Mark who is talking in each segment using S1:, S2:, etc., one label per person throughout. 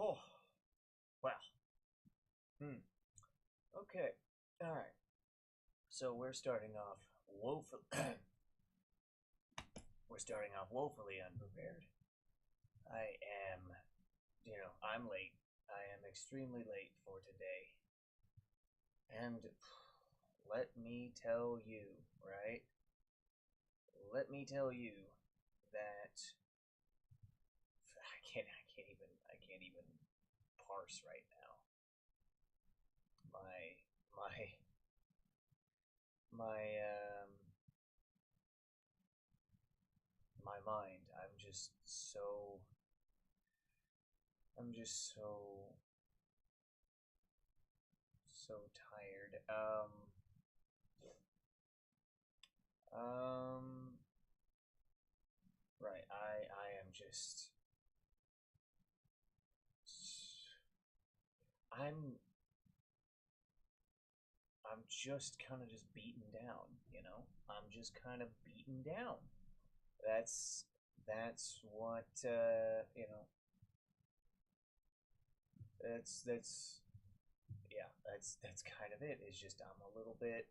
S1: Oh, well. Okay. All right. So we're starting off woefully. We're starting off woefully unprepared. I am, I'm late. I am extremely late for today. And let me tell you, right? Let me tell you that I can't even parse right now. My my my mind. I'm just so tired. Um right. I am just I'm I'm just kind of just beaten down, you know? I'm just kind of beaten down. That's what that's yeah, that's kind of it. It's just I'm a little bit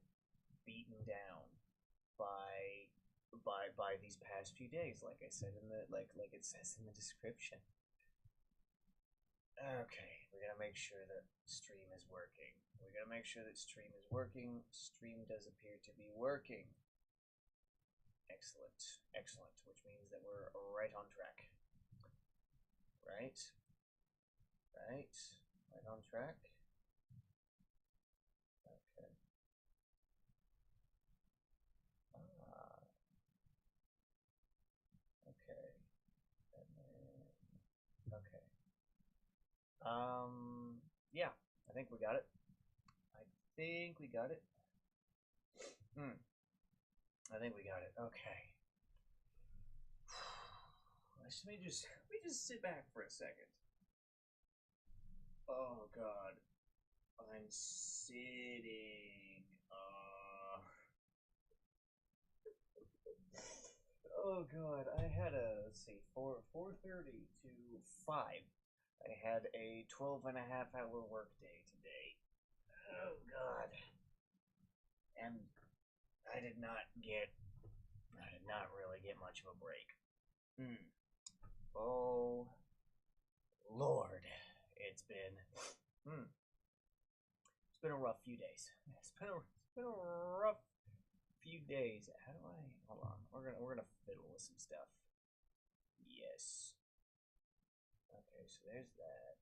S1: beaten down by by these past few days, like I said in the like it says in the description. Okay, we gotta make sure that stream is working. We gotta make sure that stream is working. Stream does appear to be working. Excellent, excellent, which means that we're right on track. Right, right, right on track. Okay. Ah, okay. And then, okay. Yeah, I think we got it. I think we got it. Hmm. I think we got it. Okay. Let me just sit back for a second. Oh God, I'm sitting. Oh God, I had a let's see, 4:30 to 5. I had a 12 and a half hour workday today. Oh God, and I did not get, I did not really get much of a break. Hmm. Oh Lord, it's been, hmm, it's been a rough few days. It's been a rough few days. How do I? Hold on. We're gonna fiddle with some stuff. Yes. Okay, so there's that.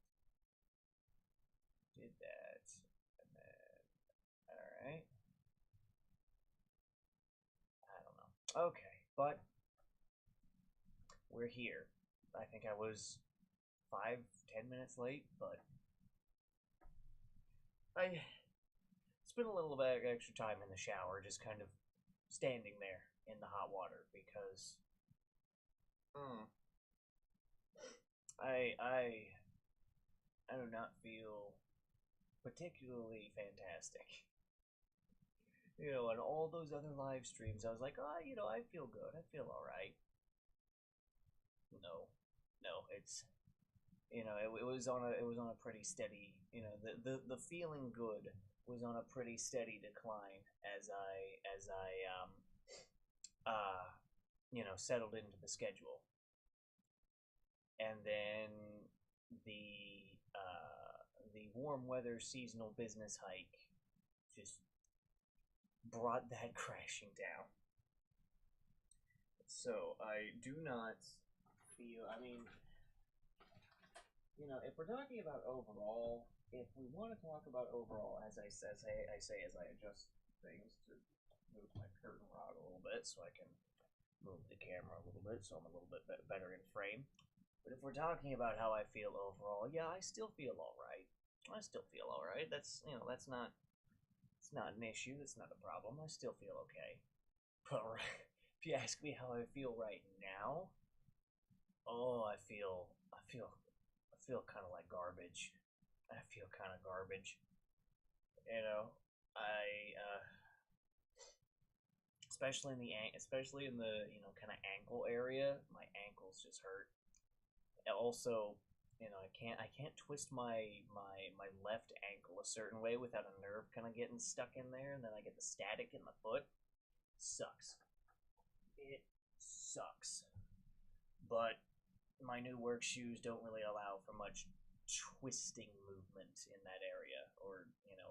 S1: Did that, and then all right. I don't know. Okay, but we're here. I think I was 5, 10 minutes late, but I spent a little bit extra time in the shower, just kind of standing there in the hot water because mm, I I I do not feel particularly fantastic. On all those other live streams, I was like, oh, I feel good. I feel all right. No, no, it was on a pretty steady. The feeling good was on a pretty steady decline as I uh settled into the schedule, and then the warm weather seasonal business hike just brought that crashing down. So I do not feel. I mean, if we're talking about overall, if we want to talk about overall, as I say as I adjust things to move my curtain rod a little bit, so I can move the camera a little bit, so I'm a little bit better in frame. But if we're talking about how I feel overall, yeah, I still feel all right. I still feel all right. That's not it's not an issue. That's not a problem. I still feel okay. But if you ask me how I feel right now, oh, I feel kind of like garbage. I feel kind of garbage. You know, I especially in the kind of ankle area. My ankles just hurt. Also, I can't twist my left ankle a certain way without a nerve kind of getting stuck in there, and then I get the static in the foot. Sucks. It sucks. But my new work shoes don't really allow for much twisting movement in that area, or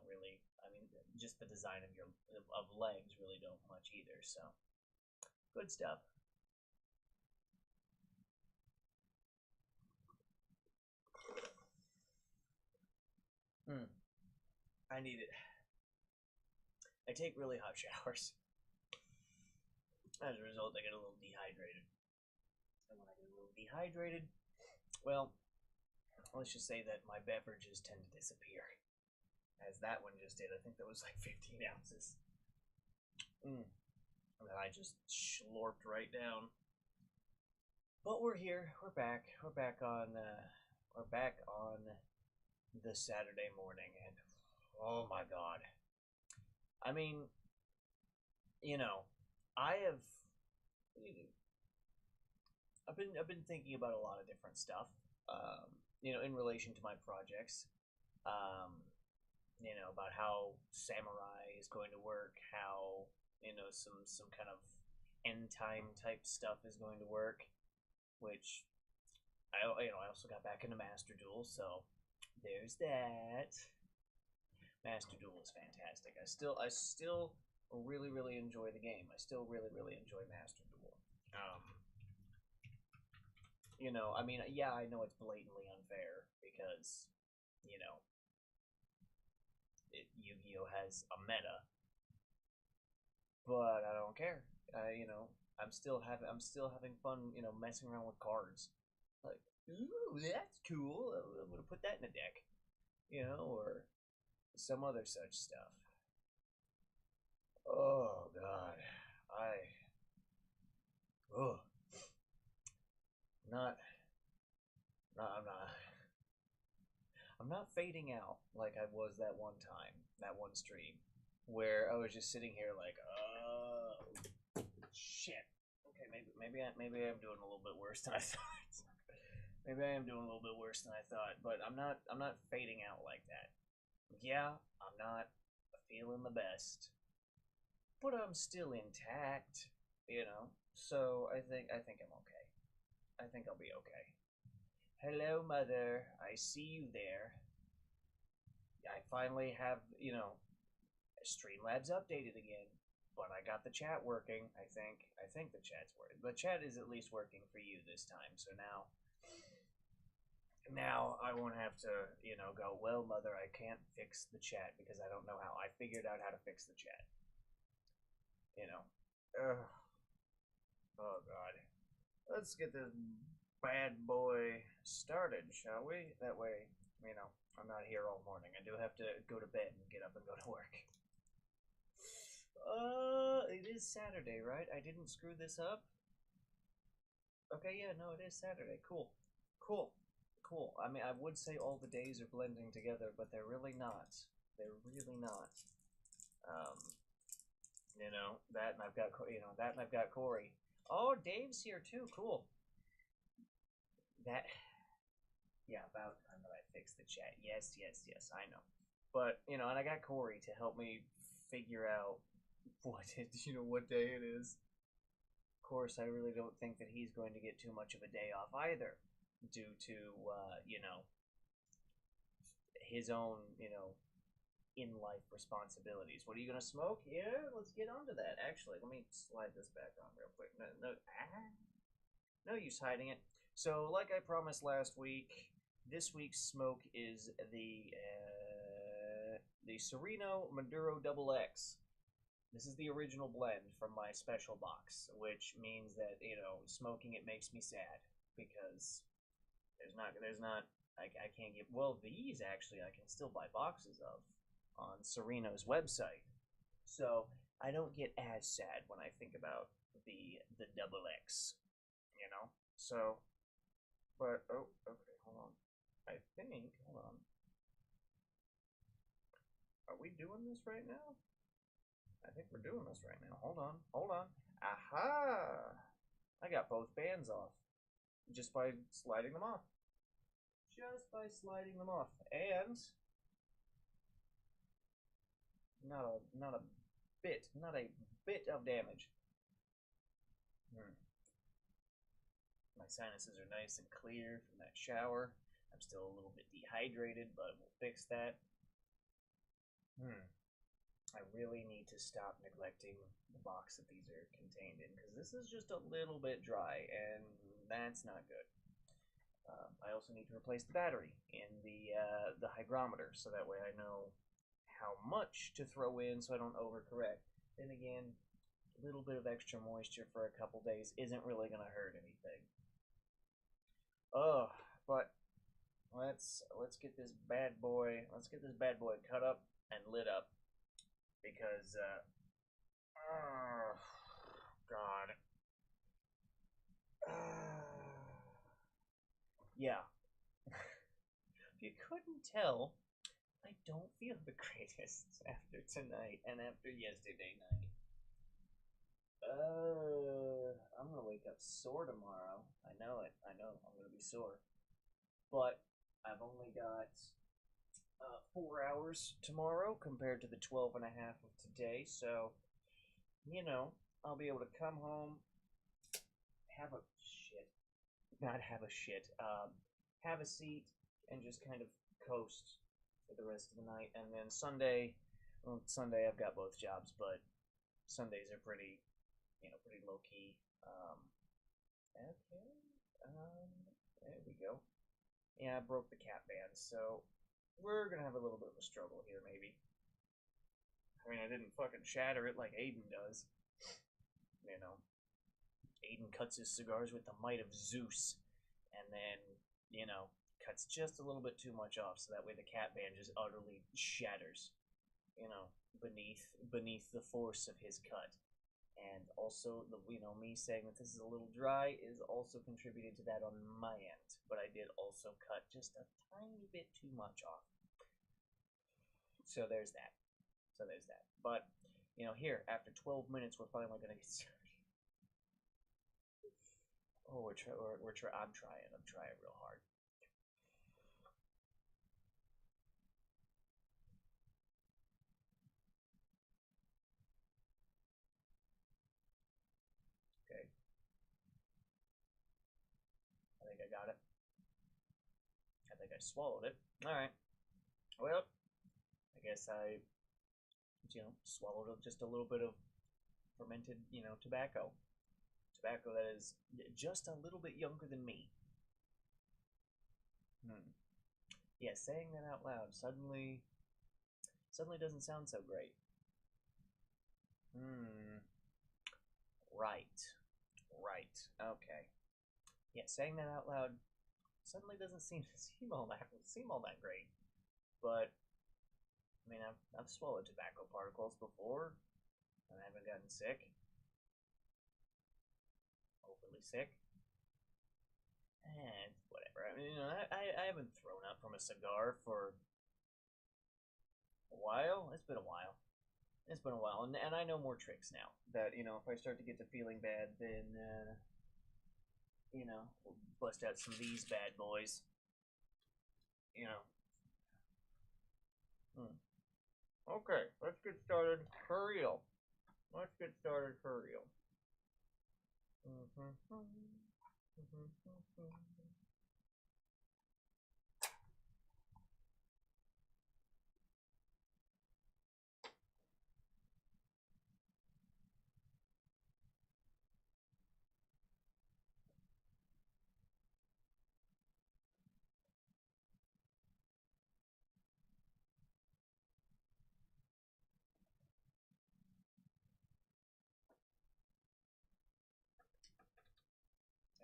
S1: really. I mean, just the design of your of legs really don't much either. So good stuff. Hmm. I need it. I take really hot showers. As a result, I get a little dehydrated. And when I get a little dehydrated, well, let's just say that my beverages tend to disappear. As that one just did. I think that was like 15 ounces. Mm. And then I just slurped right down. But we're here. We're back. We're back on. We're back on the Saturday morning, and oh my god! I mean, you know, I have. I've been thinking about a lot of different stuff. In relation to my projects. Um, about how samurai is going to work, how some kind of end time type stuff is going to work, which I also got back into Master Duel, so there's that. Master Duel is fantastic. I still really enjoy the game. I still really enjoy Master Duel. I mean, yeah, I know it's blatantly unfair because you know Yu-Gi-Oh has a meta, but I don't care. I'm still having fun. Messing around with cards. Like, ooh, that's cool. I'm gonna put that in a deck. Or some other such stuff. Oh God, I oh not not I'm not fading out like I was that one time, that one stream, where I was just sitting here like, oh shit. Okay, maybe I'm doing a little bit worse than I thought. Maybe I am doing a little bit worse than I thought, but I'm not fading out like that. Yeah, I'm not feeling the best, but I'm still intact, So I think I'm okay. I think I'll be okay. Hello, mother. I see you there. I finally have, Streamlabs updated again, but I got the chat working. I think the chat's working. The chat is at least working for you this time. So now I won't have to, go, well, mother, I can't fix the chat because I don't know how. I figured out how to fix the chat. You know. Ugh. Oh God. Let's get this bad boy started, shall we? That way, I'm not here all morning. I do have to go to bed and get up and go to work. It is Saturday, right? I didn't screw this up. Okay, yeah, no, it is Saturday. Cool. Cool. Cool. I mean, I would say all the days are blending together, but they're really not. They're really not. Um, that and I've got, that and I've got Corey. Oh, Dave's here too. Cool. That, yeah, about time that I fixed the chat. Yes, I know. But, and I got Corey to help me figure out what day it is. Of course, I really don't think that he's going to get too much of a day off either, due to, his own, in life responsibilities. What are you gonna smoke? Yeah, let's get onto that. Actually, let me slide this back on real quick. No use hiding it. So, like I promised last week, this week's smoke is the Sereno Maduro Double X. This is the original blend from my special box, which means that smoking it makes me sad because there's not I can't get, well, these actually I can still buy boxes of on Sereno's website, so I don't get as sad when I think about the double X, So, but oh, okay, hold on. Hold on. Are we doing this right now? I think we're doing this right now. Hold on. Aha! I got both bands off just by sliding them off. just by sliding them off, and not a bit of damage. Hmm. My sinuses are nice and clear from that shower. I'm still a little bit dehydrated, but we'll fix that. Hmm. I really need to stop neglecting the box that these are contained in, because this is just a little bit dry, and that's not good. I also need to replace the battery in the hygrometer, so that way I know how much to throw in, so I don't overcorrect. Then again, a little bit of extra moisture for a couple days isn't really going to hurt anything. Oh, but let's get this bad boy cut up and lit up, because oh God. Yeah. If you couldn't tell, I don't feel the greatest after tonight and after yesterday night. I'm gonna wake up sore tomorrow. I know it. I know I'm gonna be sore. But I've only got 4 hours tomorrow compared to the 12 and a half of today, so, I'll be able to come home, have a shit, not have a shit, have a seat, and just kind of coast for the rest of the night. And then Sunday I've got both jobs, but Sundays are pretty low key. Okay, there we go. Yeah, I broke the cat band, so we're gonna have a little bit of a struggle here, maybe. I mean, I didn't fucking shatter it like Aiden does. You know, Aiden cuts his cigars with the might of Zeus, and then, cuts just a little bit too much off, so that way the cat band just utterly shatters, beneath the force of his cut. And also, me saying that this is a little dry is also contributed to that on my end. But I did also cut just a tiny bit too much off. So there's that. But, here, after 12 minutes, we're finally going to get started. Oh, I'm trying real hard. Okay. I think I got it. I think I swallowed it. Alright. Well, I guess I, swallowed just a little bit of fermented, tobacco. Tobacco that is just a little bit younger than me. Yeah, saying that out loud suddenly doesn't sound so great. Right. Okay. Yeah, saying that out loud suddenly doesn't seem all that great. But I mean, I've swallowed tobacco particles before, and I haven't gotten sick. Overly sick. And whatever. I mean, I haven't thrown up from a cigar for a while. It's been a while. And I know more tricks now. That, if I start to get to feeling bad, then we'll bust out some of these bad boys. Okay, let's get started for real.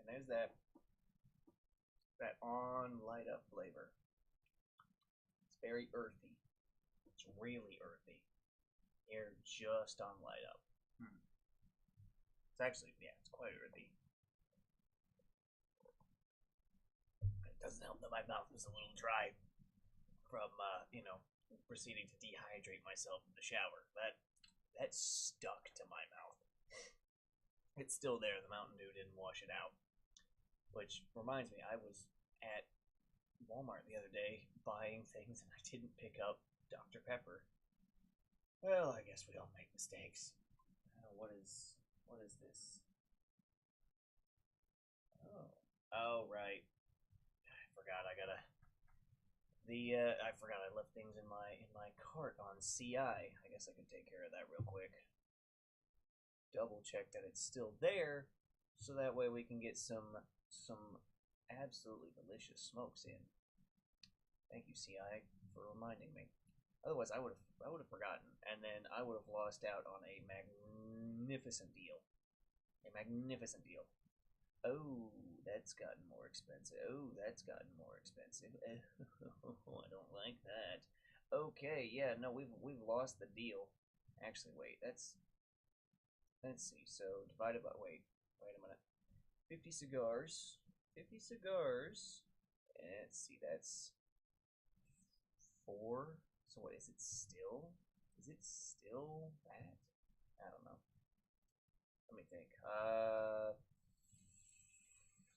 S1: And there's that on light up flavor. It's very earthy. It's really earthy. Here, just on light up. It's actually, it's quite earthy. It doesn't help that my mouth was a little dry from, proceeding to dehydrate myself in the shower. That stuck to my mouth. It's still there. The Mountain Dew didn't wash it out. Which reminds me, I was at Walmart the other day buying things and I didn't pick up Dr. Pepper. Well, I guess we all make mistakes. What is this? Oh. Oh, right. I forgot I gotta I forgot I left things in my cart on CI. I guess I could take care of that real quick. Double check that it's still there, so that way we can get some absolutely delicious smokes in. Thank you, CI, for reminding me. Otherwise, I would have forgotten, and then I would have lost out on a magnificent deal. A magnificent deal. Oh, that's gotten more expensive. Oh, that's gotten more expensive. Oh, I don't like that. Okay, yeah, no, we've lost the deal. Actually, wait, let's see. So divided by wait a minute. 50 cigars. 50 cigars. Let's see, that's four. So what is it still? Is it still that? I don't know. Let me think.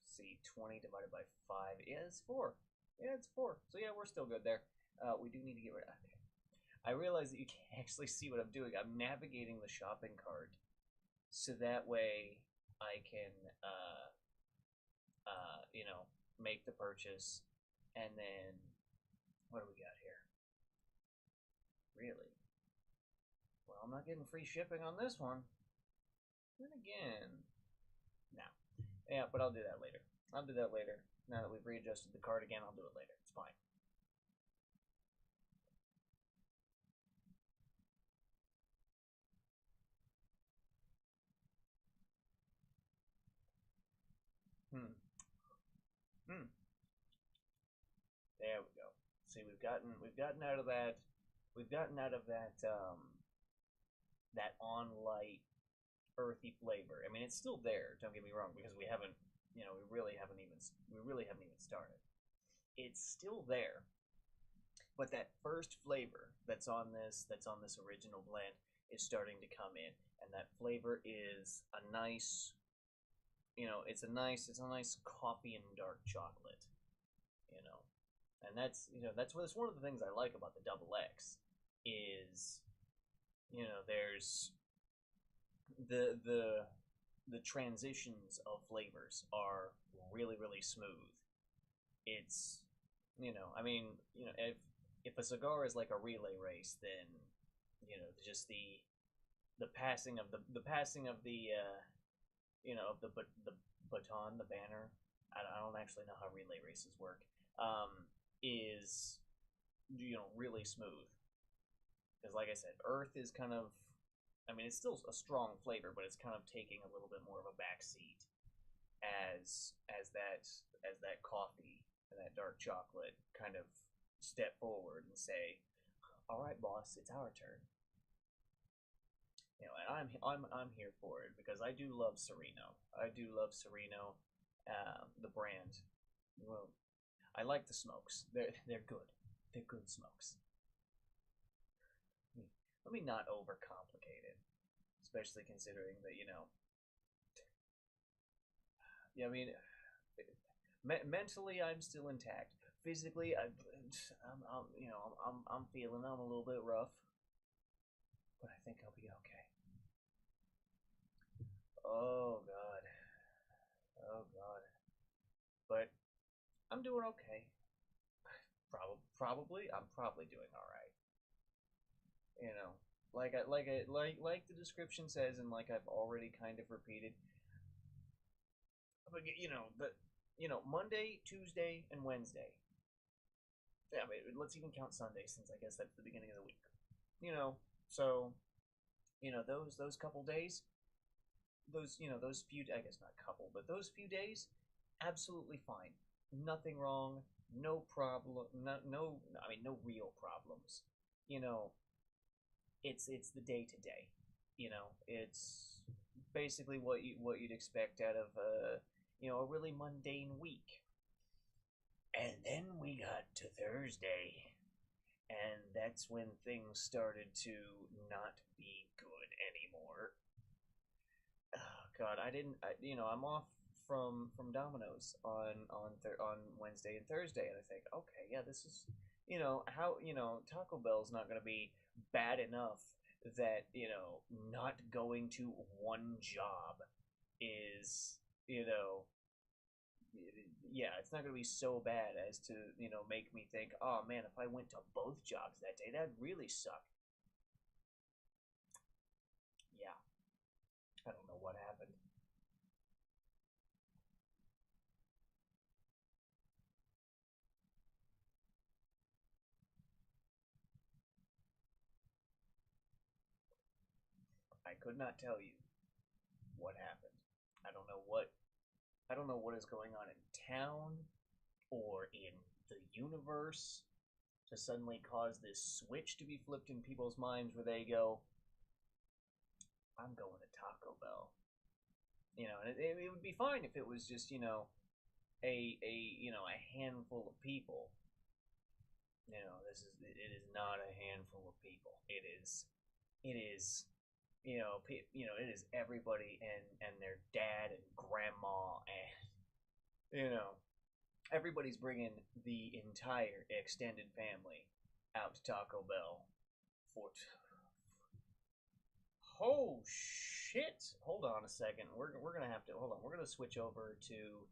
S1: See, 20 divided by 5. Yeah, it's 4. Yeah, it's 4. So yeah, we're still good there. We do need to get rid of. Okay. I realize that you can't actually see what I'm doing. I'm navigating the shopping cart, so that way I can, make the purchase, and then what do we got here? Really? Well, I'm not getting free shipping on this one. Then again, no. Yeah, but I'll do that later. I'll do that later. Now that we've readjusted the card again, I'll do it later. It's fine. Hmm. Hmm. There we go. See, we've gotten out of that on light earthy flavor. I mean, it's still there. Don't get me wrong, because we really haven't even started. It's still there, but that first flavor that's on this original blend is starting to come in, and that flavor is a nice, it's a nice coffee and dark chocolate, you know, and that's one of the things I like about the double X is, there's the the transitions of flavors are really really smooth. It's I mean, if a cigar is like a relay race, then just the passing of of the baton, the banner. I don't actually know how relay races work. Is really smooth, because like I said, Earth is kind of, I mean, it's still a strong flavor, but it's kind of taking a little bit more of a back seat as that coffee and that dark chocolate kind of step forward and say, "All right, boss, it's our turn." And I'm here for it because I do love Sereno. I do love Sereno, the brand. Well, I like the smokes. They're good. They're good smokes. Let me not overcomplicate it, especially considering that yeah, I mean, mentally I'm still intact. Physically, I'm feeling I'm a little bit rough, but I think I'll be okay. Oh God, oh God, but I'm doing okay. I'm probably doing all right. You know, like the description says, and like I've already kind of repeated. But Monday, Tuesday, and Wednesday. Yeah, I mean, let's even count Sunday, since I guess that's the beginning of the week. You know, so those couple days, those few, I guess not couple, but those few days, absolutely fine. Nothing wrong. No problem. No. I mean, no real problems. You know, it's the day to day. It's basically what you'd expect out of a really mundane week. And then we got to Thursday, and that's when things started to not be good anymore. Oh God, I didn't. I'm off from Domino's on Wednesday and Thursday, and I think, okay, yeah, this is, how, Taco Bell's not gonna be bad enough that, not going to one job is, you know yeah, it's not gonna be so bad as to, make me think, oh man, if I went to both jobs that day, that'd really suck. Yeah, I don't know what happened. I could not tell you what happened. I don't know what I don't know what is going on in town or in the universe to suddenly cause this switch to be flipped in people's minds where they go, I'm going to Taco Bell. And it would be fine if it was just, a handful of people. It is not a handful of people. It is it is everybody and their dad and grandma and everybody's bringing the entire extended family out to Taco Bell for. Oh shit! Hold on a second. We're gonna have to hold on. We're gonna switch over to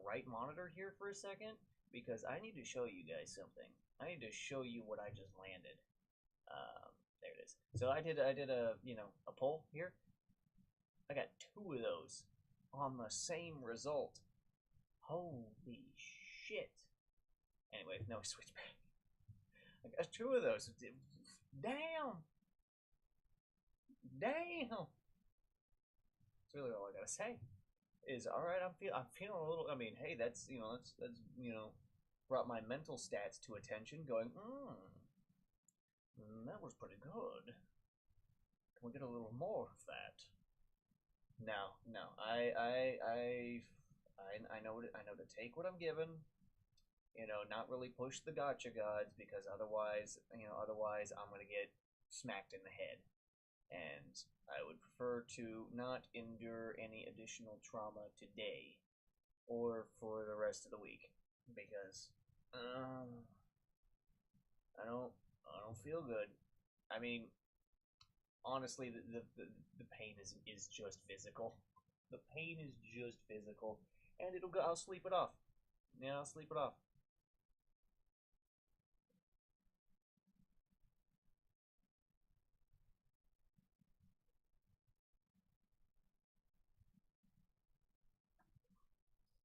S1: right monitor here for a second because I need to show you guys something. I need to show you what I just landed. There it is. So I did a poll here. I got two of those on the same result. Holy shit! Anyway, no, switch back. I got two of those. Damn! Damn! That's really all I gotta say. Is all right. I'm feeling a little. I mean, hey, that's brought my mental stats to attention. Going, that was pretty good. Can we get a little more of that? No, no. I know I know to take what I'm given. Not really push the gotcha gods because otherwise I'm gonna get smacked in the head, and I would prefer to not endure any additional trauma today or for the rest of the week because I don't feel good. I mean, honestly, the pain is just physical. The pain is just physical, and it'll go. I'll sleep it off. Yeah, I'll sleep it off.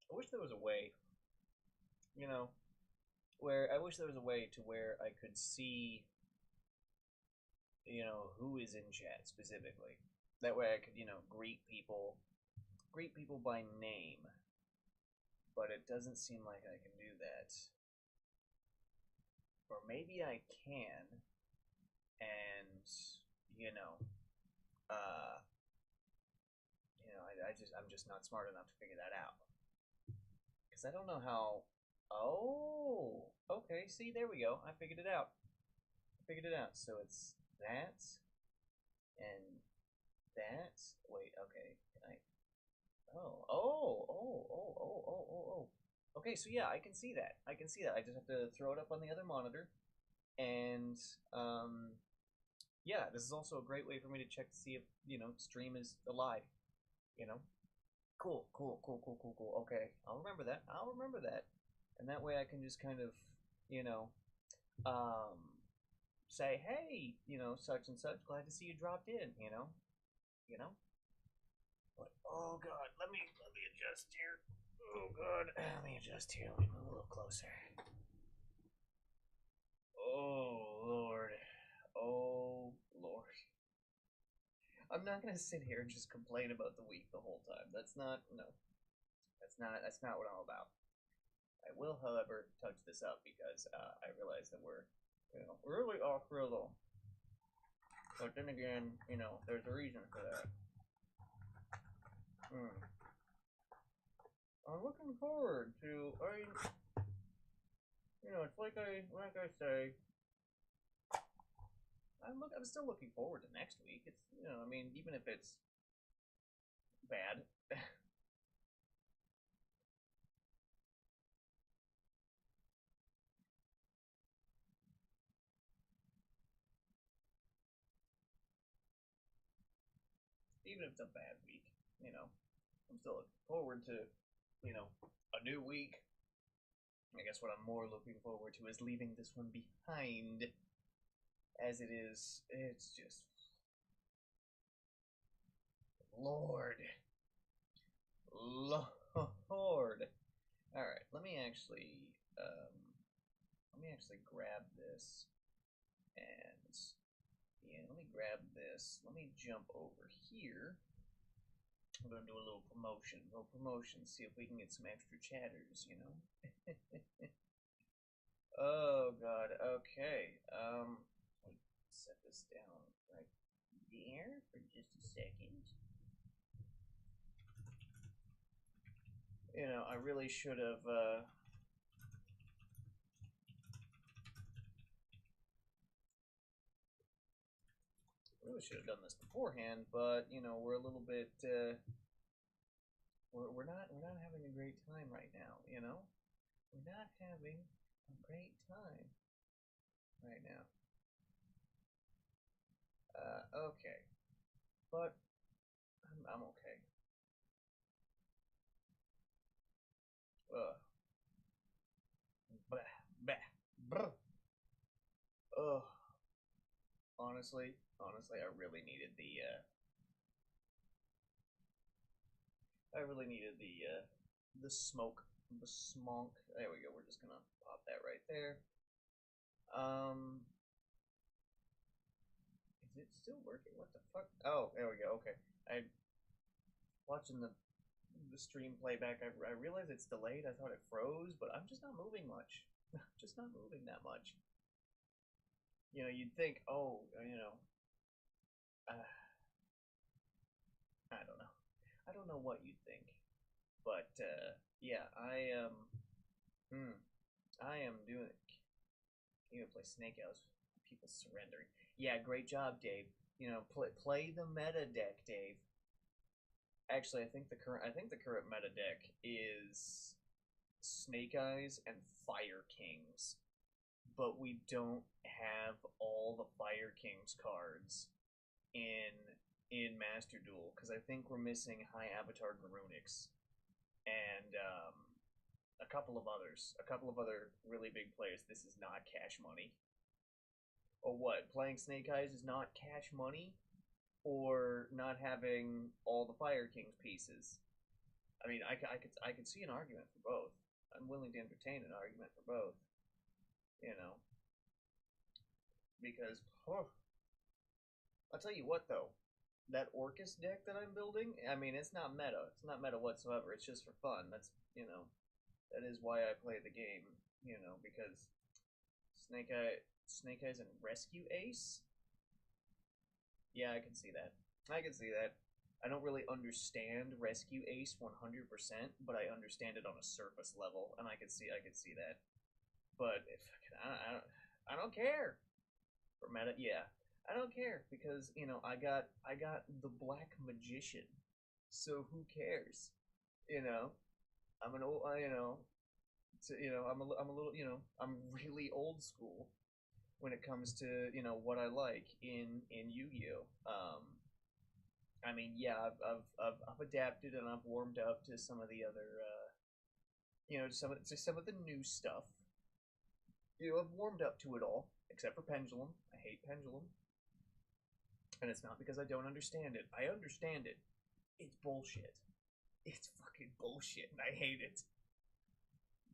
S1: I wish there was a way, you know, where I wish there was a way to where I could see, who is in chat specifically. That way I could, greet people by name. But it doesn't seem like I can do that. Or maybe I can, and you know, uh, I'm just not smart enough to figure that out because I don't know how. Oh, okay. See, there we go. I figured it out. So it's that and that. Wait, okay. Can I? Oh. Okay, so yeah, I can see that. I can see that. I just have to throw it up on the other monitor, and yeah, this is also a great way for me to check to see if stream is alive. You know, cool. Okay, I'll remember that. And that way I can just kind of, you know, um, say, hey, such and such. Glad to see you dropped in. You know. But, oh God, let me adjust here. Oh God, let me adjust here. Let me move a little closer. Oh Lord, oh Lord. I'm not gonna sit here and just complain about the week the whole time. That's not no. That's not what I'm about. I will, however, touch this up because I realize that we're really off rhythm. But then again, there's a reason for that. Hmm. I'm looking forward to it's like I say, I'm still looking forward to next week. It's I mean, even if it's bad, even if it's a bad week, you know, I'm still looking forward to, a new week. I guess what I'm more looking forward to is leaving this one behind. As it is, it's just Lord, Lord. All right, let me actually grab this, and yeah, let me grab this. Let me jump over here. I'm gonna do a little promotion. See if we can get some extra chatters. Oh God. Okay. Let me set this down right there for just a second. I really should have. Really should have done this beforehand, but we're a little bit. We're not having a great time right now. We're not having a great time right now. Okay, but I'm okay. Ugh. Bah, bah, brr. Ugh. Honestly, I really needed the smoke, the smonk. There we go. We're just gonna pop that right there. Is it still working? What the fuck? Oh, there we go. Okay, I watching the stream playback. I realized it's delayed. I thought it froze, but I'm just not moving much. Just not moving that much. You'd think, oh, uh, I don't know. I don't know what you'd think, but yeah, hmm, I am doing. You gonna play Snake House? People surrendering. Yeah, great job, Dave. Play the meta deck, Dave. Actually, I think the current meta deck is Snake Eyes and Fire Kings, but we don't have all the Fire Kings cards in Master Duel because I think we're missing High Avatar Garunix and a couple of other really big players. This is not cash money. Or what? Playing Snake Eyes is not cash money, or not having all the Fire King's pieces. I mean, I could see an argument for both. I'm willing to entertain an argument for both. You know, because I'll tell you what though, that Orcus deck that I'm building, I mean, it's not meta. It's not meta whatsoever. It's just for fun. That is why I play the game. Because Snake Eyes and Rescue Ace. Yeah, I can see that. I can see that. I don't really understand Rescue Ace 100%, but I understand it on a surface level, and I could see that. But if I don't care for meta. Yeah, I don't care because I got the Black Magician, so who cares? You know, I'm an old I'm a little I'm really old school when it comes to what I like in Yu-Gi-Oh. I mean, yeah, I've adapted and I've warmed up to some of the other some of the new stuff. I've warmed up to it all except for Pendulum. I hate Pendulum, and it's not because I don't understand it. I understand it. It's bullshit. It's fucking bullshit, and I hate it.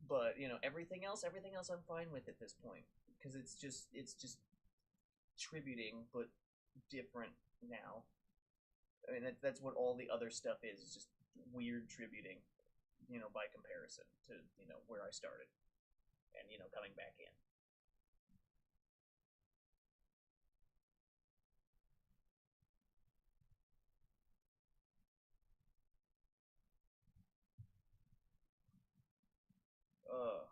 S1: But everything else I'm fine with at this point because it's just tributing, but different now. I mean, that's what all the other stuff is. It's just weird tributing, by comparison to where I started, and coming back in. Oh,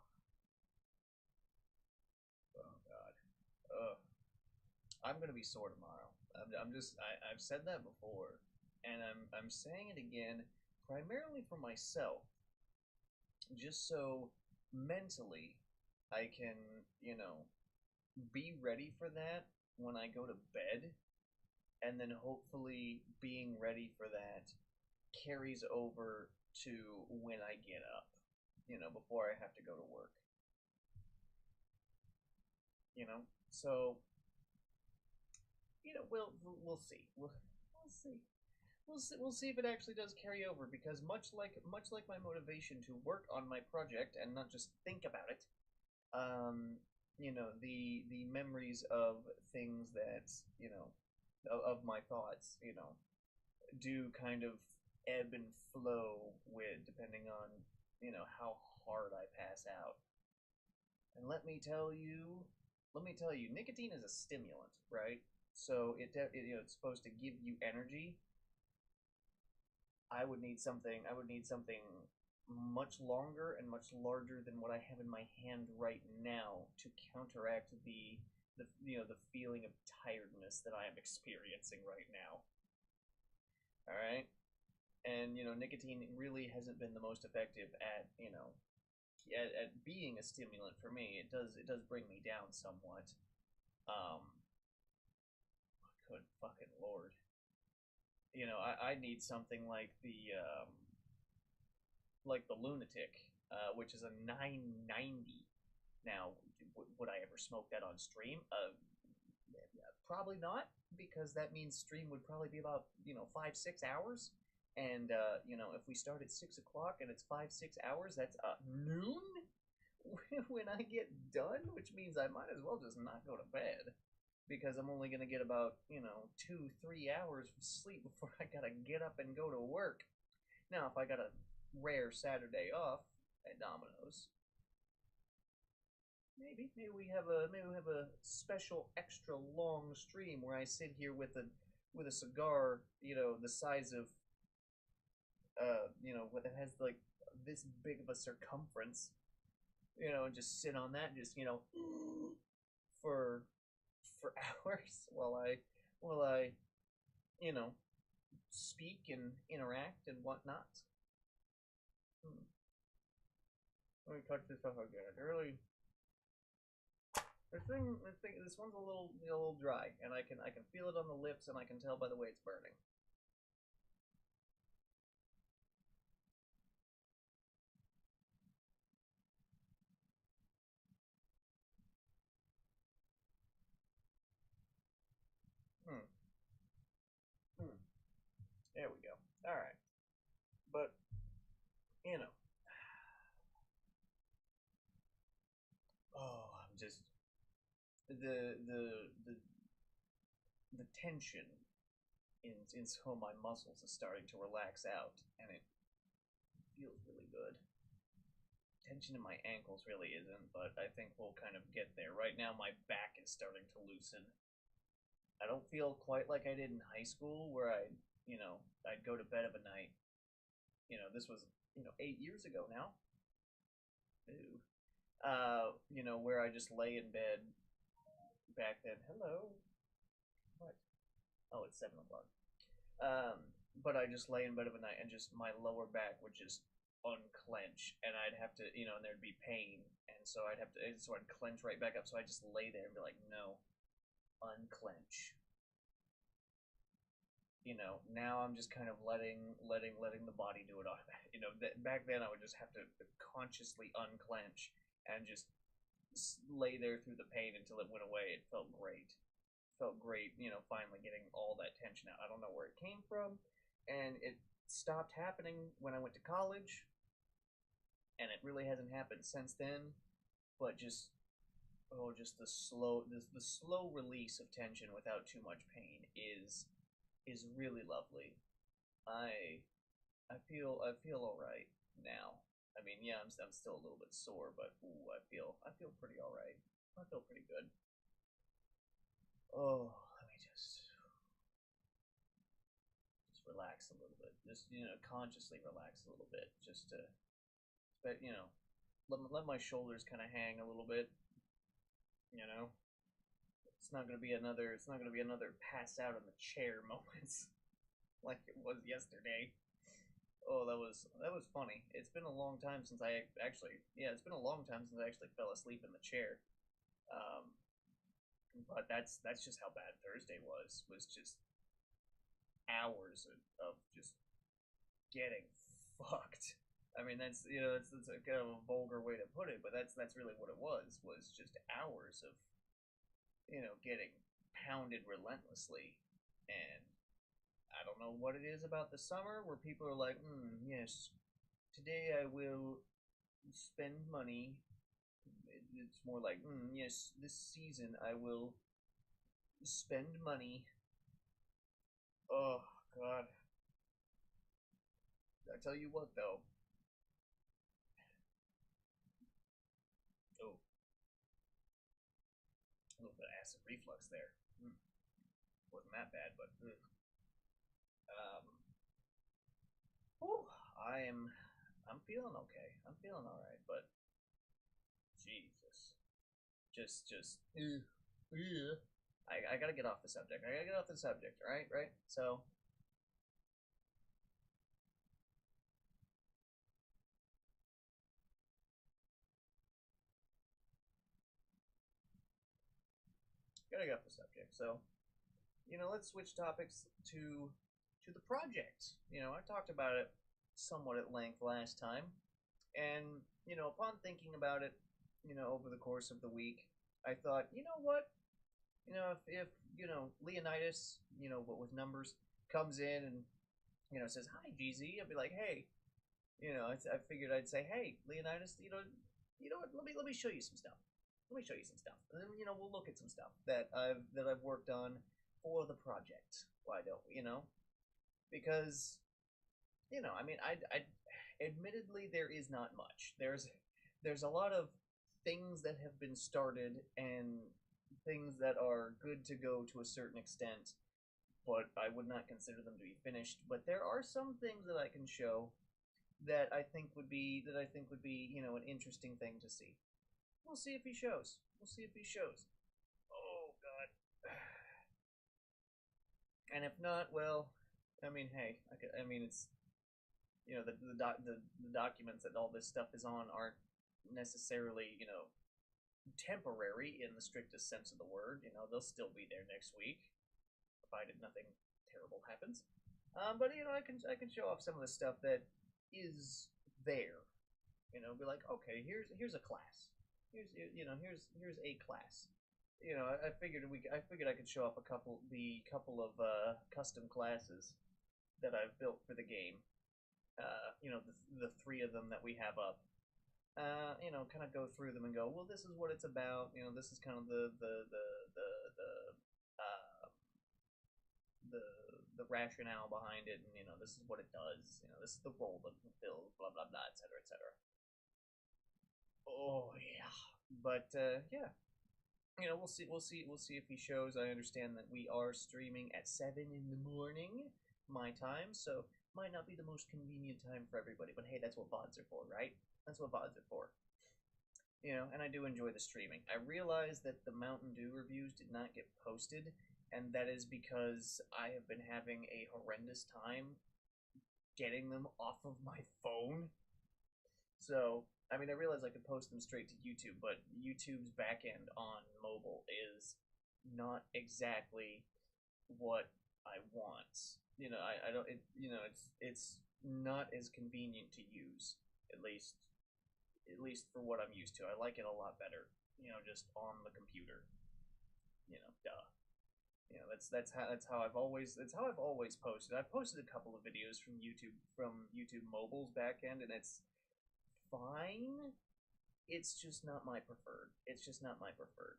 S1: oh God. I'm gonna be sore tomorrow. I've said that before, and I'm saying it again, primarily for myself, just so mentally I can be ready for that when I go to bed. and then hopefully being ready for that carries over to when I get up, before I have to go to work, you know. So, we'll see. We'll see. We'll see if it actually does carry over, because much like my motivation to work on my project and not just think about it, the memories of things that, of my thoughts, do kind of ebb and flow with, depending on, how hard I pass out. And let me tell you, nicotine is a stimulant, right? So it's supposed to give you energy. I would need something much longer and much larger than what I have in my hand right now to counteract the feeling of tiredness that I am experiencing right now. All right? And nicotine really hasn't been the most effective at being a stimulant for me. It does bring me down somewhat. Um Good fucking lord. I need something like the lunatic, which is a 990. Now, would I ever smoke that on stream? Probably not, because that means stream would probably be about 5 6 hours, and if we start at 6 o'clock and it's 5 6 hours, that's noon when I get done, which means I might as well just not go to bed, because I'm only gonna get about 2 3 hours of sleep before I gotta get up and go to work. Now, if I got a rare Saturday off at Domino's, maybe we have a special extra long stream where I sit here with a cigar, the size of what it has like this big of a circumference, and just sit on that, and just for for hours while I you know speak and interact and whatnot. Hmm. Let me touch this up again. Early. This one's a little dry, and I can feel it on the lips, and I can tell by the way it's burning. Hmm. Hmm. There we go. All right, but you know, I'm just the the tension in some of my muscles is starting to relax out, and it feels really good. Tension in my ankles really isn't, but I think we'll kind of get there. Right now, my back is starting to loosen. I don't feel quite like I did in high school, where I'd go to bed of a night. This was 8 years ago now. Ooh. Where I just lay in bed back then. Hello. What? Oh, it's 7 o'clock. Um, but I just lay in bed of a night, and just my lower back would just unclench, and I'd have to, and there'd be pain, and so I'd clench right back up. So I just lay there and be like, no, unclench. Now I'm just kind of letting the body do it automatic. Back then I would just have to consciously unclench and just lay there through the pain until it went away. It felt great. Felt great, finally getting all that tension out. I don't know where it came from, and it stopped happening when I went to college, and it really hasn't happened since then. But just the slow release of tension without too much pain is really lovely. I I feel all right now. I mean, yeah, I'm still a little bit sore, but ooh, I feel pretty all right. I feel pretty good. Oh, let me just relax a little bit. Just consciously relax a little bit, just to, but let my shoulders kind of hang a little bit. You know, it's not gonna be another pass out on the chair moments like it was yesterday. Oh, that was funny. It's been a long time since I actually, yeah, it's been a long time since I actually fell asleep in the chair. Um, but that's just how bad Thursday was. Was just hours of just getting fucked. I mean, that's a kind of a vulgar way to put it, but that's really what it was just hours of getting pounded relentlessly. And I don't know what it is about the summer where people are like, yes, today I will spend money. It's more like, yes, this season I will spend money. Oh God! I tell you what, though. Oh, a little bit of acid reflux there. Wasn't that bad, but um, whew, I'm feeling okay. I'm feeling all right, but Jesus, yeah. I gotta get off the subject. I gotta get off the subject. All right, right. So gotta get off the subject. So let's switch topics to the project. I talked about it somewhat at length last time, and upon thinking about it, over the course of the week, I thought, you know what, if Leonidas, what with numbers, comes in and says hi GZ, I'd be like, hey, I figured I'd say, hey Leonidas, what, let me show you some stuff. Let me show you some stuff, and then we'll look at some stuff that I've worked on for the project. Why don't we? Because I mean, I admittedly there is not much. There's a lot of things that have been started and things that are good to go to a certain extent, but I would not consider them to be finished. But there are some things that I can show that I think would be an interesting thing to see. We'll see if he shows. We'll see if he shows. Oh God. And if not, well, I mean, hey, I mean, it's the documents that all this stuff is on aren't necessarily temporary in the strictest sense of the word. They'll still be there next week, provided nothing terrible happens. But I can show off some of the stuff that is there. Be like, okay, here's a class. Here's a class. I figured I could show off the couple of custom classes that I've built for the game. The three of them that we have up. Kind of go through them and go, well, this is what it's about. This is kind of uh, the the rationale behind it, and this is what it does. This is the role that it fulfills, blah blah blah, etc. etc. Oh yeah, but yeah, we'll see if he shows. I understand that we are streaming at 7 in the morning, my time, so might not be the most convenient time for everybody. But hey, that's what VODs are for, right? That's what VODs are for. And I do enjoy the streaming. I realize that the Mountain Dew reviews did not get posted, and that is because I have been having a horrendous time getting them off of my phone. So, I mean, I realize I could post them straight to YouTube, but YouTube's backend on mobile is not exactly what I want. I don't. It's not as convenient to use, at least at least for what I'm used to. I like it a lot better. Just on the computer. Duh. That's how I've always posted. I've posted a couple of videos from YouTube Mobile's backend, and it's fine. It's just not my preferred. It's just not my preferred.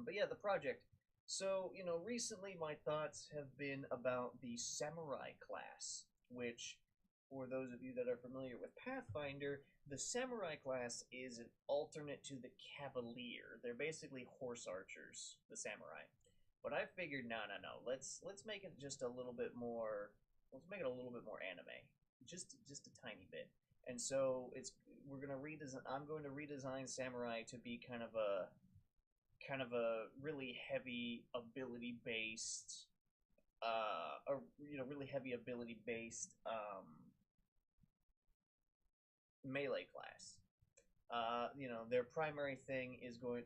S1: But yeah, the project. So, recently my thoughts have been about the Samurai class, which, for those of you that are familiar with Pathfinder, the Samurai class is an alternate to the Cavalier. They're basically horse archers, the Samurai. But I figured, no, no, no. Let's make it just a little bit more. Let's make it a little bit more anime, just a tiny bit. And so we're gonna redesign. I'm going to redesign Samurai to be kind of a really heavy ability based really heavy ability based melee class. Their primary thing is going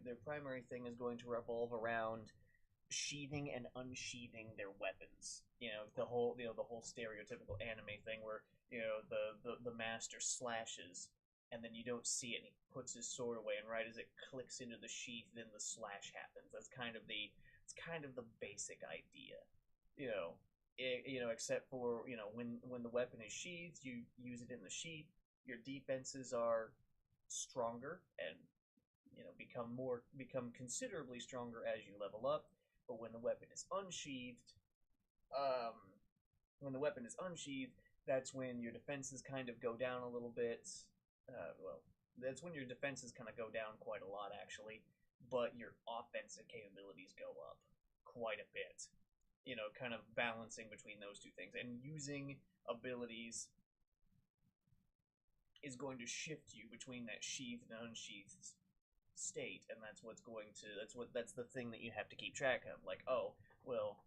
S1: to revolve around sheathing and unsheathing their weapons. The whole stereotypical anime thing where the master slashes and then you don't see it and he puts his sword away and right as it clicks into the sheath then the slash happens. That's kind of the it's kind of the basic idea. Except for when the weapon is sheathed, you use it in the sheath. Your defenses are stronger and become considerably stronger as you level up. But um, when the weapon is unsheathed, that's when your defenses kind of go down a little bit. Well, that's when your defenses kind of go down quite a lot, actually. But your offensive capabilities go up quite a bit. Kind of balancing between those two things and using abilities is going to shift you between that sheathed and unsheathed state, and that's the thing that you have to keep track of. Like, oh, well,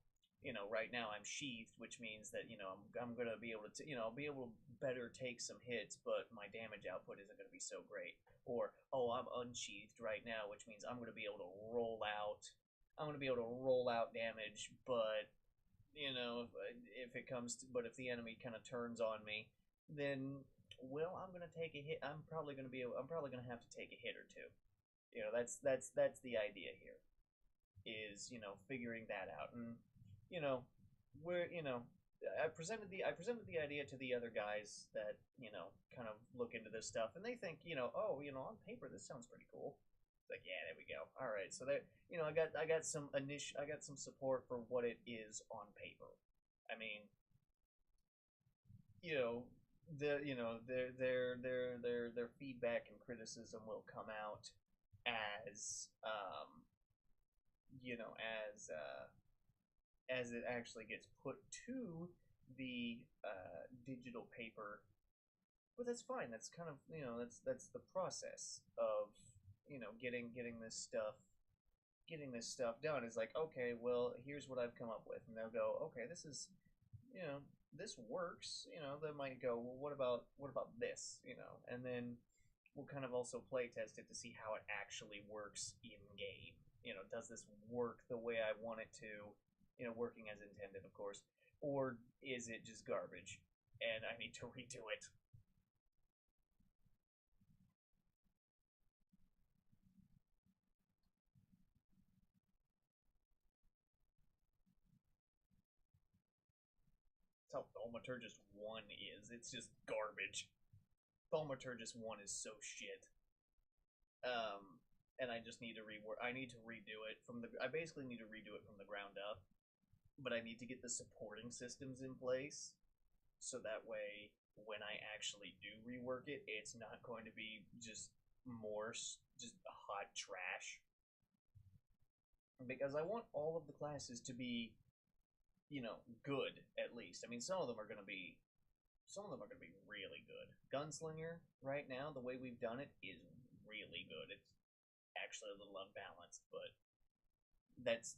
S1: right now I'm sheathed, which means that I'm gonna be able to I'll be able to better take some hits, but my damage output isn't gonna be so great. Or oh, I'm unsheathed right now, which means I'm gonna be able to roll out. I'm gonna be able to roll out damage, but if it comes to, but if the enemy kind of turns on me, then well, I'm gonna take a hit. I'm probably gonna have to take a hit or two. That's the idea here. Is figuring that out, and you know, we're I presented the idea to the other guys that kind of look into this stuff, and they think oh on paper this sounds pretty cool. It's like yeah, there we go. All right, so that I got some support for what it is on paper. I mean, you know their feedback and criticism will come out as you know as it actually gets put to the digital paper. But that's fine. That's kind of that's the process of getting this stuff done. Is like, okay, well, here's what I've come up with, and they'll go, okay, this is you know this works. They might go, well, what about this? And then we'll kind of also play test it to see how it actually works in game. Does this work the way I want it to? Working as intended, of course, or is it just garbage and I need to redo it? That's how Thaumaturgist 1 is. It's just garbage. Thaumaturgist 1 is so shit. And I just need to rework. I need to redo it from the. I basically need to redo it from the ground up, but I need to get the supporting systems in place, so that way when I actually do rework it, it's not going to be just more just hot trash. Because I want all of the classes to be, good at least. I mean, some of them are gonna be really good. Gunslinger right now, the way we've done it is really good. It's actually a little unbalanced, but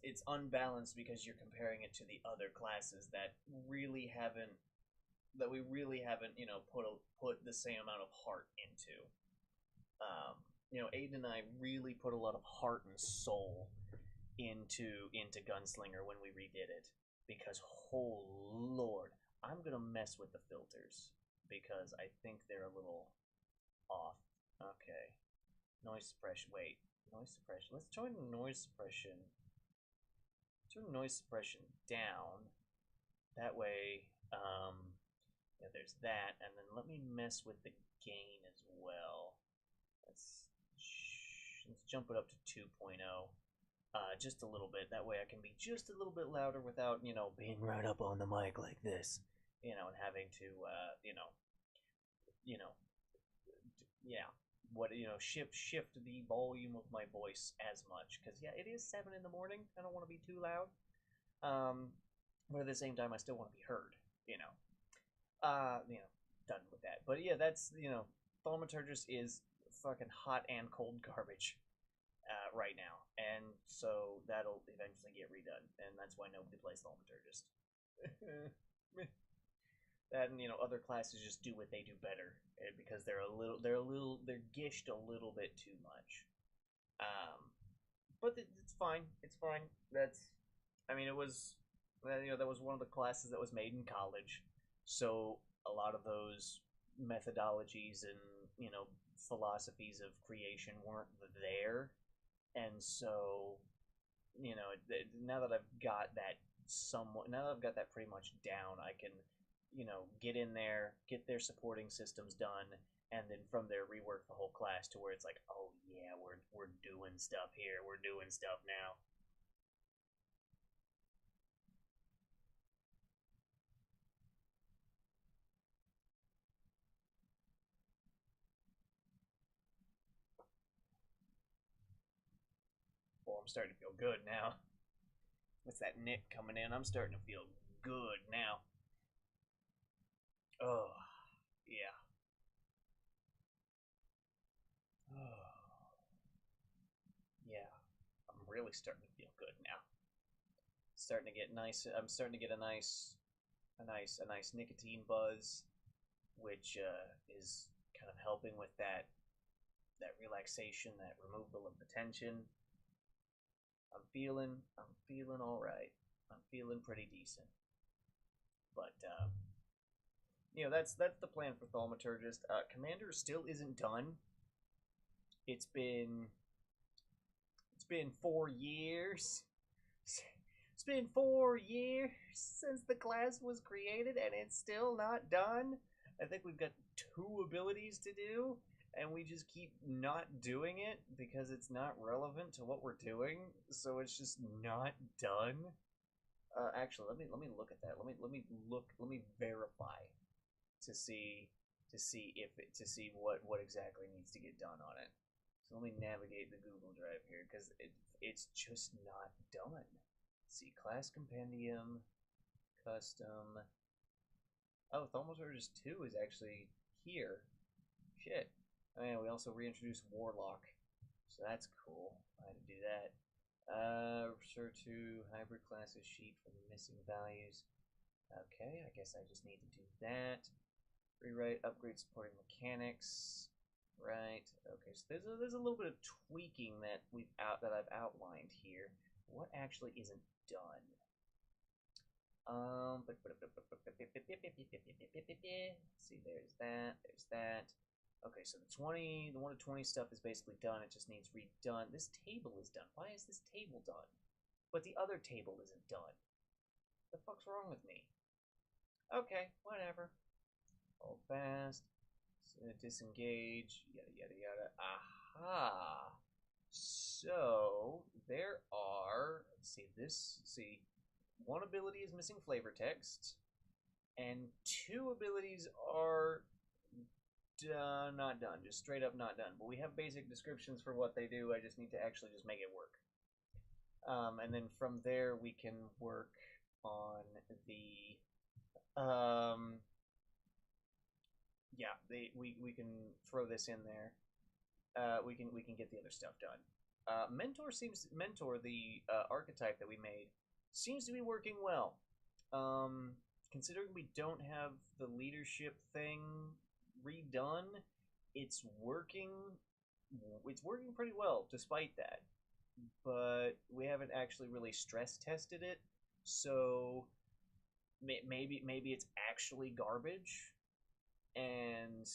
S1: it's unbalanced because you're comparing it to the other classes that we really haven't put the same amount of heart into. Aiden and I really put a lot of heart and soul into Gunslinger when we redid it because oh lord, I'm gonna mess with the filters because I think they're a little off. Okay, noise suppression. Wait, noise suppression. Let's turn noise suppression. Turn noise suppression down. That way, there's that, and then let me mess with the gain as well. Let's jump it up to 2.0, just a little bit. That way, I can be just a little bit louder without being right up on the mic like this, and having to you know, yeah, shift the volume of my voice as much because yeah, it is 7 in the morning. I don't want to be too loud, but at the same time, I still want to be heard. Done with that. But yeah, that's Thaumaturgist is fucking hot and cold garbage right now, and so that'll eventually get redone, and that's why nobody plays Thaumaturgist. That and other classes just do what they do better because they're gished a little bit too much. But it's fine. It's fine. I mean, it was that was one of the classes that was made in college, so a lot of those methodologies and philosophies of creation weren't there, and so now that I've got that somewhat, now that I've got that pretty much down, I can get in there, get their supporting systems done, and then from there rework the whole class to where it's like, oh yeah, we're doing stuff here, we're doing stuff now. Well, I'm starting to feel good now. What's that Nick coming in? I'm starting to feel good now. Oh, yeah. Oh, yeah. I'm really starting to feel good now. Starting to get nice. I'm starting to get a nice nicotine buzz, which is kind of helping with that relaxation, that removal of the tension. I'm feeling all right. I'm feeling pretty decent. But that's the plan for Thaumaturgist. Commander still isn't done. It's been it's been 4 years. It's been 4 years since the class was created, and it's still not done. I think we've got two abilities to do, and we just keep not doing it because it's not relevant to what we're doing. So it's just not done. Actually, let me look at that. Let me verify to see if it, to see what exactly needs to get done on it. So let me navigate the Google Drive here because it's just not done. Let's see, class compendium, custom. Oh, Thaumaturgist 2 is actually here. Shit. Oh yeah, we also reintroduced Warlock, so that's cool. I had to do that. Refer to hybrid classes sheet for the missing values. Okay, I guess I just need to do that. Rewrite, upgrade supporting mechanics. Right. Okay, so there's a little bit of tweaking that I've outlined here. What actually isn't done? See, there's that. There's that. Okay, so the 1 to 20 stuff is basically done. It just needs redone. This table is done. Why is this table done? But the other table isn't done. What the fuck's wrong with me? Okay, whatever. Hold fast. Disengage. Yada yada yada. Aha. So there are. Let's see this. Let's see. One ability is missing flavor text, and two abilities are not done, just straight up not done. But we have basic descriptions for what they do. I just need to actually just make it work. And then from there we can work on the yeah, we can throw this in there. We can get the other stuff done. Mentor, the archetype that we made, seems to be working well. Considering we don't have the leadership thing redone, it's working. It's working pretty well despite that. But we haven't actually really stress tested it, so maybe it's actually garbage, and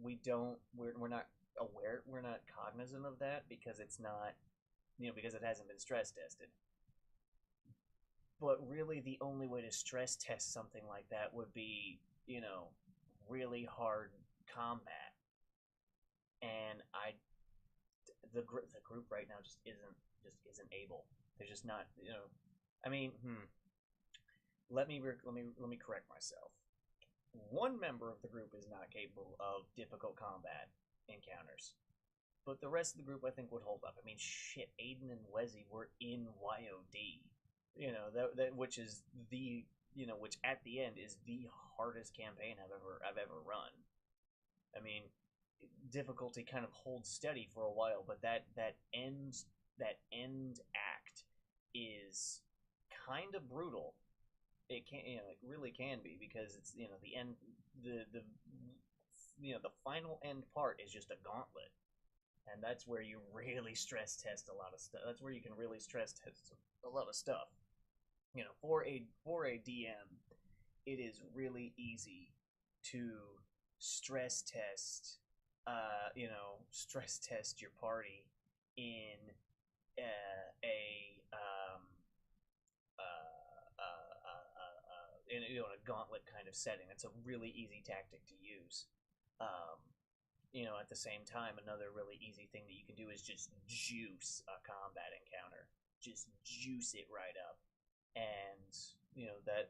S1: we're not aware, we're not cognizant of that because it's not, because it hasn't been stress tested. But really, the only way to stress test something like that would be, really hard combat, and the group right now just isn't able. They're just not. I mean, let me correct myself. One member of the group is not capable of difficult combat encounters, but the rest of the group I think would hold up. I mean, shit, Aiden and Wezzy were in YOD, that which is which at the end is the hardest campaign I've ever run. I mean, difficulty kind of holds steady for a while, but that end act is kind of brutal. It can, it really can be, because it's, the end, the final end part is just a gauntlet, and that's where you really stress test a lot of stuff. That's where you can really stress test a lot of stuff. For a DM, it is really easy to stress test, stress test your party in a in a gauntlet kind of setting. It's a really easy tactic to use. Um, at the same time, another really easy thing that you can do is just juice a combat encounter. Just juice it right up, and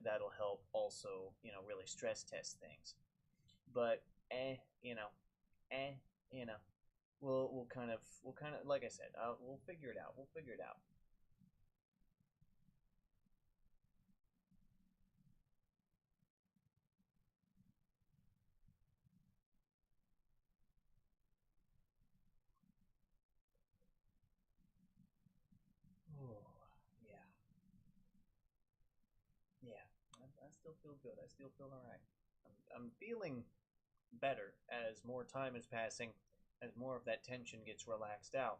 S1: that'll help also really stress test things. But eh, you know, we'll kind of like I said, we'll figure it out. We'll figure it out. Oh, yeah, yeah. I still feel good. I still feel all right. I'm feeling better as more time is passing, as more of that tension gets relaxed out.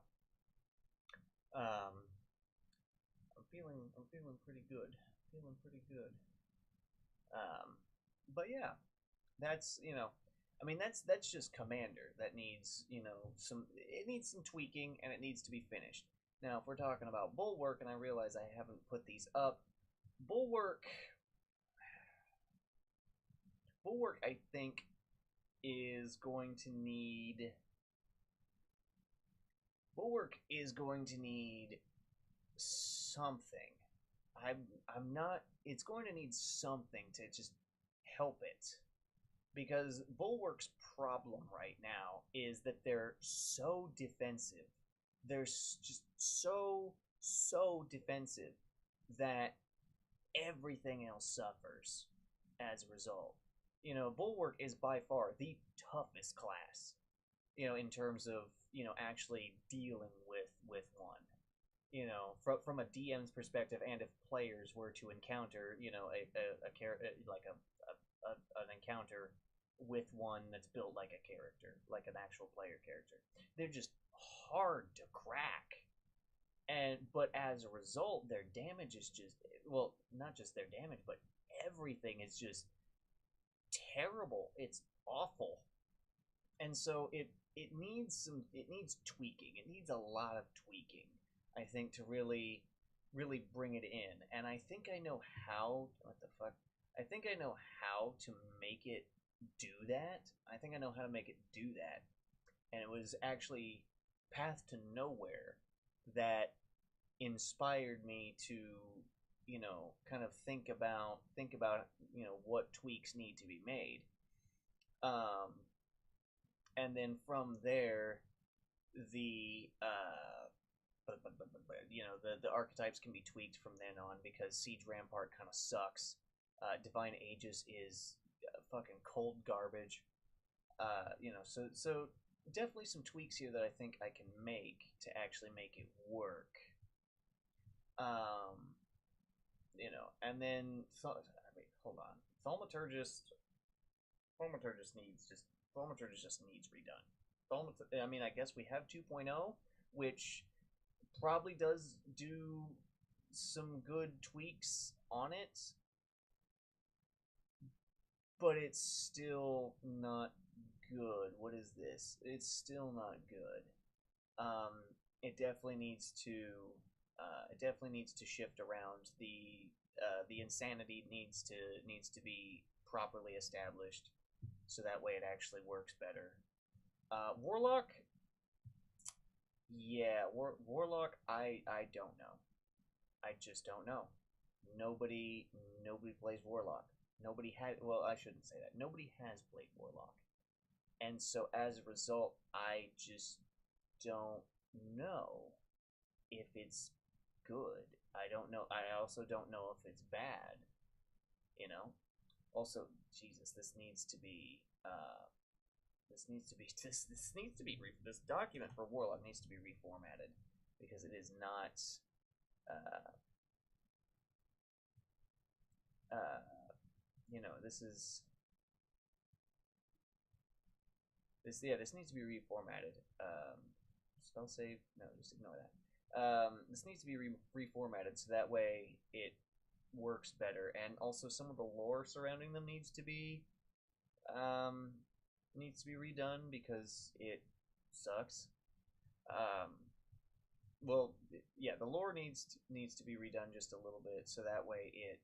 S1: Um, I'm feeling pretty good. Feeling pretty good. Um, but yeah, that's I mean that's just Commander that needs some it needs some tweaking and it needs to be finished. Now, if we're talking about Bulwark, and I realize I haven't put these up, Bulwark, Bulwark, I think is going to need Bulwark is going to need something. I'm not. It's going to need something to just help it, because Bulwark's problem right now is that they're so defensive. They're just so defensive that everything else suffers as a result. Bulwark is by far the toughest class. In terms of actually dealing with one. From a DM's perspective, and if players were to encounter a character like an encounter with one that's built like a character, like an actual player character, they're just hard to crack. But as a result, their damage is just, well, not just their damage, but everything is just terrible. It's awful. And so it needs tweaking. It needs a lot of tweaking, I think, to really bring it in. And I think I know how. What the fuck? I think I know how to make it do that. I think I know how to make it do that. And it was actually Path to Nowhere that inspired me to kind of think about what tweaks need to be made. Um, and then from there, the the archetypes can be tweaked from then on, because Siege Rampart kind of sucks. Divine Aegis is fucking cold garbage. So definitely some tweaks here that I think I can make to actually make it work. Um, and then wait, hold on. Thaumaturgist Thaumaturgist needs just Thaumaturgist just needs redone. I mean, I guess we have 2.0, which probably does do some good tweaks on it, but it's still not good. What is this? It's still not good. Um, it definitely needs to shift around. The insanity needs to be properly established, so that way it actually works better. Warlock, yeah, Warlock. I don't know. I just don't know. Nobody plays Warlock. Nobody had. Well, I shouldn't say that. Nobody has played Warlock, and so as a result, I just don't know if it's good. I don't know. I also don't know if it's bad. You know. Also, Jesus, this needs to be. This needs to be. This needs to be. This document for Warlock needs to be reformatted, because it is not. Uh, uh, this is this. Yeah, this needs to be reformatted. Spell save. No, just ignore that. This needs to be reformatted, so that way works better, and also some of the lore surrounding them um needs to be redone because it sucks. Um, well, yeah, the lore needs to be redone just a little bit so that way it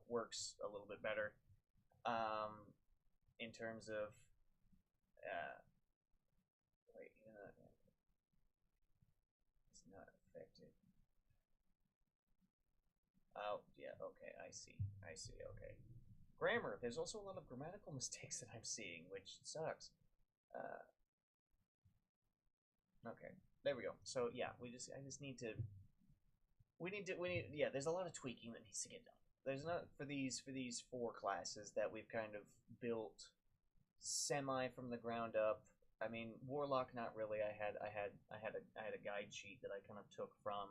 S1: works a little bit better. Um, in terms of uh, wait, it's not affected. Oh, yeah, okay, I see, okay. Grammar. There's also a lot of grammatical mistakes that I'm seeing, which sucks. Uh, okay, there we go. So yeah, I just need to we need yeah. There's a lot of tweaking that needs to get done. There's not for these four classes that we've kind of built semi from the ground up. I mean, Warlock, not really. I had a guide sheet that I kind of took from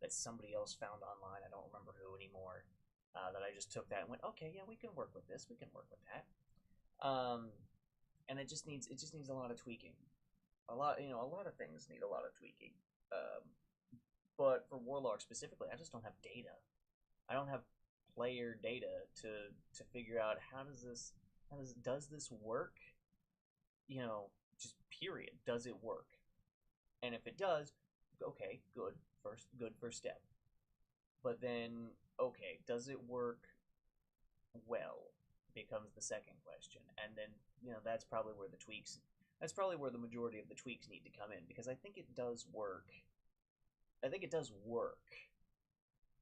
S1: that somebody else found online. I don't remember who anymore. That I just took that and went, okay, yeah, we can work with this. We can work with that. Um, and it just needs a lot of tweaking. A lot of things need a lot of tweaking. Um, but for Warlock specifically, I just don't have data. I don't have player data to figure out does this work? You know, just period. Does it work? And if it does, okay, good first step. But then, okay, does it work well? Becomes the second question, and then that's probably where the tweaks. That's probably where the majority of the tweaks need to come in because I think it does work. I think it does work.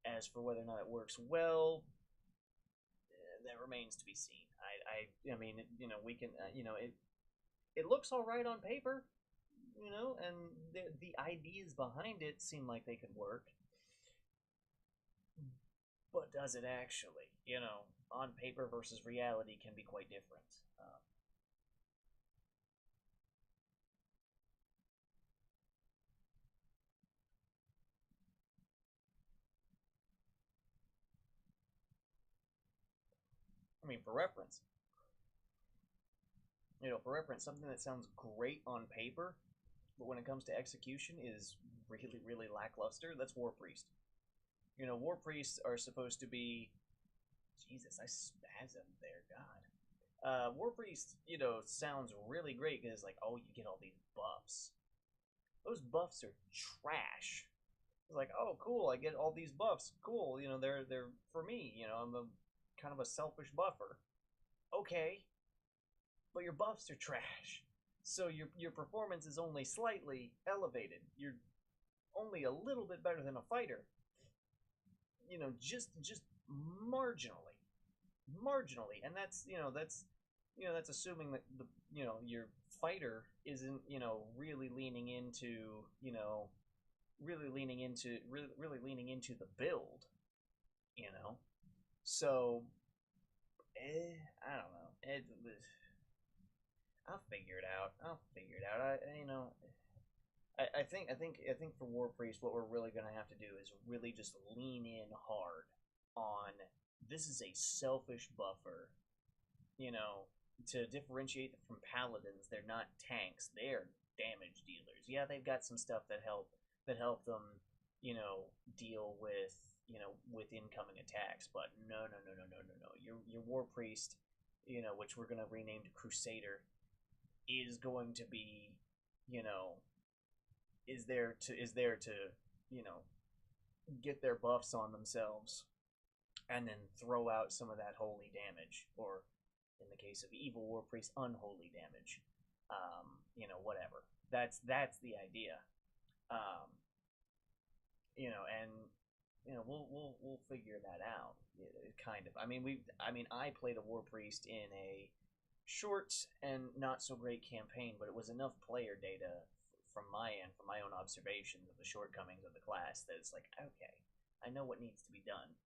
S1: As for whether or not it works well, that remains to be seen. I mean, we can, it looks all right on paper, and the ideas behind it seem like they could work. But does it actually? On paper versus reality can be quite different. I mean, for reference, something that sounds great on paper, but when it comes to execution is really, really lackluster. That's War Priest. War Priests are supposed to be. Jesus, I spasmed there. God. War Priest, sounds really great because like, oh, you get all these buffs. Those buffs are trash. It's like, oh, cool, I get all these buffs. Cool, they're for me. I'm a kind of a selfish buffer. Okay, but your buffs are trash. So your performance is only slightly elevated. You're only a little bit better than a fighter. Just marginally, marginally, and that's assuming that your fighter isn't really leaning into really leaning into the build. You know, so I don't know. I'll figure it out. I'll figure it out. I think for War Priest, what we're really gonna have to do is really just lean in hard on this is a selfish buffer. You know, to differentiate them from paladins, they're not tanks. They're damage dealers. Yeah, they've got some stuff that help them, deal with incoming attacks. But no. Your War Priest, which we're gonna rename to Crusader, is going to be, you know, is there to you know get their buffs on themselves and then throw out some of that holy damage, or in the case of evil war priest, unholy damage. Whatever. That's the idea. Um, and we'll figure that out. Kind of. I played a war priest in a short and not so great campaign, but it was enough player data from my end, from my own observations of the shortcomings of the class, that it's like, okay, I know what needs to be done.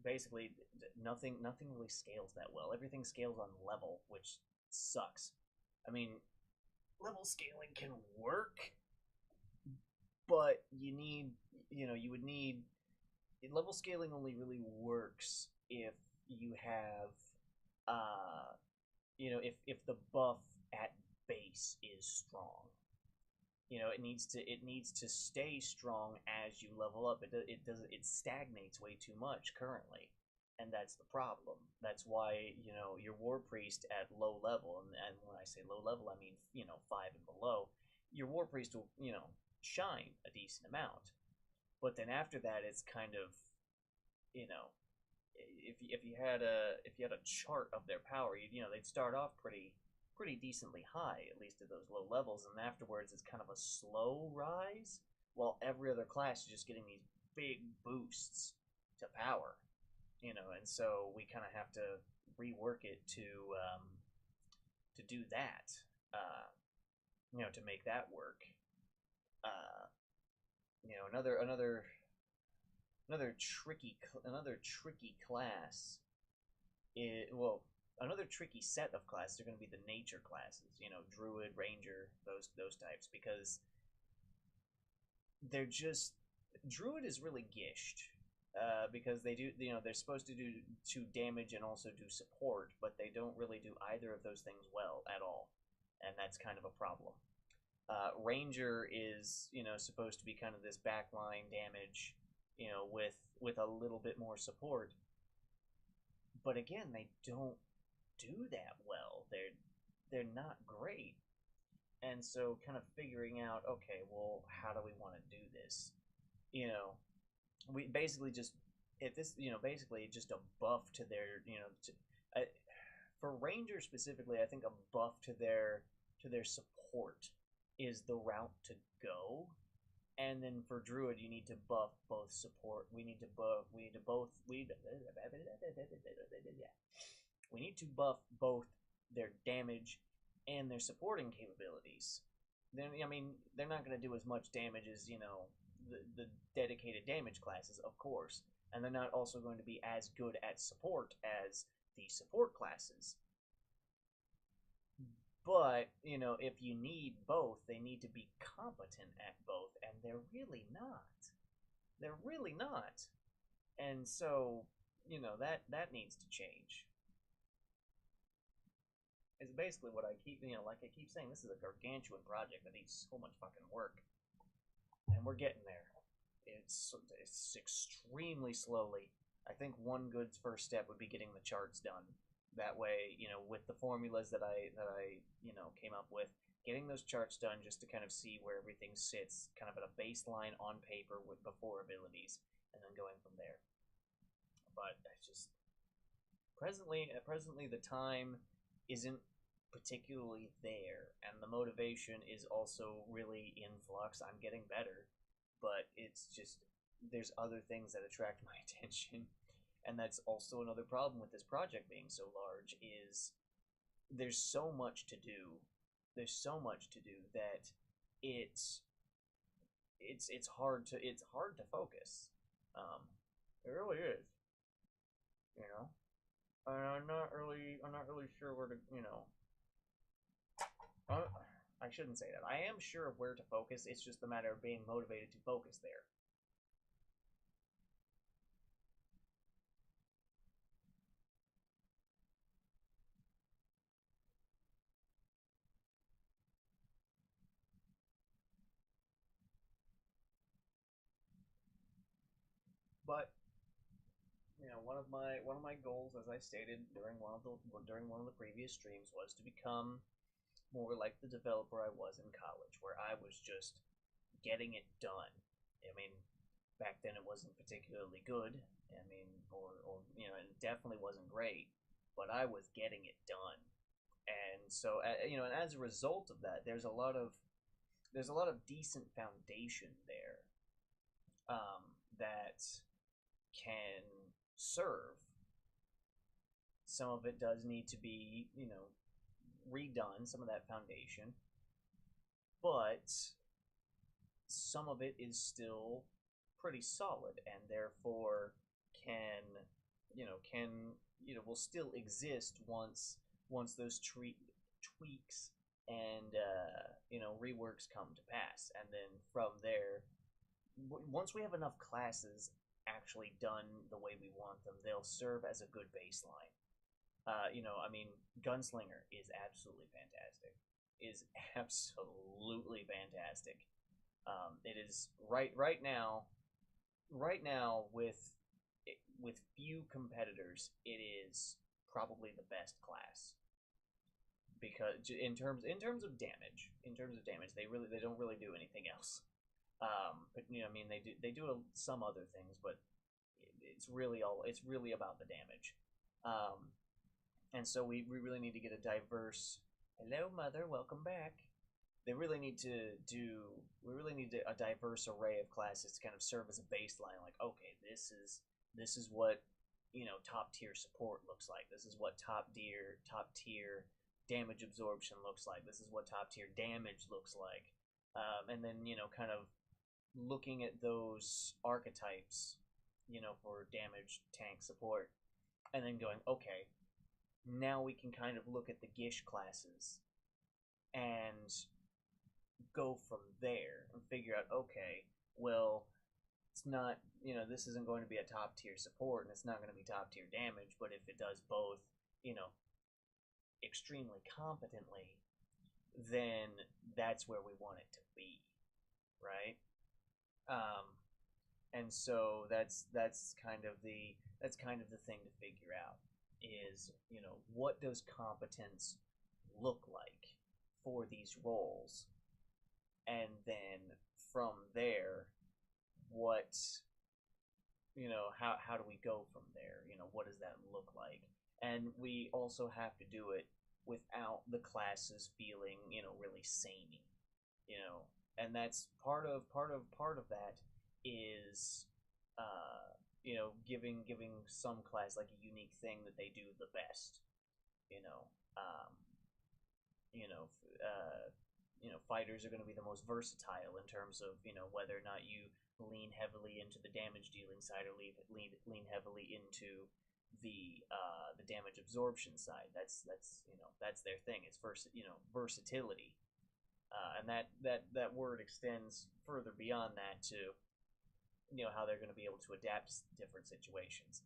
S1: Basically nothing really scales that well. Everything scales on level, which sucks. I mean, level scaling can work, but you would need level scaling only really works if you have if the buff at base is strong. it needs to stay strong as you level up. It stagnates way too much currently, and that's the problem. That's why your war priest at low level, and when I say low level, I mean 5 and below. Your war priest will shine a decent amount, but then after that, it's kind of you know if you had a chart of their power, they'd start off pretty decently high, at least at those low levels, and afterwards it's kind of a slow rise, while every other class is just getting these big boosts to power, and so we kind of have to rework it to do that, to make that work. Uh, another tricky class well, another tricky set of classes are going to be the nature classes, druid, ranger, those types, because they're just druid is really gished, because they're supposed to do damage and also do support, but they don't really do either of those things well at all, and that's kind of a problem. Ranger is supposed to be kind of this backline damage, with a little bit more support, but again, they don't do that well. They're not great, and so kind of figuring out, okay, well, how do we want to do this? We basically just if this basically just a buff to their for Ranger specifically, I think a buff to their support is the route to go. And then for Druid, you need to buff both support. We need to both we need to buff both their damage and their supporting capabilities. Then they're not going to do as much damage as the dedicated damage classes, of course, and they're not also going to be as good at support as the support classes. But, if you need both, they need to be competent at both, and they're really not. They're really not. And so, that needs to change. It's basically what I keep, like I keep saying, this is a gargantuan project that needs so much fucking work. And we're getting there. It's extremely slowly. I think one good first step would be getting the charts done. That way, with the formulas that I came up with, getting those charts done just to kind of see where everything sits, kind of at a baseline on paper with before abilities, and then going from there. But it's just presently the time isn't particularly there, and the motivation is also really in flux. I'm getting better, but it's just there's other things that attract my attention, and that's also another problem with this project being so large. Is there's so much to do that it's hard to focus. It really is, you know. And I'm not really sure where to, I shouldn't say that. I am sure of where to focus. It's just a matter of being motivated to focus there. But one of my goals, as I stated during one of the previous streams, was to become more like the developer I was in college, where I was just getting it done. I mean, back then it wasn't particularly good. I mean, or it definitely wasn't great, but I was getting it done. And so, and as a result of that, there's a lot of decent foundation there, that can serve. Some of it does need to be, redone, some of that foundation, but some of it is still pretty solid, and therefore can, can will still exist once those tweaks and reworks come to pass, and then from there, once we have enough classes actually done the way we want them, they'll serve as a good baseline. I mean, Gunslinger is absolutely fantastic. is absolutely fantastic. It is right now with few competitors, it is probably the best class because in terms of damage, they don't really do anything else. But I mean, they do some other things, but it's really about the damage. Um, and so we really need to get a diverse. Hello, mother. Welcome back. They really need to do. We really need a diverse array of classes to kind of serve as a baseline. Like, okay, this is what top tier support looks like. This is what top tier damage absorption looks like. This is what top tier damage looks like. And then kind of looking at those archetypes, for damage, tank, support, and then going, okay, now we can kind of look at the Gish classes and go from there and figure out, okay, well, it's not, this isn't going to be a top tier support and it's not going to be top tier damage, but if it does both, extremely competently, then that's where we want it to be, right? Um, and so that's kind of the thing to figure out is what does competence look like for these roles, and then from there, what how do we go from there? What does that look like? And we also have to do it without the classes feeling really samey, you know and that's part of that is giving some class like a unique thing that they do the best. you know um, you know Fighters are going to be the most versatile in terms of whether or not you lean heavily into the damage dealing side or lean heavily into the damage absorption side. That's their thing. It's versatility. And that word extends further beyond that to how they're going to be able to adapt to different situations.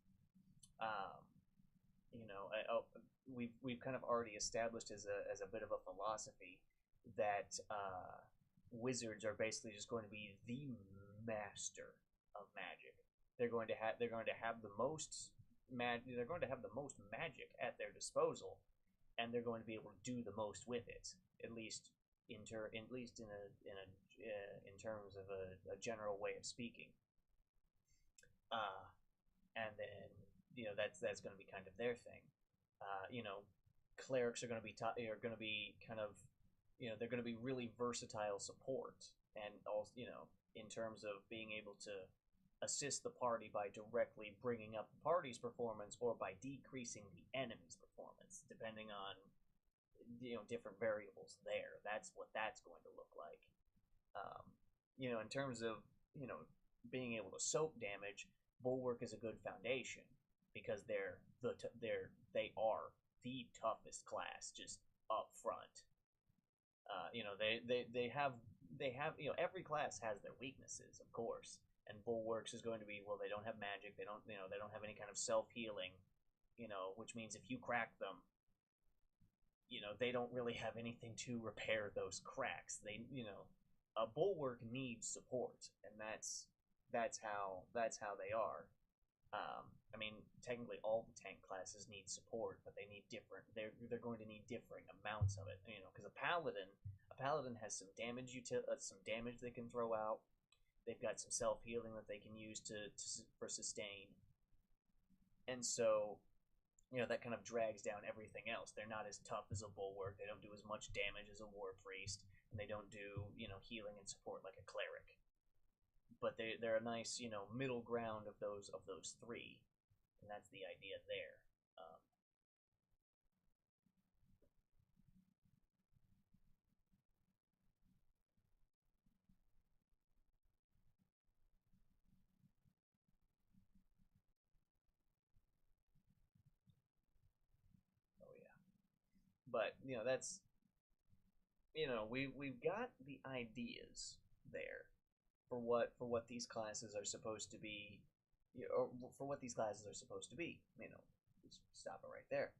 S1: Um, we've kind of already established as a bit of a philosophy that wizards are basically just going to be the master of magic. They're going to have the most they're going to have the most magic at their disposal, and they're going to be able to do the most with it. At least in terms of a general way of speaking. Uh, and then that's going to be kind of their thing. Clerics are going to be kind of they're going to be really versatile support, and also in terms of being able to assist the party by directly bringing up the party's performance or by decreasing the enemy's performance, depending on different variables there. That's what that's going to look like. Um, in terms of being able to soak damage, Bulwark is a good foundation because they are the toughest class just up front. They have every class has their weaknesses, of course, and Bulwarks is going to be, well, they don't have magic, they don't have any kind of self healing, which means if you crack them, they don't really have anything to repair those cracks. A Bulwark needs support, and that's how they are. I mean, technically, all the tank classes need support, but they need different. They're going to need differing amounts of it. Because a paladin has some damage they can throw out. They've got some self healing that they can use for sustain, and so that kind of drags down everything else. They're not as tough as a bulwark. They don't do as much damage as a war priest, and they don't do healing and support like a cleric. But they're a nice middle ground of those three, and that's the idea there. Oh yeah, but that's we've got the ideas there for what these classes are supposed to be, or for what these classes are supposed to be. Just stop it right there.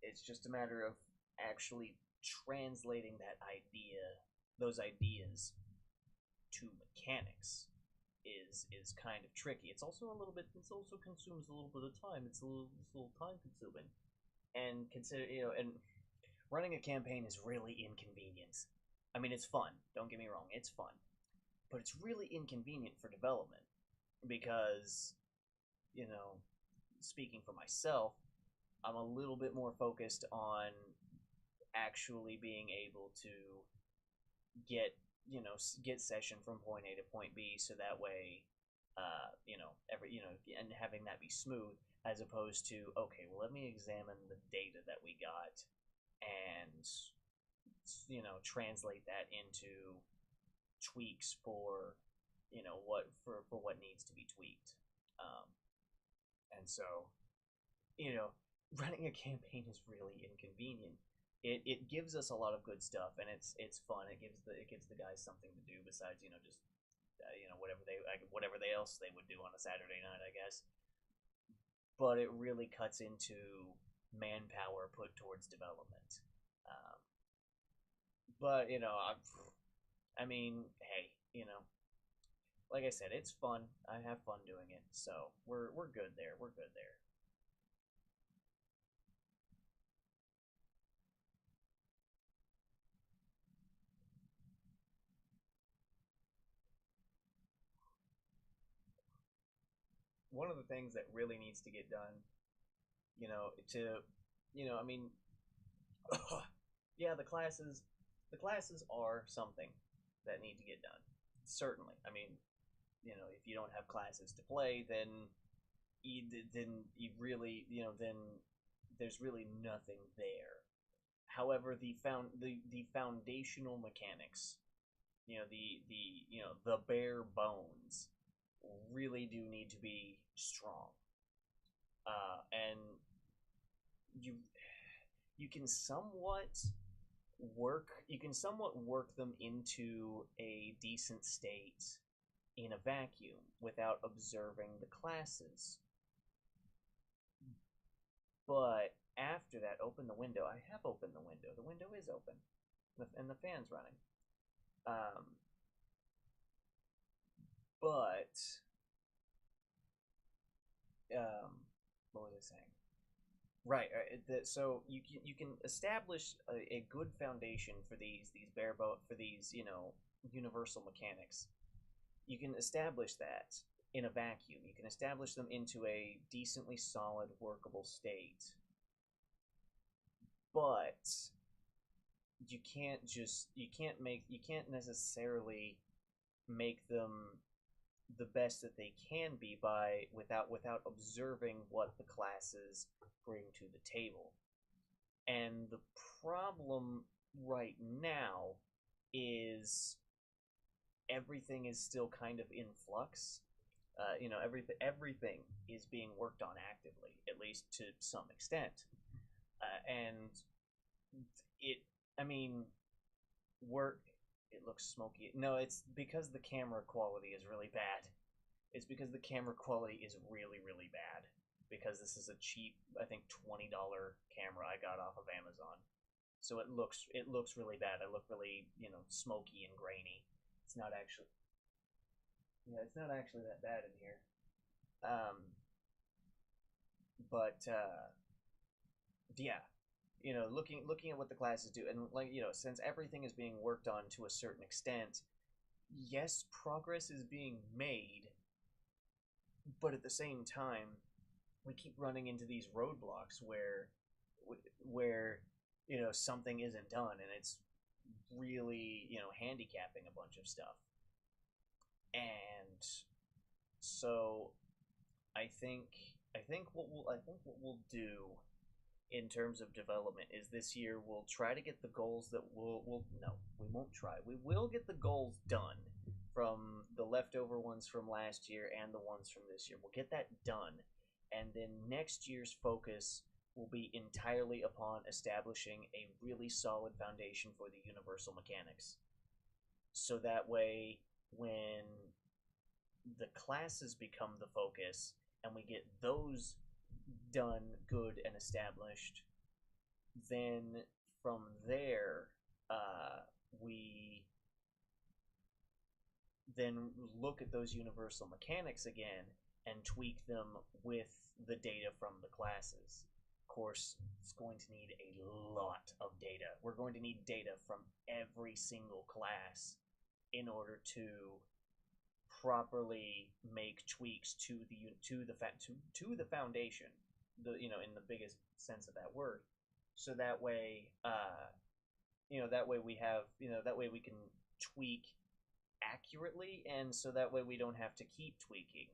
S1: It's just a matter of actually translating those ideas to mechanics is kind of tricky. It's also a little bit. It also consumes a little bit of time. It's a little time consuming, and and running a campaign is really inconvenient. I mean, it's fun. Don't get me wrong, it's fun, but it's really inconvenient for development because you know, speaking for myself, I'm a little bit more focused on actually being able to get get session from point A to point B, so that way, and having that be smooth, as opposed to okay, well, let me examine the data that we got and translate that into tweaks for what needs to be tweaked. Um, and so running a campaign is really inconvenient. It gives us a lot of good stuff, and it's fun. It gives the guys something to do besides just whatever they else they would do on a Saturday night, I guess. But it really cuts into manpower put towards development. Um, but I mean, hey, like I said, it's fun. I have fun doing it, so we're good there. We're good there. One of the things that really needs to get done, I mean, yeah, the classes are something that need to get done. Certainly. I mean, if you don't have classes to play, then you really, then there's really nothing there. However, the foundational mechanics, the bare bones, really do need to be strong. And you you can somewhat work them into a decent state in a vacuum without observing the classes. But after that, open the window. I have opened the window. The window is open, and the fan's running. Um, but what was I saying? Right. So you can establish a good foundation for these for these universal mechanics. You can establish that in a vacuum. You can establish them into a decently solid, workable state. But you can't necessarily make them the best that they can be without observing what the classes bring to the table. And the problem right now is everything is still kind of in flux. Everything is being worked on actively, at least to some extent. And it, I mean, work. It looks smoky. No, it's because the camera quality is really bad. It's because the camera quality is really, really bad. Because this is a cheap, I think $20 camera I got off of Amazon. So it looks really bad. I look really, smoky and grainy. It's not actually Yeah, it's not actually that bad in here. Um, but yeah, looking at what the classes do, and since everything is being worked on to a certain extent, yes, progress is being made, but at the same time, we keep running into these roadblocks where something isn't done, and it's really handicapping a bunch of stuff. And so I think what we'll do in terms of development is this year we'll try to get the goals that we'll no, we won't try. We will get the goals done from the leftover ones from last year and the ones from this year. We'll get that done. And then next year's focus will be entirely upon establishing a really solid foundation for the universal mechanics. So that way, when the classes become the focus and we get those done good and established, then from there, we then look at those universal mechanics again and tweak them with the data from the classes. Of course, it's going to need a lot of data. We're going to need data from every single class in order to properly make tweaks to the foundation, in the biggest sense of that word. So that way, that way we can tweak accurately, and so that way we don't have to keep tweaking,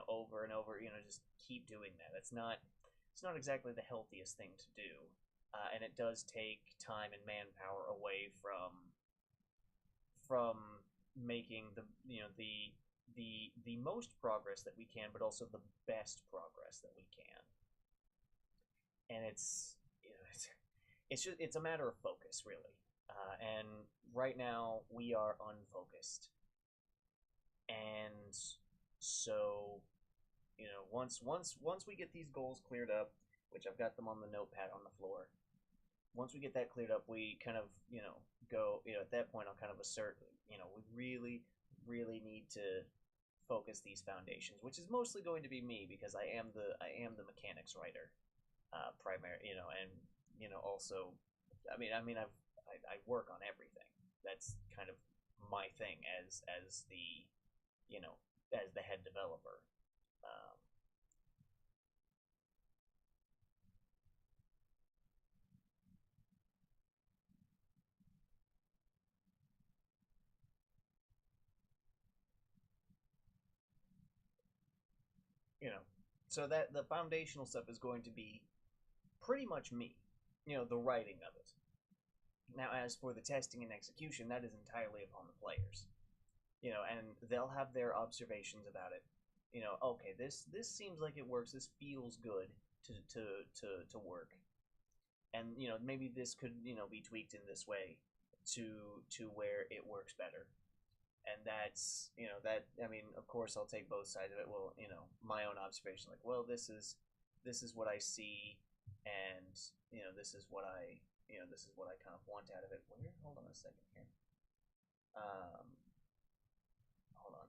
S1: over and over, just keep doing that. It's not exactly the healthiest thing to do, and it does take time and manpower away from making the most progress that we can, but also the best progress that we can. And it's a matter of focus, really. And right now we are unfocused, and so once we get these goals cleared up, which I've got them on the notepad on the floor. Once we get that cleared up, we kind of go, at that point I'll kind of assert, we really need to focus these foundations, which is mostly going to be me, because I am the mechanics writer, primary, and also, I work on everything. That's kind of my thing as the as the head developer. Um, you know, so that the foundational stuff is going to be pretty much me, the writing of it. Now, as for the testing and execution, that is entirely upon the players, and they'll have their observations about it. Okay, this seems like it works. This feels good to work, and maybe this could be tweaked in this way to where it works better. And that's that. I mean, of course, I'll take both sides of it. Well, my own observation, like, well, this is what I see, and this is what I kind of want out of it. Where? Hold on a second here. Um, hold on.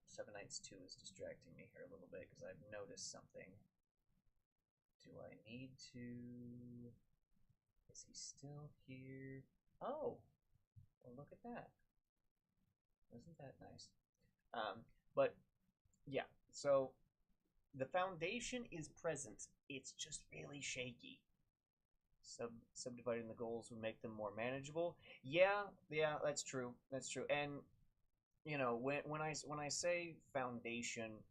S1: Seven Nights 2 is distracting me here a little bit because I've noticed something. Do I need to? Is he still here? Oh, well, look at that. Isn't that nice? But yeah, so the foundation is present. It's just really shaky. Subdividing the goals would make them more manageable. Yeah, that's true. That's true. And when I say foundation,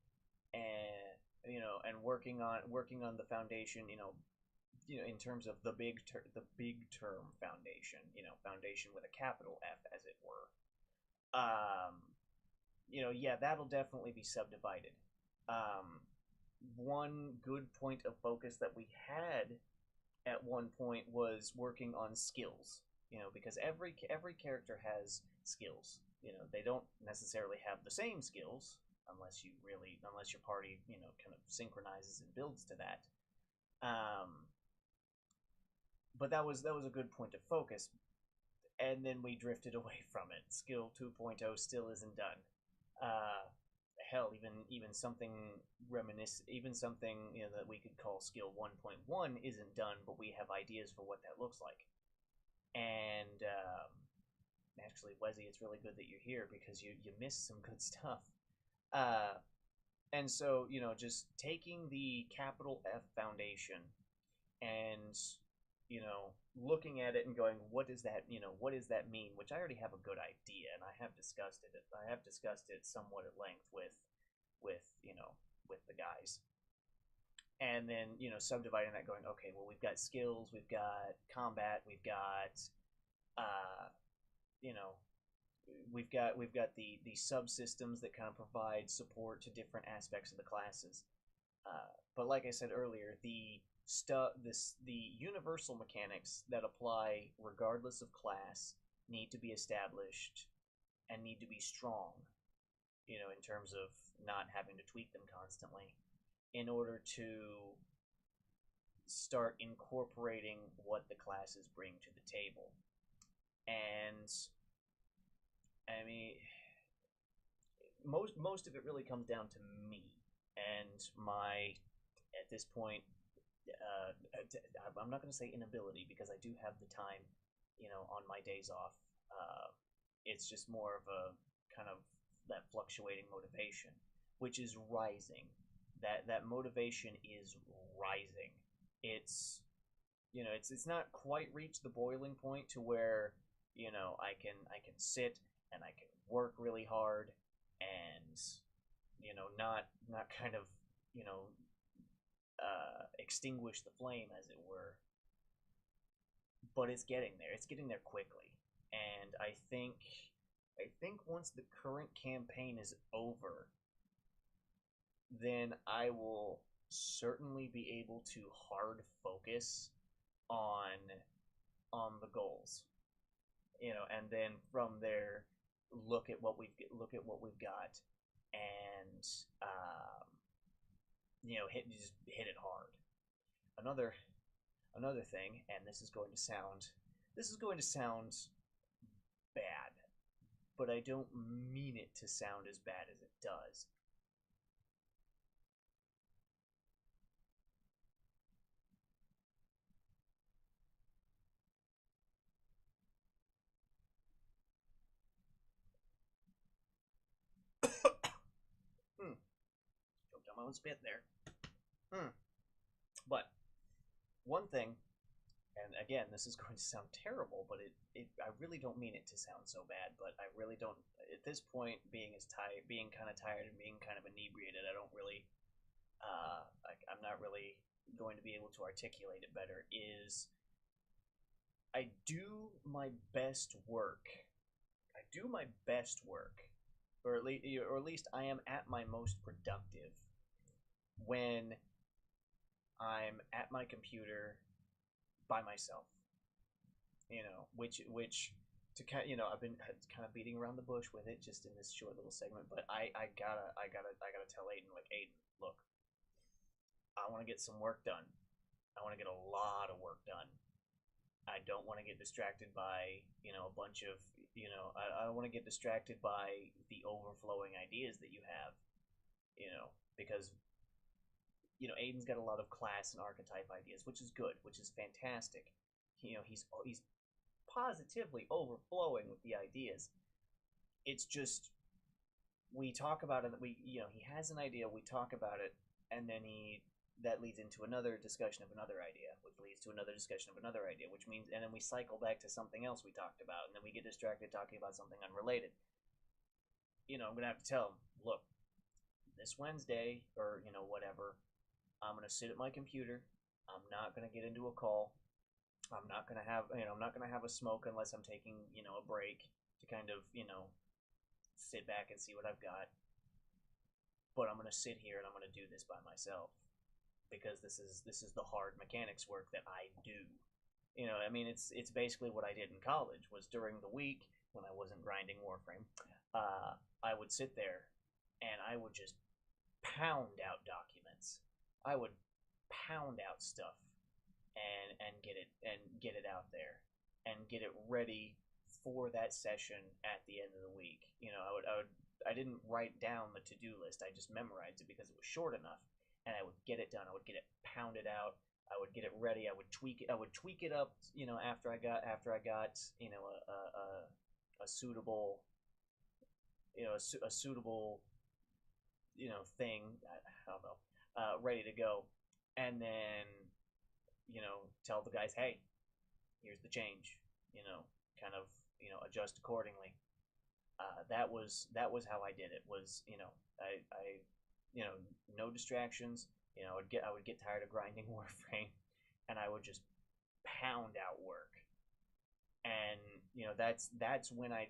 S1: and and working on the foundation, in terms of the big term foundation, foundation with a capital F, as it were. Yeah, that'll definitely be subdivided. Um, One good point of focus that we had at one point was working on skills. Because every character has skills. They don't necessarily have the same skills unless your party kind of synchronizes and builds to that. Um, but that was a good point of focus, and then we drifted away from it. Skill 2.0 still isn't done. Uh, Hell, even something even something that we could call skill 1.1 isn't done, but we have ideas for what that looks like. And actually, Wesley, it's really good that you're here because you missed some good stuff. Uh, and so just taking the capital F foundation and looking at it and going, what does that mean? Which I already have a good idea, and I have discussed it. Somewhat at length with with the guys. And then subdividing that, going, okay, well, we've got skills, we've got combat, we've got uh, you know we've got the subsystems that kind of provide support to different aspects of the classes. But like I said earlier, the universal mechanics that apply regardless of class need to be established and need to be strong, in terms of not having to tweak them constantly in order to start incorporating what the classes bring to the table. And I mean, most of it really comes down to me and my, at this point, uh, I'm not going to say inability because I do have the time, on my days off. Uh, it's just more of a kind of that fluctuating motivation, which is rising. That motivation is rising. It's it's not quite reached the boiling point to where I can sit and I can work really hard and not kind of you know extinguish the flame, as it were. But it's getting there. It's getting there quickly, and I think once the current campaign is over, then I will certainly be able to hard focus on the goals, and then from there look at what we've got, and hit it hard. Another another thing, and this is going to sound bad, but I don't mean it to sound as bad as it does. Hmm, choked on my own spit there. Hmm. But one thing, and again, this is going to sound terrible, but I really don't mean it to sound so bad, but I really don't. At this point, being kind of tired and being kind of inebriated, I don't really, I'm not really going to be able to articulate it better. Is I do my best work. I do my best work, or at least I am at my most productive when I'm at my computer by myself. Which to I've been kind of beating around the bush with it just in this short little segment, but I gotta tell Aiden, like, Aiden, look, I want to get some work done. I want to get a lot of work done. I don't want to get distracted by a bunch of I don't want to get distracted by the overflowing ideas that you have, because Aiden's got a lot of class and archetype ideas, which is good, which is fantastic. He's positively overflowing with the ideas. It's just we talk about it. He has an idea. We talk about it, and then he that leads into another discussion of another idea, which leads to another discussion of another idea, which means, and then we cycle back to something else we talked about, and then we get distracted talking about something unrelated. I'm gonna have to tell him, look, this Wednesday or whatever, I'm gonna sit at my computer. I'm not gonna get into a call. I'm not gonna have a smoke unless I'm taking a break to kind of sit back and see what I've got. But I'm gonna sit here and I'm gonna do this by myself because this is the hard mechanics work that I do. I mean, it's basically what I did in college. Was during the week when I wasn't grinding Warframe, I would sit there and I would just pound out documents. I would pound out stuff and get it out there and get it ready for that session at the end of the week. I didn't write down the to-do list. I just memorized it because it was short enough, and I would get it done. I would get it pounded out. I would get it ready. I would tweak it. I would tweak it up. After I got a suitable a suitable thing. I don't know, ready to go, and then tell the guys, hey, here's the change. Kind of adjust accordingly. That was how I did it. Was I no distractions. I would get tired of grinding Warframe, and I would just pound out work. And that's when I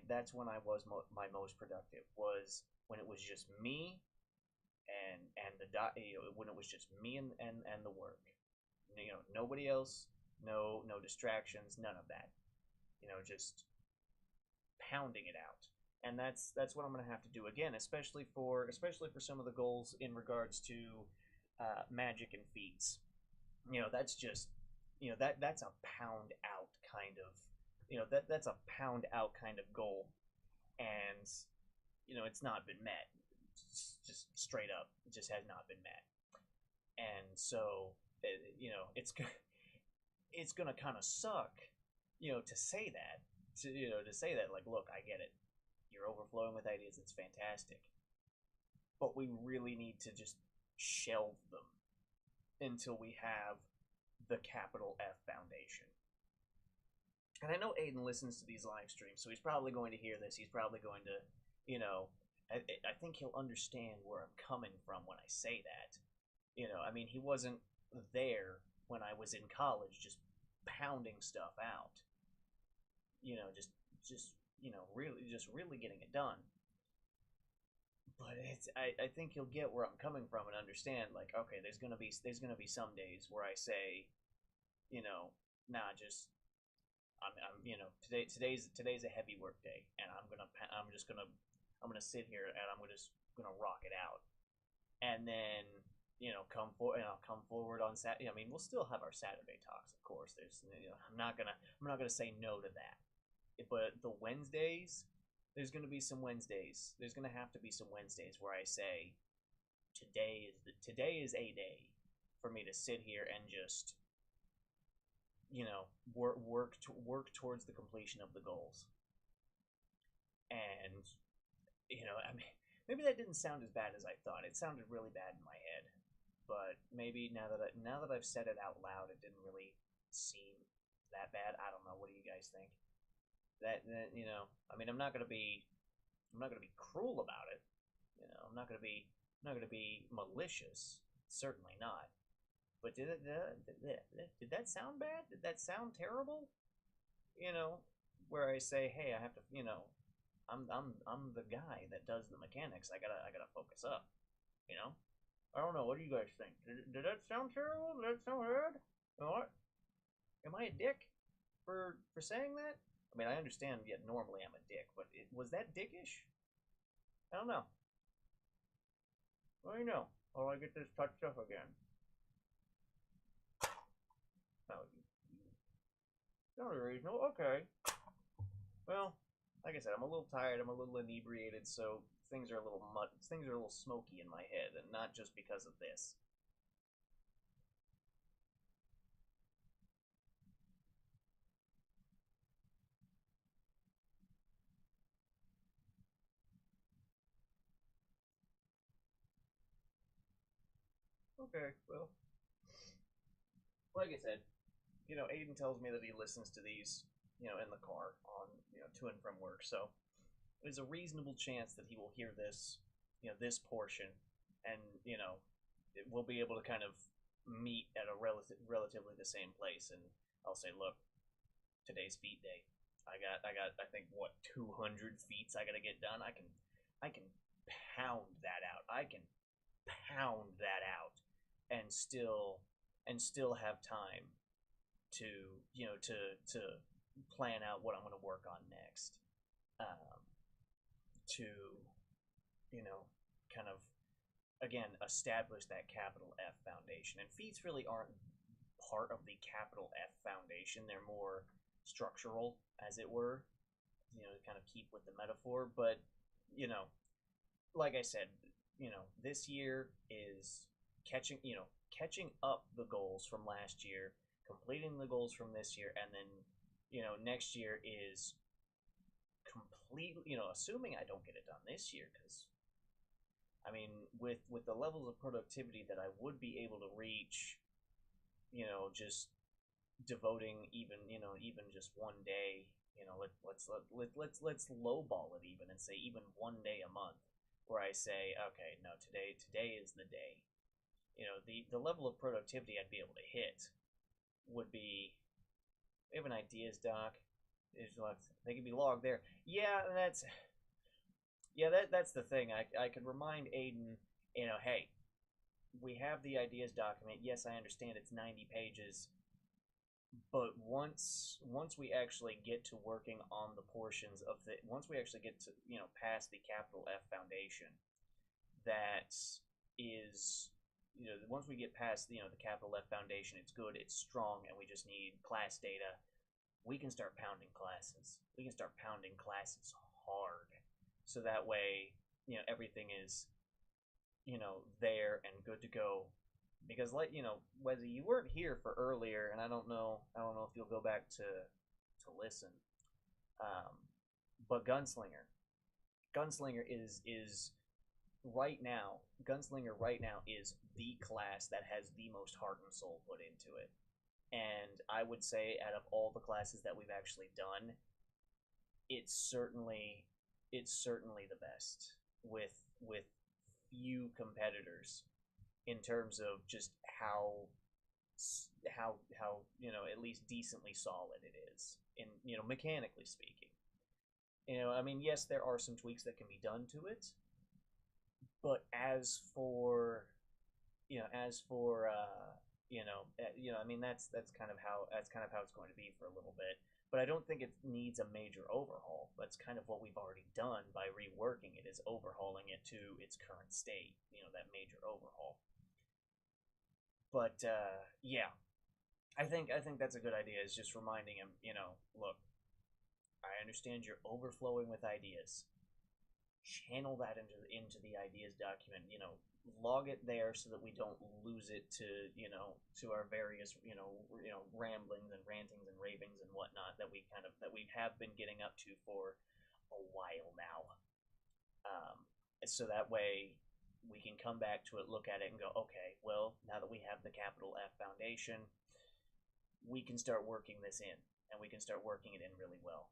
S1: was my most productive, was when it was just me and when it was just me and the work. Nobody else, no distractions, none of that. Just pounding it out. And that's what I'm going to have to do again, especially for some of the goals in regards to magic and feats. That's just, that's a pound out kind of, that's a pound out kind of goal, and it's not been met. It's just straight up, it just has not been met, and so it's gonna kind of suck, to say that, to say that, like, look, I get it, you're overflowing with ideas, it's fantastic, but we really need to just shelve them until we have the capital F Foundation. And I know Aiden listens to these live streams, so he's probably going to hear this. He's probably going to, I think he'll understand where I'm coming from when I say that. I mean, he wasn't there when I was in college, just pounding stuff out. Just really getting it done. But I think he'll get where I'm coming from and understand, like, okay, there's gonna be some days where I say, nah, just today's a heavy work day, and I'm gonna sit here and I'm gonna rock it out, and then come forward on Saturday. I mean, we'll still have our Saturday talks, of course. I'm not gonna say no to that, but the Wednesdays, there's gonna have to be some Wednesdays where I say today is a day for me to sit here and just work towards the completion of the goals. And I mean, maybe that didn't sound as bad as I thought. It sounded really bad in my head, but maybe now that I've said it out loud, it didn't really seem that bad. I don't know. What do you guys think? I mean, I'm not gonna be cruel about it. I'm not gonna be malicious. Certainly not. But did that sound bad? Did that sound terrible? You know, where I say, hey, I have to, I'm the guy that does the mechanics. I gotta focus up. You know. I don't know. What do you guys think? Did that sound terrible? Did that sound bad? What? Am I a dick for saying that? I mean, I understand. Yet normally I'm a dick, but was that dickish? I don't know. What do you know? Oh, I get this touched up again. Oh, not reasonable. Okay. Well, like I said, I'm a little tired. I'm a little inebriated, so things are a little smoky in my head, and not just because of this. Okay. Well, like I said, Aiden tells me that he listens to these, in the car on, to and from work. So there's a reasonable chance that he will hear this, this portion, and we'll be able to kind of meet at a relatively the same place, and I'll say, look, today's feet day. I think what 200 feet I gotta get done. I can pound that out. I can pound that out, and still have time to to plan out what I'm going to work on next. Um, to kind of again establish that capital F foundation. And feats really aren't part of the capital F foundation. They're more structural, as it were. To kind of keep with the metaphor. But you know, like I said, this year is catching up the goals from last year, completing the goals from this year, and then next year is completely, assuming I don't get it done this year, because I mean, with the levels of productivity that I would be able to reach, just devoting even just one day, let's lowball it even and say even one day a month where I say, okay, no, today is the day. The level of productivity I'd be able to hit would be, we have an ideas doc. They can be logged there. That's the thing. I could remind Aiden, hey, we have the ideas document. Yes, I understand it's 90 pages, but once we actually get to working on the portions of the once we actually get to past the capital F foundation, that is once we get past the capital F foundation, it's good, it's strong, and we just need class data. We can start pounding classes. We can start pounding classes hard, so that way everything is there and good to go. Because Wesley, you weren't here for earlier, and I don't know if you'll go back to listen. Um, but Gunslinger is right now. Gunslinger right now is the class that has the most heart and soul put into it. And I would say, out of all the classes that we've actually done, it's certainly the best, with few competitors, in terms of just how at least decently solid it is, in mechanically speaking. I mean, yes, there are some tweaks that can be done to it, but I mean, that's kind of how it's going to be for a little bit. But I don't think it needs a major overhaul. That's kind of what we've already done by reworking it, is overhauling it to its current state. That major overhaul. But yeah, I think that's a good idea. Is just reminding him, look, I understand you're overflowing with ideas. Channel that into the ideas document. Log it there so that we don't lose it to our various ramblings and rantings and ravings and whatnot that we have been getting up to for a while now. So that way we can come back to it, look at it, and go, okay, well, now that we have the capital F foundation, we can start working this in, and we can start working it in really well.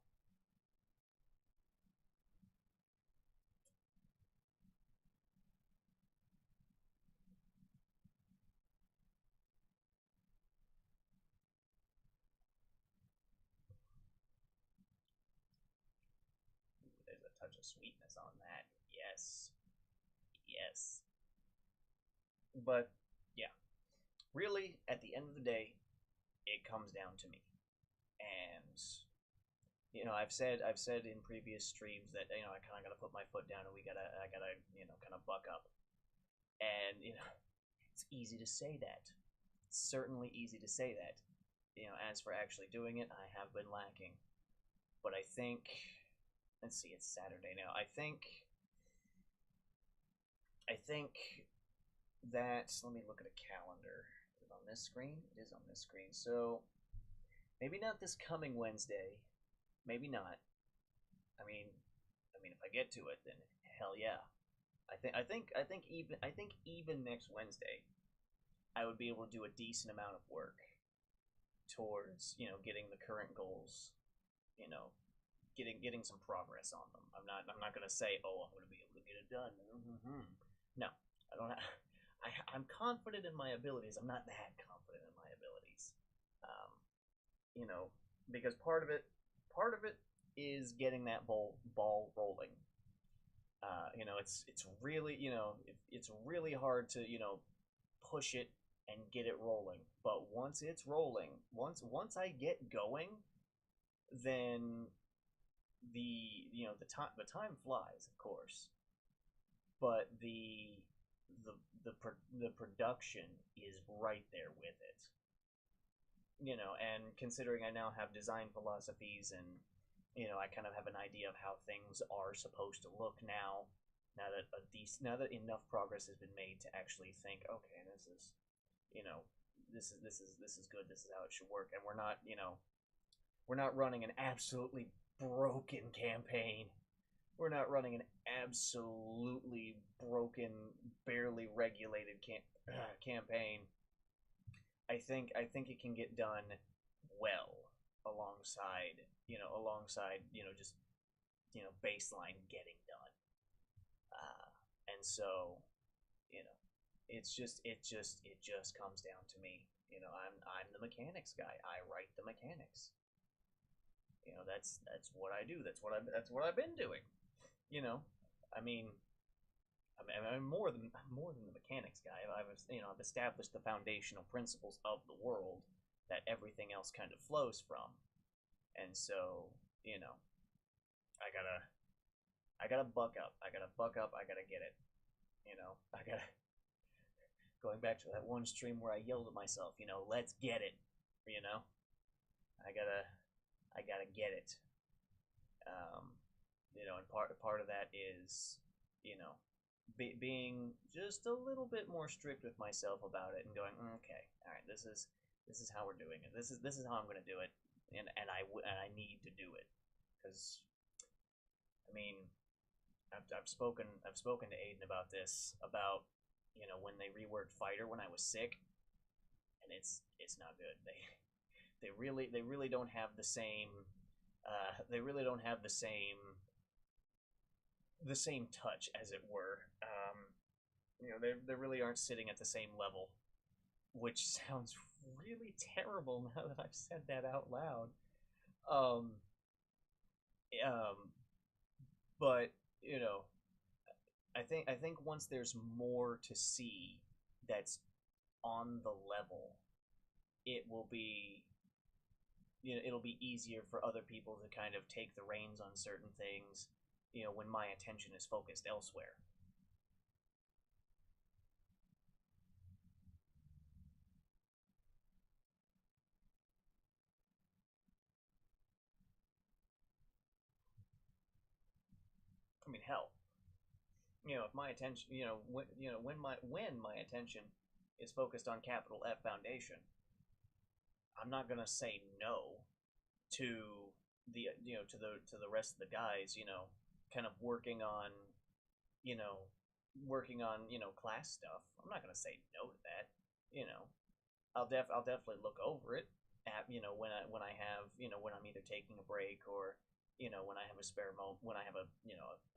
S1: Ooh, there's a touch of sweetness on that. Yes. Yes. But yeah, really, at the end of the day, it comes down to me. And I've said in previous streams that I kind of got to put my foot down, and I gotta kind of buck up. And it's easy to say that. It's certainly easy to say that. As for actually doing it, I have been lacking. But I think, let's see, it's Saturday now. I think that, let me look at a calendar. Is it on this screen? It is on this screen. So maybe not this coming Wednesday. Maybe not. I mean, if I get to it, then hell yeah. I think even next Wednesday, I would be able to do a decent amount of work towards getting the current goals, you know getting some progress on them. I'm not gonna say, oh, I'm gonna be able to get it done. Mm-hmm. No, I don't. I'm confident in my abilities. I'm not that confident in my abilities. Um, you know, because part of it is getting that ball rolling. It's really it's really hard to push it and get it rolling. But once it's rolling, once I get going, then the time flies, of course, but the production is right there with it. And considering I now have design philosophies, and I kind of have an idea of how things are supposed to look now. Now that enough progress has been made to actually think, okay, you know, this is good. This is how it should work, and we're not running an absolutely broken campaign. We're not running an absolutely broken, barely regulated campaign. I think it can get done well, alongside just baseline getting done. And so you know it just comes down to me. I'm the mechanics guy. I write the mechanics. That's what I do. That's what I've been doing. You know, I mean, I'm more than the mechanics guy. I've established the foundational principles of the world that everything else kind of flows from, and so you know, I gotta buck up. I gotta buck up. I gotta get it. I gotta Going back to that one stream where I yelled at myself, let's get it. You know, I gotta, I gotta get it. Um, and part of that is, you know, being just a little bit more strict with myself about it and going, okay, all right, this is how we're doing it. This is how I'm going to do it, and I need to do it because I mean I've spoken to Aiden about this about when they reworked Fighter when I was sick, and it's not good. They really don't have the same they really don't have the same touch, as it were. They really aren't sitting at the same level, which sounds really terrible now that I've said that out loud. Um, um, but you know, I think once there's more to see that's on the level, it will be it'll be easier for other people to kind of take the reins on certain things. When my attention is focused elsewhere. I mean, hell, if my attention, when my attention is focused on capital F Foundation, I'm not gonna say no to the rest of the guys, kind of you know, class stuff. I'm not gonna say no to that. You know, I'll definitely look over it at when I have when I'm either taking a break or when I have a spare moment when I have a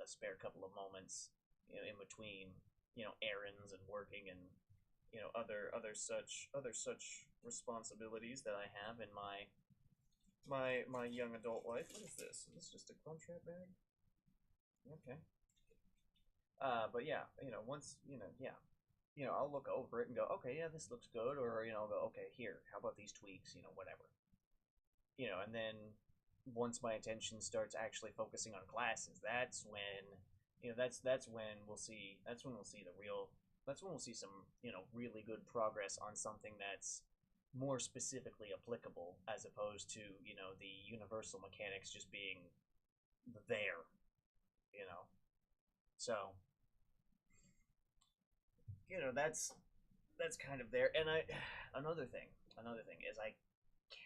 S1: spare couple of moments in between errands and working and other such responsibilities that I have in my young adult life. What is this? Is this just a Crunchwrap bag? Okay. But yeah, once yeah, I'll look over it and go, okay, yeah, this looks good, or I'll go, okay, here, how about these tweaks, whatever, and then once my attention starts actually focusing on classes, that's when we'll see that's when we'll see some really good progress on something that's more specifically applicable as opposed to the universal mechanics just being there, you know. So that's kind of there. And another thing is I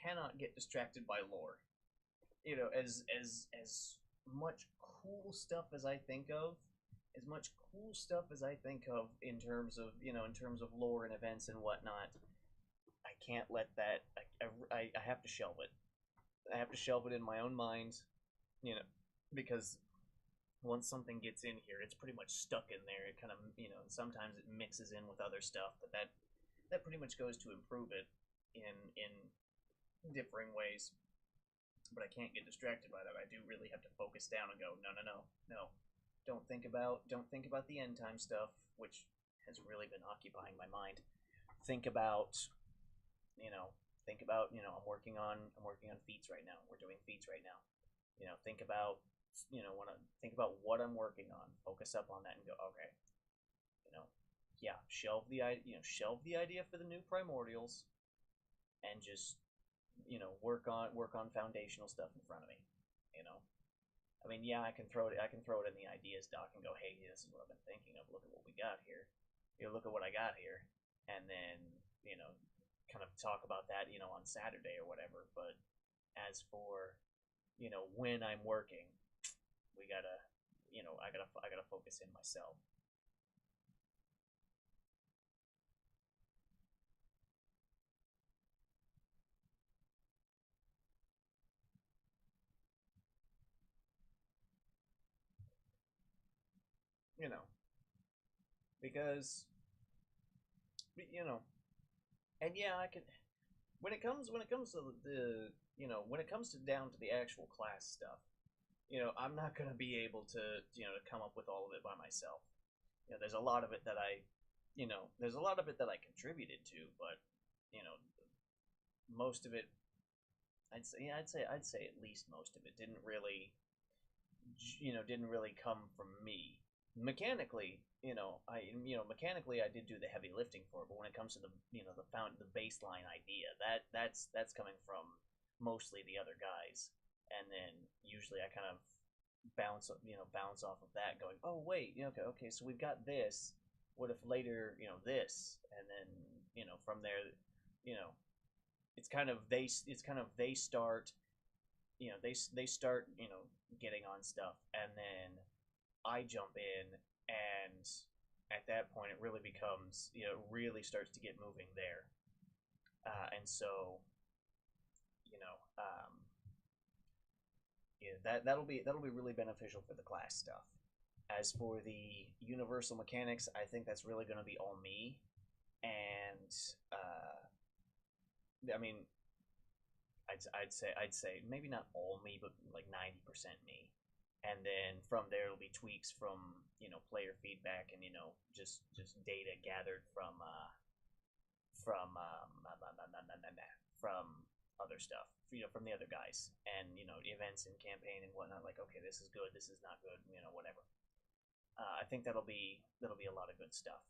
S1: cannot get distracted by lore. As much cool stuff as I think of, as much cool stuff as I think of in terms of lore and events and whatnot, I can't let that. I have to shelve it. I have to shelve it in my own mind, you know, because once something gets in here, it's pretty much stuck in there. It kind of, sometimes it mixes in with other stuff, but that pretty much goes to improve it in differing ways. But I can't get distracted by that. I do really have to focus down and go, no, no, no, no. Don't think about the end time stuff, which has really been occupying my mind. Think about, you know, I'm working on feats right now. We're doing feats right now. Think about, when I think about what I'm working on, focus up on that and go, okay, you know, yeah, shelve the idea for the new primordials, and just work on foundational stuff in front of me. You know, I mean, yeah, I can throw it in the ideas doc and go, hey, this is what I've been thinking of. Look at what we got here. Look at what I got here, and then kind of talk about that on Saturday or whatever. But as for when I'm working, we gotta I gotta focus in myself. You know, because you know, and yeah, I can when it comes to when it comes to down to the actual class stuff. I'm not gonna be able to come up with all of it by myself. There's a lot of it that I contributed to, but you know, most of it, I'd say at least most of it didn't really come from me. Mechanically, mechanically I did do the heavy lifting for it, but when it comes to the baseline idea, that's coming from mostly the other guys, and then usually I kind of bounce off of that, going, oh wait, okay, so we've got this. What if later, this, and then from there, you know, it's kind of they start, they start, getting on stuff, and then I jump in, and at that point, it really becomes, really starts to get moving there. And so, you know, yeah, that'll be really beneficial for the class stuff. As for the universal mechanics, I think that's really going to be all me, and I mean, I'd say maybe not all me, but like 90% me, and then from there it'll be tweaks from player feedback, and just data gathered from other stuff, from the other guys, and events and campaign and whatnot. Like, okay, this is good, this is not good, whatever. I think that'll be a lot of good stuff,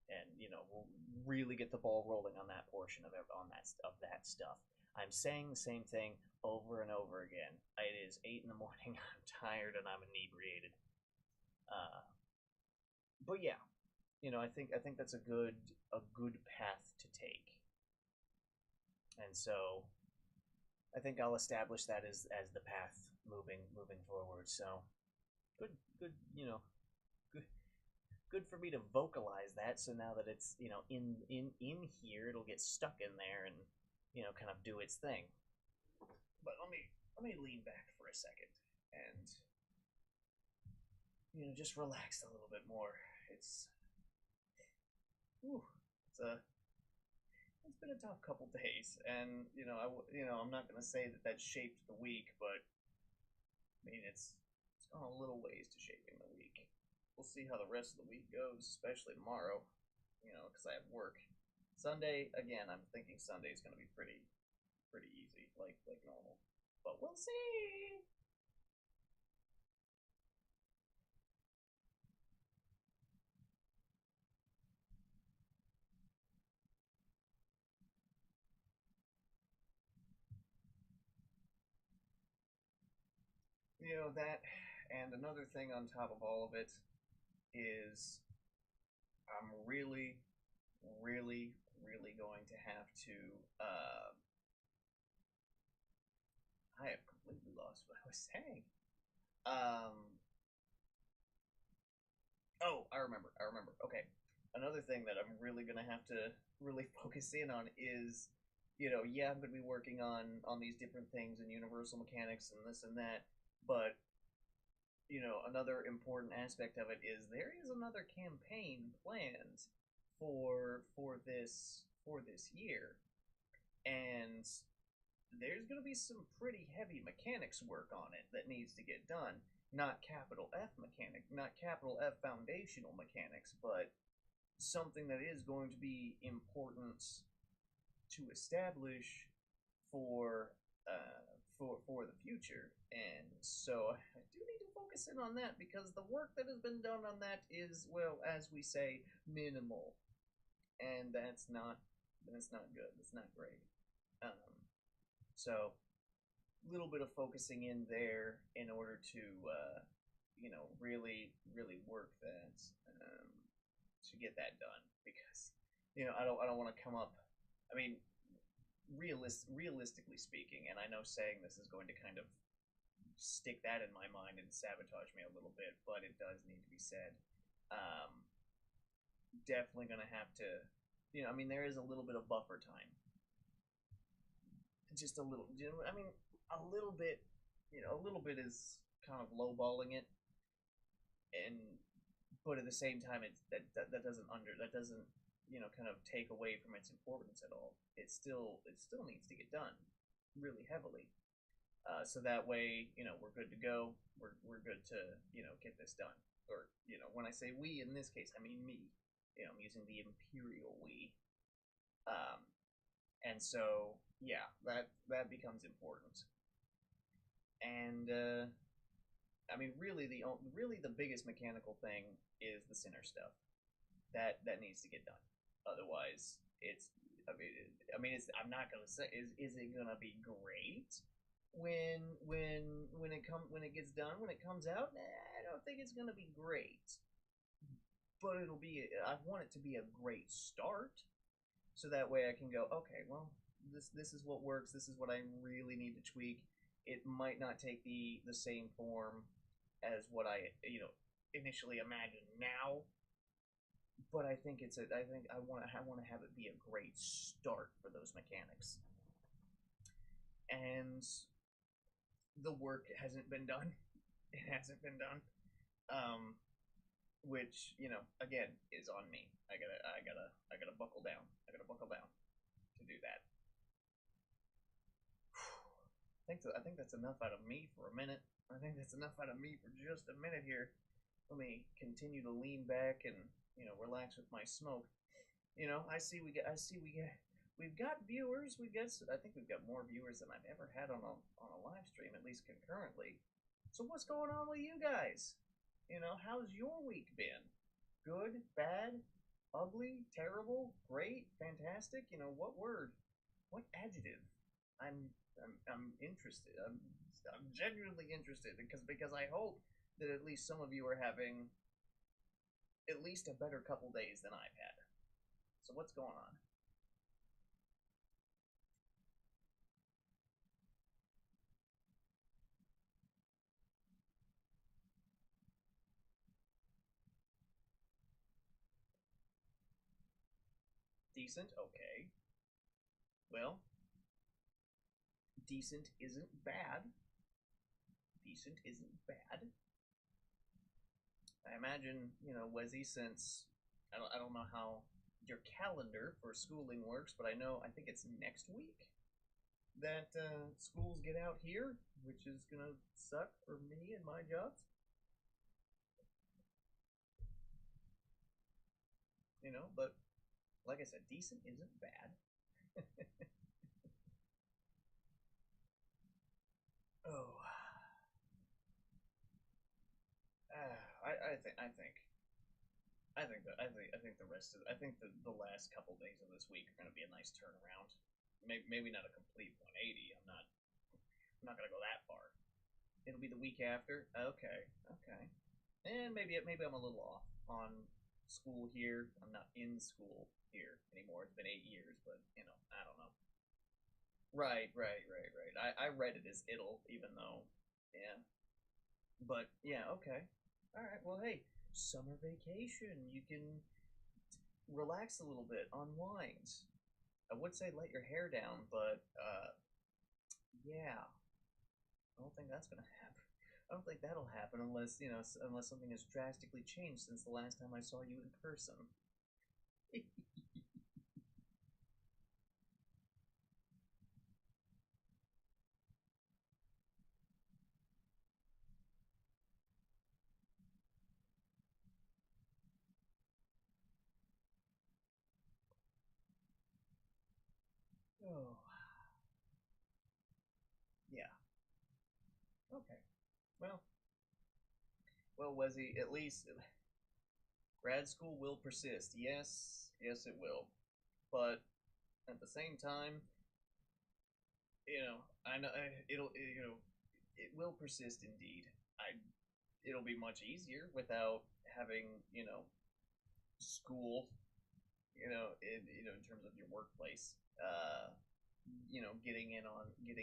S1: and we'll really get the ball rolling on that portion of that stuff. I'm saying the same thing over and over again. It is 8 in the morning. I'm tired and I'm inebriated. Uh, but yeah, I think that's a good path to take, and so I think I'll establish that as the path moving forward. So good, good, good, good for me to vocalize that. So now that it's in here, it'll get stuck in there and kind of do its thing. But let me lean back for a second and just relax a little bit more. It's whew, it's been a tough couple days, and I'm not gonna say that shaped the week, but I mean it's gone a little ways to shaping the week. We'll see how the rest of the week goes, especially tomorrow. Because I have work. Sunday again. I'm thinking Sunday is gonna be pretty easy, like normal, but we'll see. That, and another thing on top of all of it is I'm really, really, really going to have to. I have completely lost what I was saying. Um, oh, I remember. I remember. Okay, another thing that I'm really gonna have to really focus in on is, yeah, I'm gonna be working on these different things and universal mechanics and this and that, but another important aspect of it is there is another campaign planned for this year, and there's going to be some pretty heavy mechanics work on it that needs to get done. Not capital F mechanic, not capital F foundational mechanics, but something that is going to be important to establish for for the future. And so I do need to focus in on that because the work that has been done on that is, well, as we say, minimal, and that's not good. That's not great. Um, so a little bit of focusing in there in order to really work that, to get that done, because I don't want to come up. I mean, realistically speaking, and I know saying this is going to kind of stick that in my mind and sabotage me a little bit, but it does need to be said. Um, Definitely going to have to, I mean, there is a little bit of buffer time, just a little. I mean, a little bit. A little bit is kind of lowballing it, and but at the same time, that doesn't kind of take away from its importance at all. It still needs to get done really heavily. So that way, we're good to go. We're good to get this done. Or when I say we in this case, I mean me. I'm using the imperial we. Um, and so yeah, that becomes important. And I mean, really the biggest mechanical thing is the center stuff that needs to get done. Otherwise, it's it's. I'm not gonna say is it gonna be great when it gets done when it comes out. I don't think it's gonna be great, but it'll be. I want it to be a great start, so that way I can go. Okay, well, this is what works. This is what I really need to tweak. It might not take the same form as what I initially imagined now, but I think it's a. I think I want to have it be a great start for those mechanics, and the work hasn't been done. It hasn't been done. Um, which again is on me. I gotta buckle down. I gotta buckle down to do that. I think that's enough out of me for a minute. I think that's enough out of me for just a minute here. Let me continue to lean back and relax with my smoke. We've got viewers. I think we've got more viewers than I've ever had on a live stream, at least concurrently. So what's going on with you guys? How's your week been? Good, bad, ugly, terrible, great, fantastic? What word? What adjective? I'm interested. I'm genuinely interested because I hope that at least some of you are having at least a better couple days than I've had. So what's going on? Decent? Okay. Well, decent isn't bad. Decent isn't bad. I imagine, Wezzy, since I don't know how your calendar for schooling works, but I think it's next week that schools get out here, which is gonna suck for me and my jobs. But like I said, decent isn't bad. Oh, I think the rest of I think the last couple days of this week are going to be a nice turnaround. Maybe not a complete 180. I'm not going to go that far. It'll be the week after. Okay, okay, and maybe I'm a little off on school here. I'm not in school here anymore. It's been 8 years, but I don't know. Right. I read it as it'll, even though, yeah. But yeah, okay. All right. Well, hey, summer vacation. You can relax a little bit, unwind. I would say let your hair down, but yeah, I don't think that's gonna happen. I don't think that'll happen unless unless something has drastically changed since the last time I saw you in person. Oh, yeah. Okay. Well, Wezzy, at least grad school will persist. Yes, it will. But at the same time, I know it will persist indeed. I It'll be much easier without having school, in terms of your workplace. Getting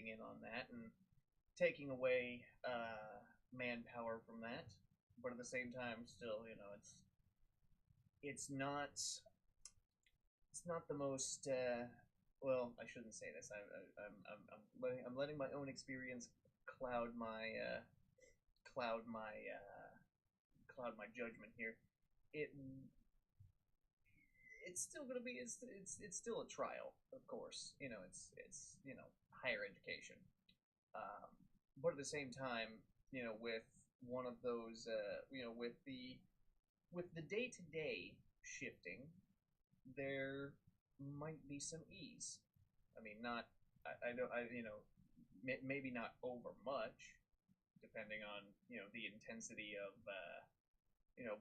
S1: in on that and taking away manpower from that. But at the same time, still, it's not it's not the most. Well, I shouldn't say this. I'm letting my own experience cloud my cloud my cloud my judgment here. It it's still gonna be it's still a trial, of course. It's higher education, um, but at the same time, with one of those, with the day to day shifting, there might be some ease. I mean, not I don't maybe not over much,
S2: depending on the intensity of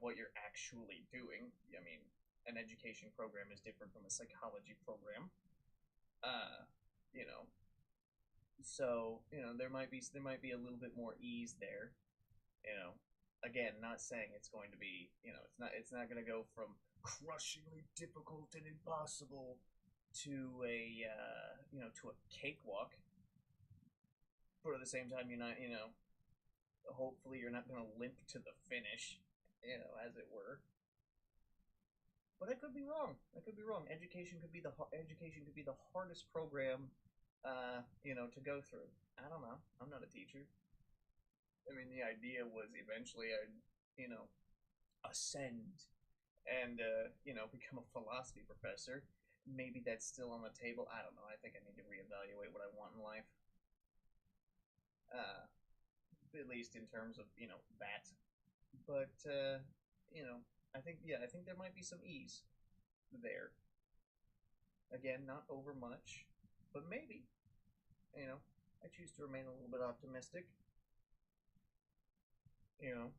S2: what you're actually doing. I mean, an education program is different from a psychology program. Uh, you know, so there might be a little bit more ease there. You know, again, not saying it's going to be it's not going to go from crushingly difficult and impossible to a to a cakewalk. But at the same time, you're not hopefully you're not going to limp to the finish, as it were. But I could be wrong. I could be wrong. Education could be the hardest program, to go through. I don't know. I'm not a teacher. I mean, the idea was eventually I'd, ascend and become a philosophy professor. Maybe that's still on the table. I don't know. I think I need to reevaluate what I want in life. Uh, at least in terms of that. But I think there might be some ease there. Again, not over much, but maybe. You know, I choose to remain a little bit optimistic. You know,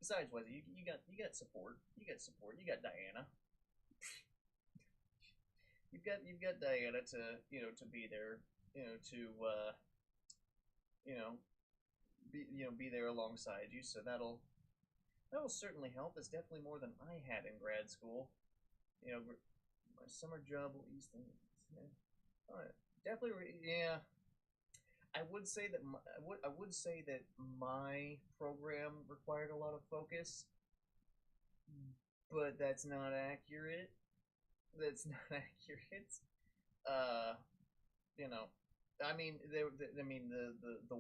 S2: besides, Wesley, you got support. You got support. You got Diana. You've got Diana to be there. To you know be there alongside you. So that'll certainly help. It's definitely more than I had in grad school. My summer job will ease things. Definitely, yeah. I would say that my program required a lot of focus, but that's not accurate. That's not accurate. Uh, you know, the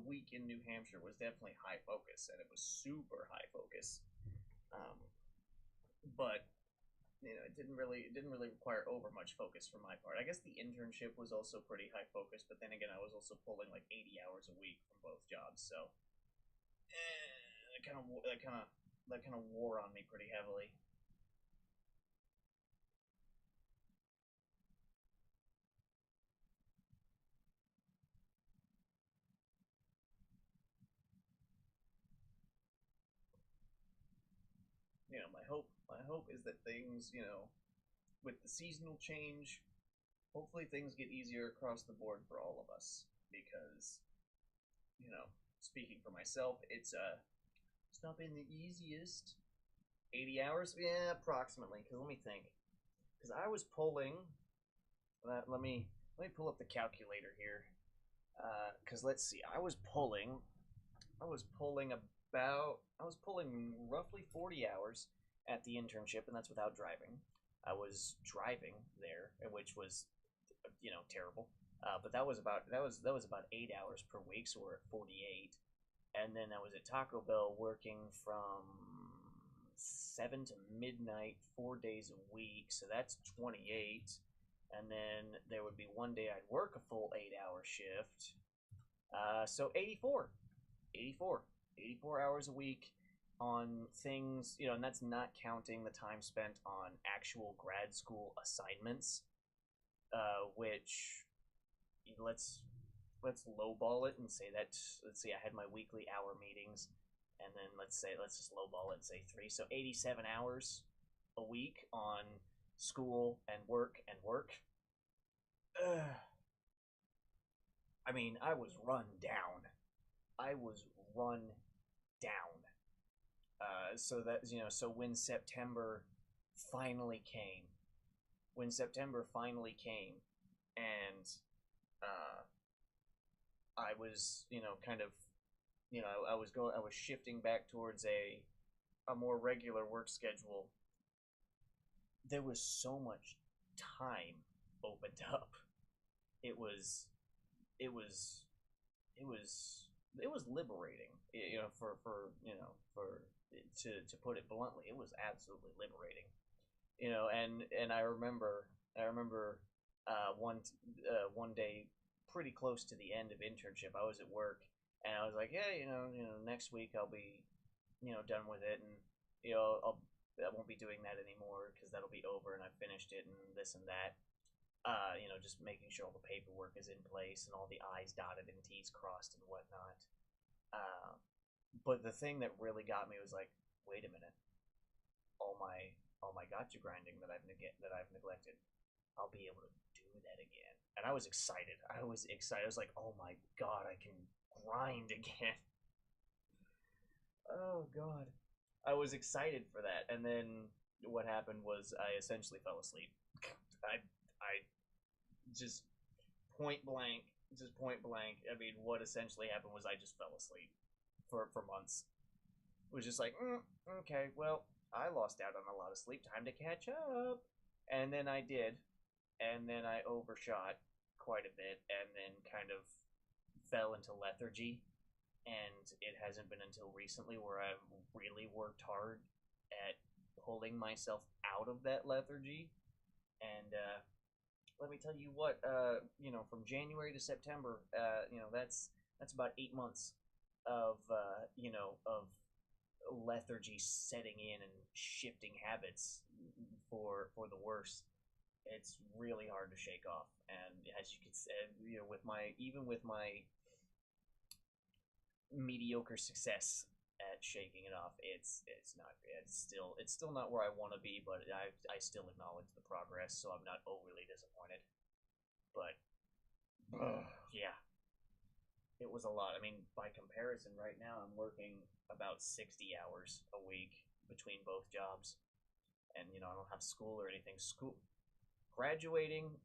S2: week in New Hampshire was definitely high focus, and it was super high focus. Um, but it didn't really require over much focus for my part. I guess the internship was also pretty high focus, but then again, I was also pulling like 80 hours a week from both jobs, so that kind of wore on me pretty heavily. My hope is that things, with the seasonal change, hopefully things get easier across the board for all of us. Because, you know, speaking for myself, it's not been the easiest. 80 hours, yeah, approximately. Because let me think. Because I was pulling. Let me pull up the calculator here. Because let's see, I was pulling roughly 40 hours at the internship, and that's without driving. I was driving there, which was terrible. But that was about 8 hours per week, so we're at 48. And then I was at Taco Bell working from 7 to midnight, 4 days a week, so that's 28. And then there would be one day I'd work a full 8 hour shift, so 84, 84, 84 hours a week on things, and that's not counting the time spent on actual grad school assignments, which let's lowball it and say that let's see, I had my weekly hour meetings, and then let's just lowball it and say three, so 87 hours a week on school and work and work. Ugh. I mean, I was run down. I was run down. So finally came, when September finally came, and uh, I was, kind of, I was shifting back towards a more regular work schedule. There was so much time opened up. It was, it was, it was, it was liberating. To put it bluntly, it was absolutely liberating. And I remember one day, pretty close to the end of internship, I was at work, and I was like, yeah, next week I'll be, done with it, and I won't be doing that anymore because that'll be over, and I finished it, and this and that. Just making sure all the paperwork is in place and all the I's dotted and T's crossed and whatnot.
S1: Uh, but the thing that really got me was like, wait a minute, all my gotcha grinding that I've neglected, I'll be able to do that again. And I was excited. I was excited. I was like, oh my god, I can grind again. Oh god. I was excited for that. And then what happened was I essentially fell asleep. I just point blank, just point blank. I mean, what essentially happened was I just fell asleep for months. It was just like, okay, well, I lost out on a lot of sleep. Time to catch up. And then I did. And then I overshot quite a bit and then kind of fell into lethargy. And it hasn't been until recently where I've really worked hard at pulling myself out of that lethargy. And let me tell you what, from January to September, that's about 8 months of lethargy setting in and shifting habits for the worse. It's really hard to shake off, and as you can say, with my mediocre success at shaking it off, it's not it's still not where I want to be, but I still acknowledge the progress, so I'm not overly disappointed. But yeah, it was a lot. I mean, by comparison, right now I'm working about 60 hours a week between both jobs, and I don't have school or anything. Graduating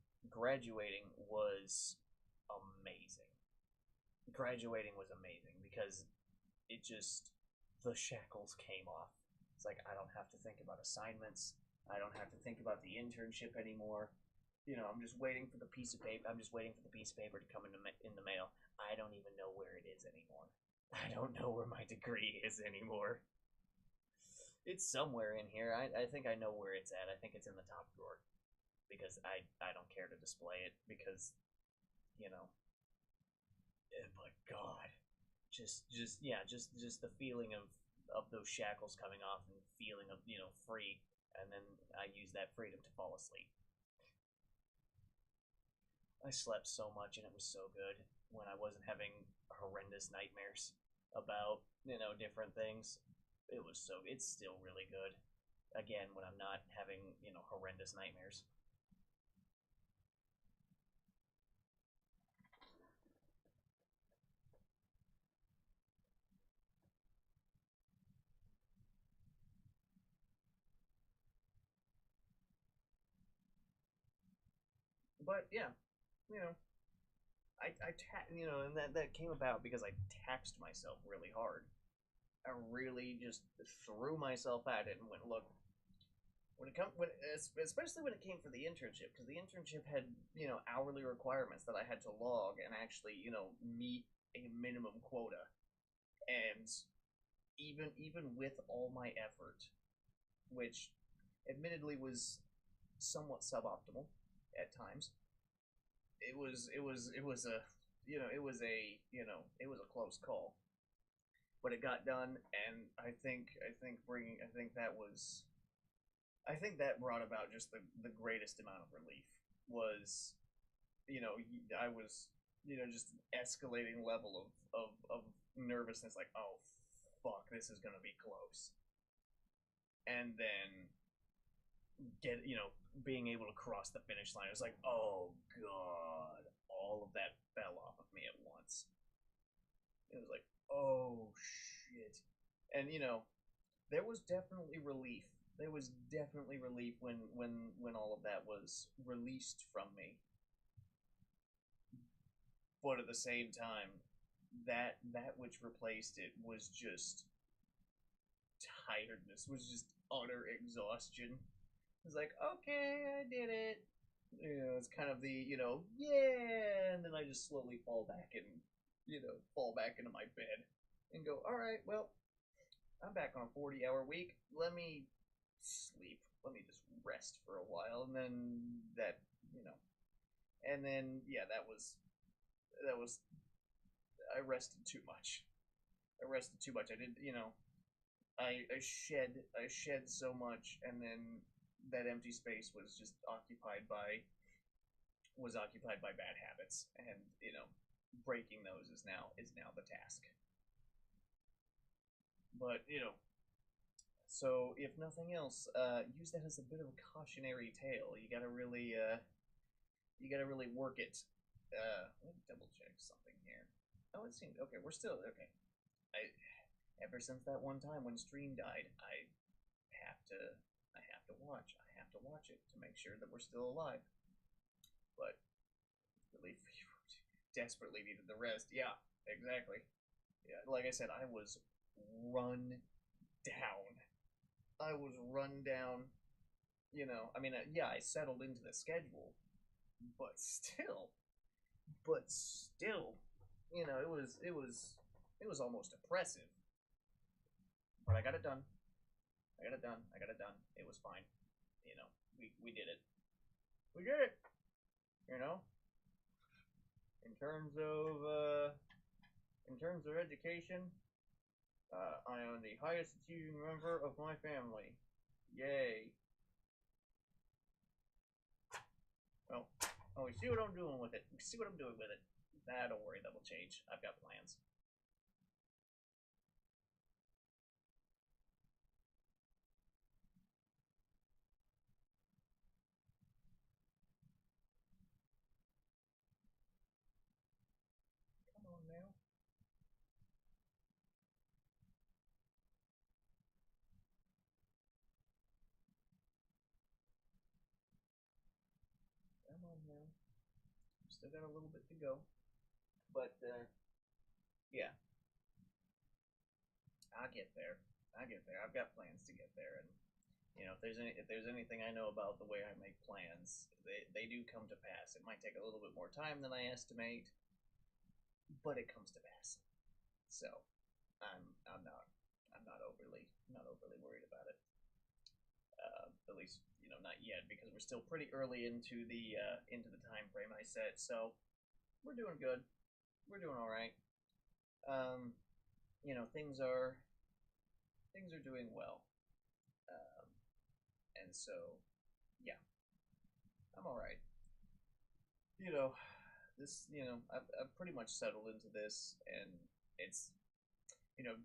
S1: was amazing. Graduating was amazing because it just the shackles came off. It's like I don't have to think about assignments. I don't have to think about the internship anymore. I'm just waiting for the piece of paper. I'm just waiting for the piece of paper to come in the mail. I don't even know where it is anymore. I don't know where my degree is anymore. It's somewhere in here. I think I know where it's at. I think it's in the top drawer because I don't care to display it because you know. But God, just the feeling of those shackles coming off and feeling of free, and then I use that freedom to fall asleep. I slept so much and it was so good when I wasn't having horrendous nightmares about different things. It's still really good. Again, when I'm not having horrendous nightmares. But yeah, you know, and that came about because I taxed myself really hard. I really just threw myself at it and went, look, especially when it came for the internship, because the internship had hourly requirements that I had to log and actually meet a minimum quota, and even with all my effort, which admittedly was somewhat suboptimal at times, it was a it was a close call, but it got done, and I think that brought about just the greatest amount of relief. Was I was just an escalating level of nervousness, like, oh fuck, this is gonna be close, and then being able to cross the finish line. It was like, oh god, all of that fell off of me at once. It was like, oh shit, and there was definitely relief. There was definitely relief when all of that was released from me. But at the same time, that which replaced it was just tiredness, was just utter exhaustion. It's like, okay, I did it. It's kind of the yeah, and then I just slowly fall back and fall back into my bed and go, all right, well, I'm back on a 40-hour week. Let me sleep. Let me just rest for a while, and then and then yeah, that was I rested too much. I rested too much. I did, I shed so much, and then that empty space was occupied by bad habits, and breaking those is now the task.
S2: But so if nothing else, use that as a bit of a cautionary tale. You gotta really work it. Let me double check something here. Oh, it seemed okay. We're still okay. I ever since that one time when Stream died, have to I have to watch. I have to watch it to make sure that we're still alive. But really, desperately needed the rest. Yeah, exactly. Yeah, like I said, I was run down. I was run down. I mean, yeah, I settled into the schedule, but still, but still, it was almost oppressive. But I got it done. I got it done. I got it done. It was fine. We did it. We did it. You know, in terms of education, I am the highest achieving member of my family. Yay! Well, we see what I'm doing with it. We see what I'm doing with it. Nah, don't worry, that'll change. I've got plans. Come on now. Come on now. Still got a little bit to go. But, yeah, I'll get there. I'll get there. I've got plans to get there. And, if there's anything I know about the way I make plans, they do come to pass. It might take a little bit more time than I estimate, but it comes to pass. So, I'm not overly worried about it. At least not yet, because we're still pretty early into the time frame I set. So we're doing good. We're doing all right. Um, things are doing well, um, and so yeah, I'm all right. You know, I've pretty much settled into this, and it's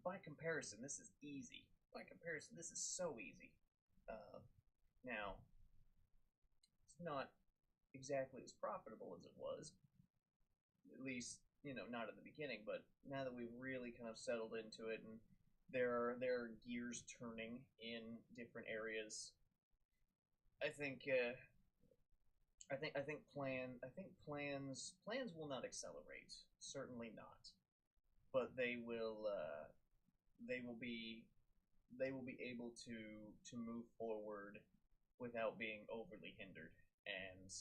S2: by comparison, this is easy. By comparison, this is so easy. Uh, Now, it's not exactly as profitable as it was, at least not at the beginning. But now that we've really kind of settled into it, and there are gears turning in different areas, I think plans will not accelerate. Certainly not. But they will be they will be able to move forward without being overly hindered. And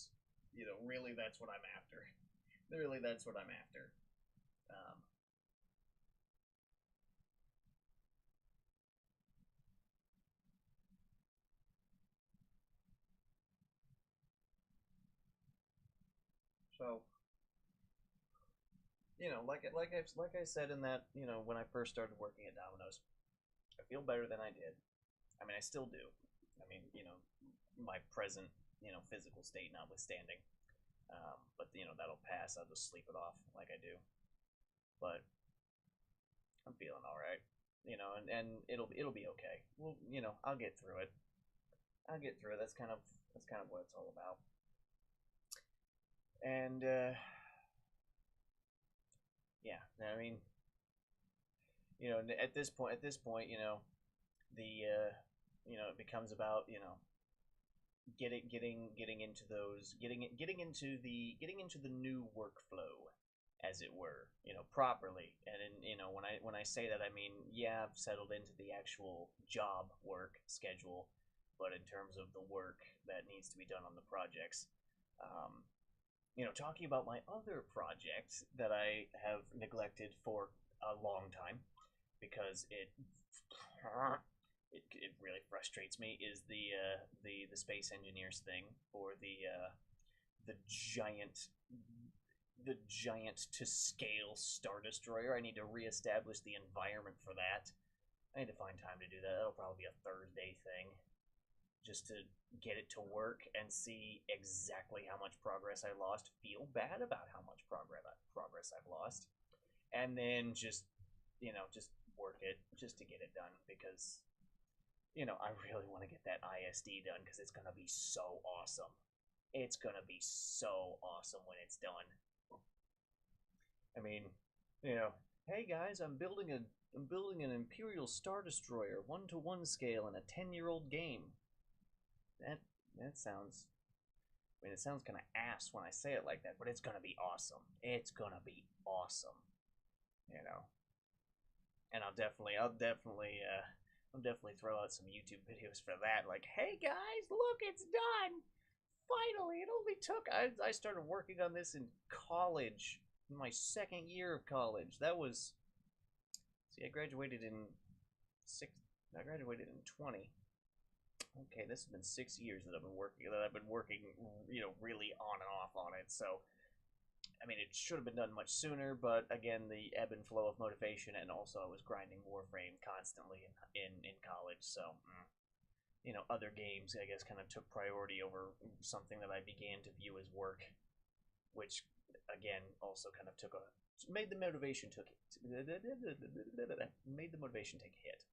S2: really, that's what I'm after. Really, that's what I'm after. Um, so like I said in that when I first started working at Domino's, I feel better than I did. I mean, I still do. I mean, my present physical state notwithstanding. But that'll pass. I'll just sleep it off like I do. But I'm feeling all right. And it'll be okay. Well, I'll get through it. I'll get through it. That's kind of what it's all about. And yeah, I mean, at this point, the it becomes about getting into those getting into the new workflow, as it were, properly. And when I say that, I mean, yeah, I've settled into the actual job work schedule, but in terms of the work that needs to be done on the projects, um, talking about my other project that I have neglected for a long time, because it really frustrates me, is the space engineers thing for the giant to scale Star Destroyer. I need to reestablish the environment for that. I need to find time to do that. That'll probably be a Thursday thing, just to get it to work and see exactly how much progress I lost. Feel bad about how much progress I've lost, and then just
S1: work it just to get it done because I really want to get that ISD done because it's gonna be so awesome. It's gonna be so awesome when it's done. I mean, you know, hey guys, I'm building an Imperial Star Destroyer 1-to-1 scale in a 10-year-old game. That that sounds I mean, it sounds kind of ass when I say it like that, but it's gonna be awesome. It's gonna be awesome, you know. And I'll definitely throw out some YouTube videos for that. Like, hey guys, look, it's done. Finally, it only took. I started working on this in college, in my second year of college. That was see, I graduated in six. I graduated in 20. Okay, this has been 6 years that I've been working, really on and off on it. So, I mean, it should have been done much sooner, but again, the ebb and flow of motivation, and also I was grinding Warframe constantly in college. So, other games I guess kind of took priority over something that I began to view as work, which again also kind of made the motivation take a hit.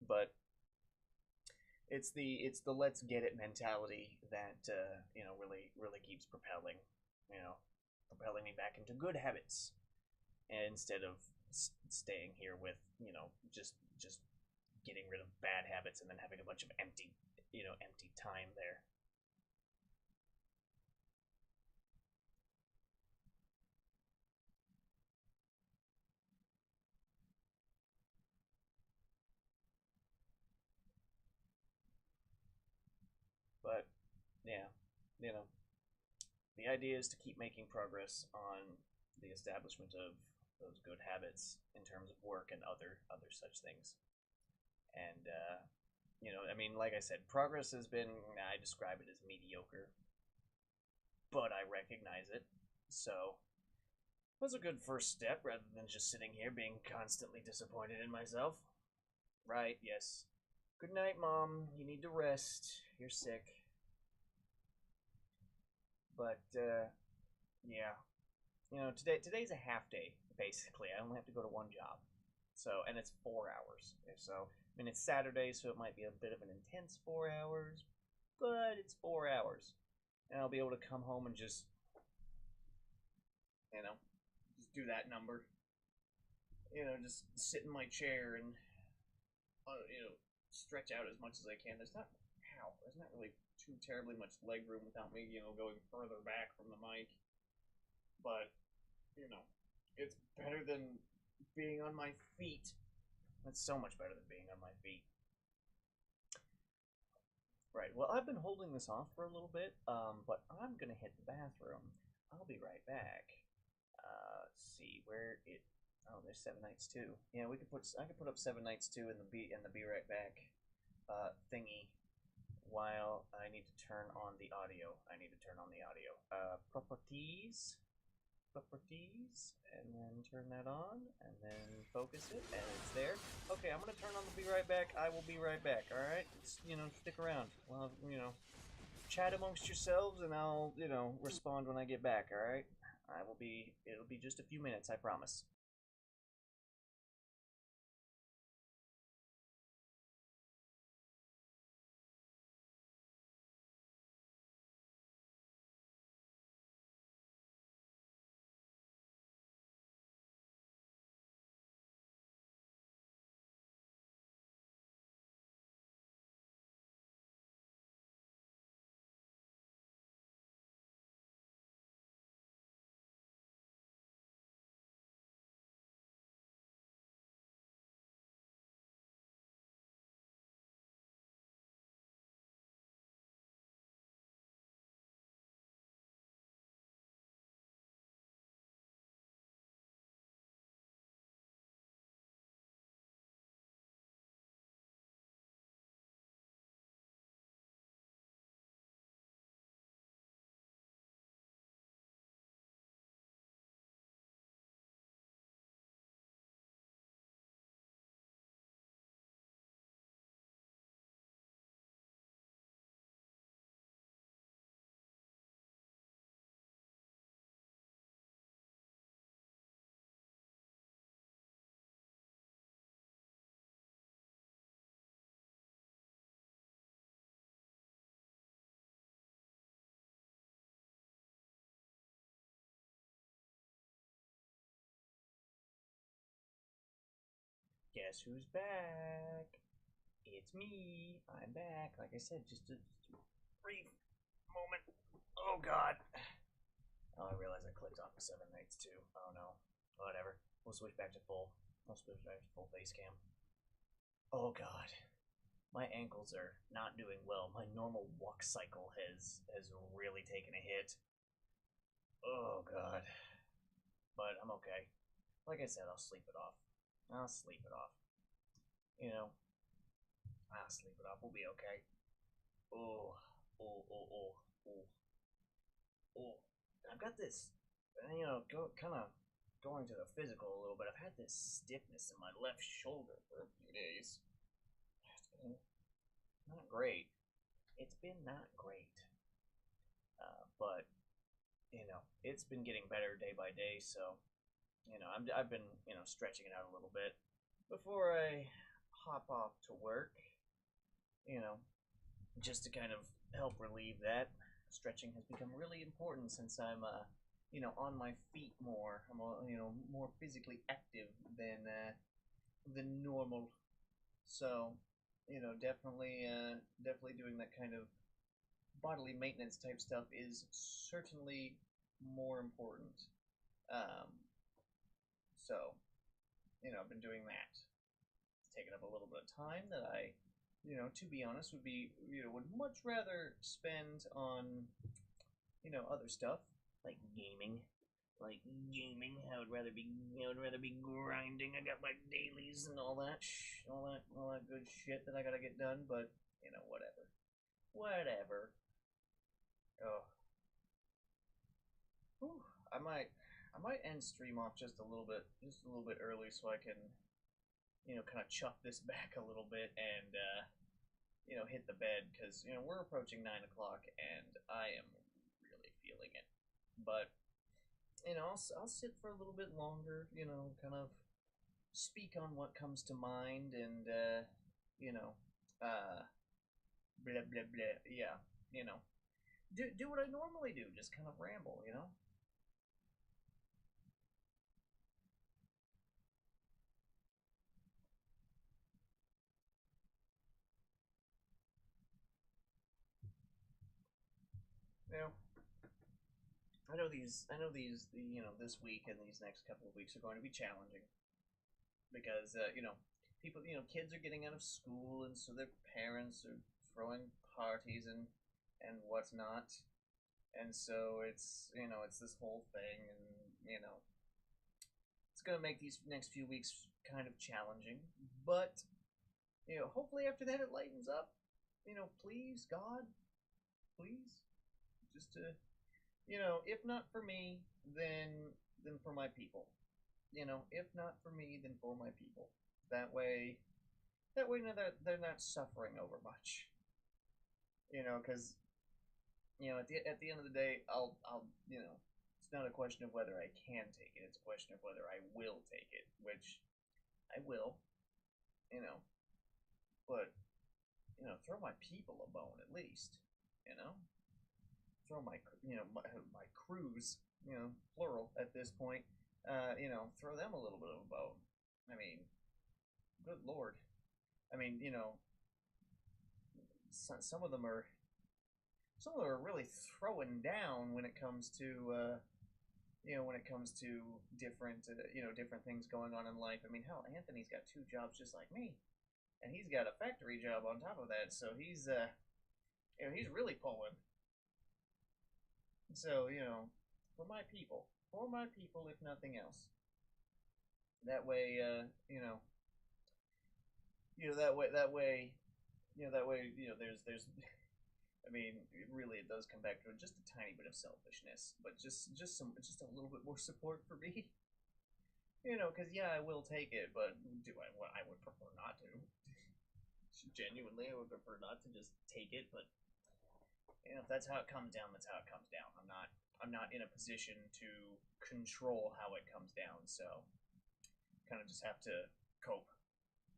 S1: But it's the let's get it mentality that really keeps propelling me back into good habits instead of staying here with just getting rid of bad habits and then having a bunch of empty time there. But yeah, you know, the idea is to keep making progress on the establishment of those good habits in terms of work and other such things. And I mean, like I said, progress has been. I describe it as mediocre, but I recognize it. So that's a good first step, rather than just sitting here being constantly disappointed in myself. Right? Yes. Good night, Mom. You need to rest. You're sick. But yeah, today's a half day basically. I only have to go to one job, and it's 4 hours. So I mean, it's Saturday, so it might be a bit of an intense 4 hours, but it's 4 hours, and I'll be able to come home and you know just do that number. Just sit in my chair and stretch out as much as I can. There's not really too terribly much leg room without me going further back from the mic, but you know, it's better than being on my feet. That's so much better than being on my feet. Right. Well, I've been holding this off for a little bit, but I'm gonna hit the bathroom. I'll be right back. Let's see where it. Oh, there's Seven Nights 2. Yeah, I could put up Seven Nights 2 in the be right back thingy while I need to turn on the audio. Properties, and then turn that on, and then focus it, and it's there. Okay, I'm gonna turn on the be right back. I will be right back. All right, stick around. Well, chat amongst yourselves, and I'll respond when I get back. All right, I will be. It'll be just a few minutes, I promise. Guess who's back? It's me. I'm back. Like I said, just a brief moment. Oh God. Oh, I realize I clicked off of Seven Nights too. Oh no. Whatever. We'll switch back to full. I'll switch back to full face cam. Oh God. My ankles are not doing well. My normal walk cycle has really taken a hit. Oh God. But I'm okay. Like I said, I'll sleep it off. I'll sleep it off. You know, I'll sleep it off. We'll be okay. Oh, oh, oh, oh, oh, oh. I've got this, kind of going to the physical a little bit. I've had this stiffness in my left shoulder for a few days. It's been not great. It's been not great. But it's been getting better day by day. So, I've been, stretching it out a little bit before I hop off to work. You know, just to kind of help relieve that. Stretching has become really important since I'm, on my feet more. I'm, more physically active than normal. So, definitely doing that kind of bodily maintenance type stuff is certainly more important. Um, so, I've been doing that. It's taken up a little bit of time that I, to be honest, would much rather spend on, other stuff like gaming. Like gaming, I would rather be grinding. I got my dailies and all that, all that good shit that I gotta get done. But whatever. Oh, whew. I might end stream off just a little bit early, so I can, kind of chuck this back a little bit and, hit the bed because we're approaching 9 o'clock and I am really feeling it. But I'll sit for a little bit longer, kind of speak on what comes to mind and, you know, blah blah blah. Yeah, do what I normally do, just kind of ramble. You know, this week and these next couple of weeks are going to be challenging because, people, kids are getting out of school, and so their parents are throwing parties and whatnot, and so it's this whole thing, and it's gonna make these next few weeks kind of challenging, but hopefully after that it lightens up. Please God, please, just to if not for me, then for my people. If not for me, then for my people. That way, they're not suffering over much. Because at the end of the day, it's not a question of whether I can take it. It's a question of whether I will take it, which I will. You know, but throw my people a bone at least. You know, throw my crews. Plural at this point. Throw them a little bit of a bone. I mean, good lord. I mean, some of them are really throwing down when it comes to different different things going on in life. I mean, hell, Anthony's got two jobs just like me, and he's got a factory job on top of that. So he's really pulling. So for my people, if nothing else. That way, there's I mean, really, it does come back to just a tiny bit of selfishness, but just a little bit more support for me. Because yeah, I will take it, but do I? What I would prefer not to. Genuinely, I would prefer not to just take it, but if that's how it comes down, that's how it comes down. I'm not in a position to control how it comes down, so kind of just have to cope.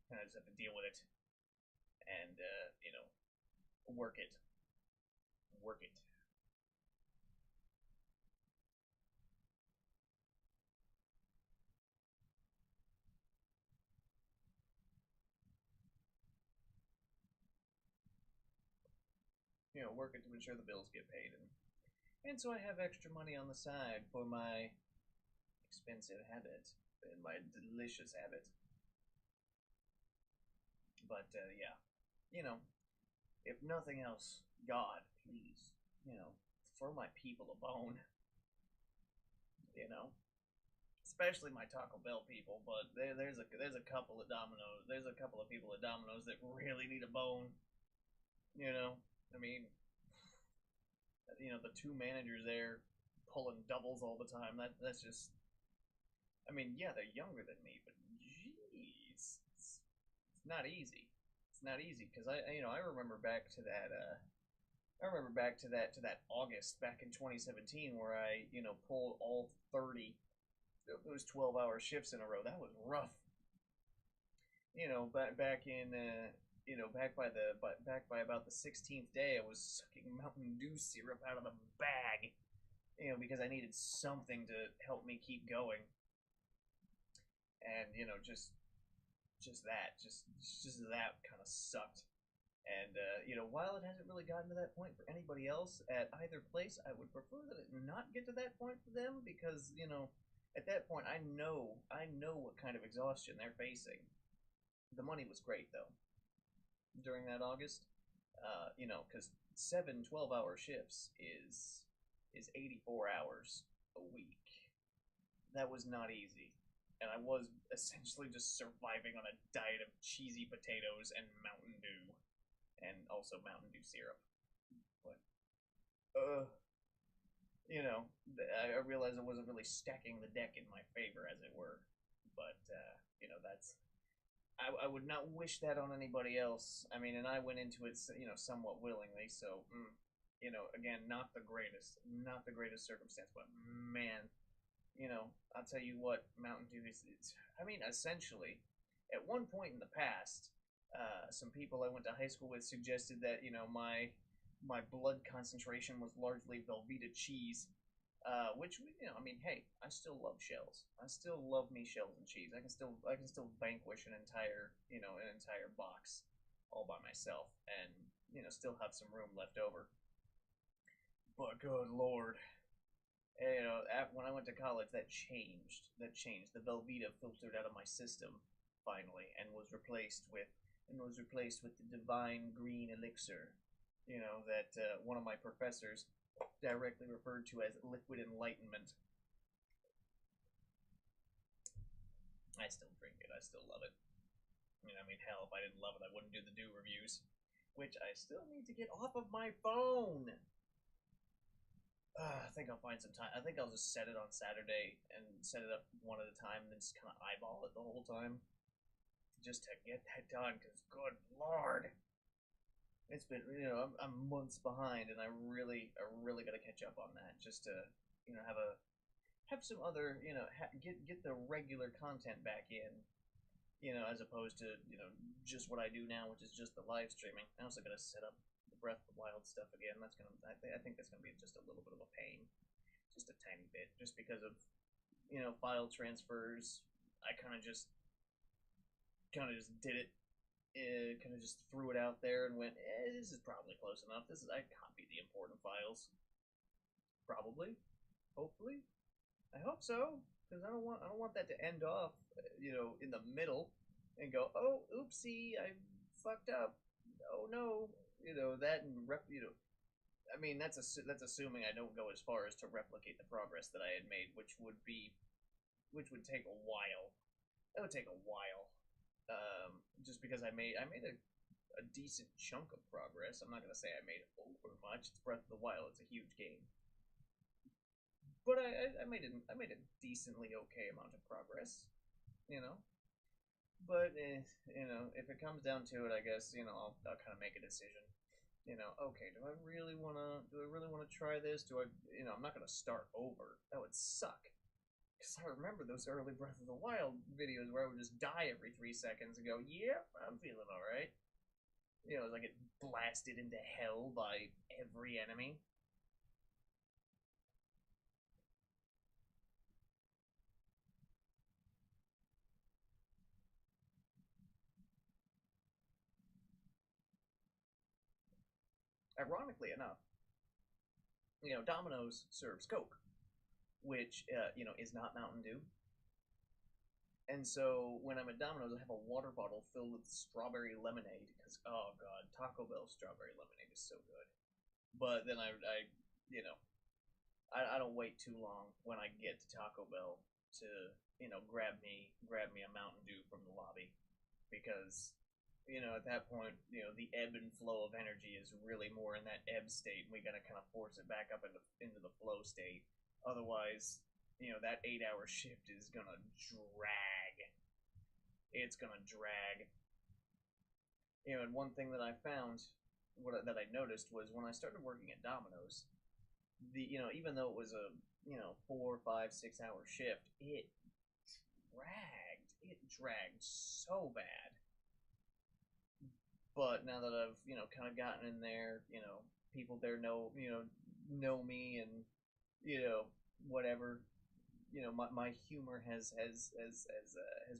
S1: Kind of just have to deal with it, and work it, work it.
S2: working to ensure the bills get paid, and so I have extra money on the side for my expensive habit and my delicious habit. But yeah, you know, if nothing else, God, please, you know, throw my people a bone. You know, especially my Taco Bell people. But there's a couple of Domino's. There's a couple of people at Domino's that really need a bone. You know, I mean, the two managers there pulling doubles all the time. That's just. I mean, yeah, they're younger than me, but jeez, it's not easy. It's not easy because I remember back to that. I remember back to that August back in 2017 where I pulled all 30 of those 12-hour shifts in a row. That was rough. Back in back by about the 16th day, I was sucking Mountain Dew syrup out of the bag. Because I needed something to help me keep going. And just that kind of sucked. And while it hasn't really gotten to that point for anybody else at either place, I would prefer that it not get to that point for them because at that point I know what kind of exhaustion they're facing. The money was great though during that August, because 7 12-hour shifts is 84 hours a week. That was not easy. And I was essentially just surviving on a diet of cheesy potatoes and Mountain Dew. And also Mountain Dew syrup. But, I realized I wasn't really stacking the deck in my favor, as it were. But, that's. I would not wish that on anybody else. I mean, and I went into it, somewhat willingly, so, again, not the greatest circumstance, but man, I'll tell you what, Mountain Dew is I mean, essentially, at one point in the past, some people I went to high school with suggested that my blood concentration was largely Velveeta cheese, which I mean, hey, I still love shells. I still love me shells and cheese. I can still vanquish an entire box all by myself, and still have some room left over. But good lord, when I went to college, that changed. The Velveeta filtered out of my system finally, and was replaced with the divine green elixir. That one of my professors directly referred to as liquid enlightenment. I still drink it. I still love it. I mean, hell, if I didn't love it, I wouldn't do the Dew reviews, which I still need to get off of my phone. I think I'll find some time. I think I'll just set it on Saturday and set it up one at a time, and then just kind of eyeball it the whole time, just to get that done. Because good lord, it's been I'm months behind, and I really got to catch up on that just to have some other get the regular content back in, as opposed to just what I do now, which is just the live streaming. I also got to set up Breath of the Wild stuff again. I think that's gonna be just a little bit of a pain, just a tiny bit, just because of file transfers. I kind of just did it, kind of just threw it out there and went, this is probably close enough. I copied the important files, probably, hopefully, I hope so, because I don't want that to end off in the middle and go, oh oopsie, I fucked up, oh no. That and I mean, that's assuming I don't go as far as to replicate the progress that I had made, which would take a while. That would take a while, just because I made a decent chunk of progress. I'm not gonna say I made over much. It's Breath of the Wild. It's a huge game, but I made a decently okay amount of progress. But if it comes down to it, I guess I'll kind of make a decision. Okay, do I really wanna try this? I'm not gonna start over. That would suck. Because I remember those early Breath of the Wild videos where I would just die every 3 seconds and go, yep, I'm feeling alright. As I get blasted into hell by every enemy. ironically enough, Domino's serves Coke, which is not Mountain Dew. And so when I'm at Domino's, I have a water bottle filled with strawberry lemonade because oh god, Taco Bell strawberry lemonade is so good. But then I you know, I don't wait too long when I get to Taco Bell to grab me a Mountain Dew from the lobby because at that point the ebb and flow of energy is really more in that ebb state, and we gotta kind of force it back up into the flow state. Otherwise, that 8 hour shift is gonna drag. It's gonna drag. And one thing that I found, that I noticed was when I started working at Domino's, even though it was a 4, 5, 6 hour shift, it dragged. It dragged so bad. But now that I've kind of gotten in there, people there know me, and whatever, my humor has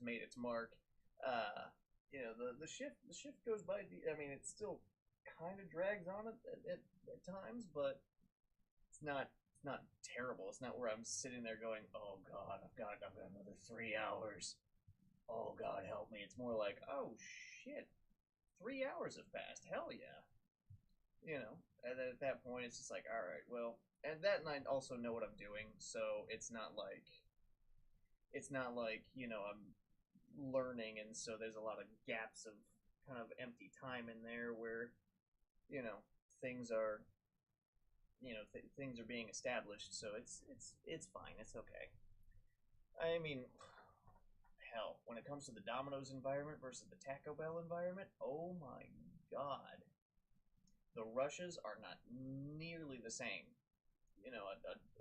S2: made its mark. The shift goes by. I mean, it still kind of drags on at times, but it's not terrible. It's not where I'm sitting there going, oh god, I've got another 3 hours. Oh god, help me. It's more like, oh shit, 3 hours have passed. Hell yeah. And then at that point, it's just like, all right, well, and I also know what I'm doing, so it's not like I'm learning, and so there's a lot of gaps of kind of empty time in there where you know things are things are being established, so it's fine, it's okay. I mean, hell, when it comes to the Domino's environment versus the Taco Bell environment, oh my god, the rushes are not nearly the same.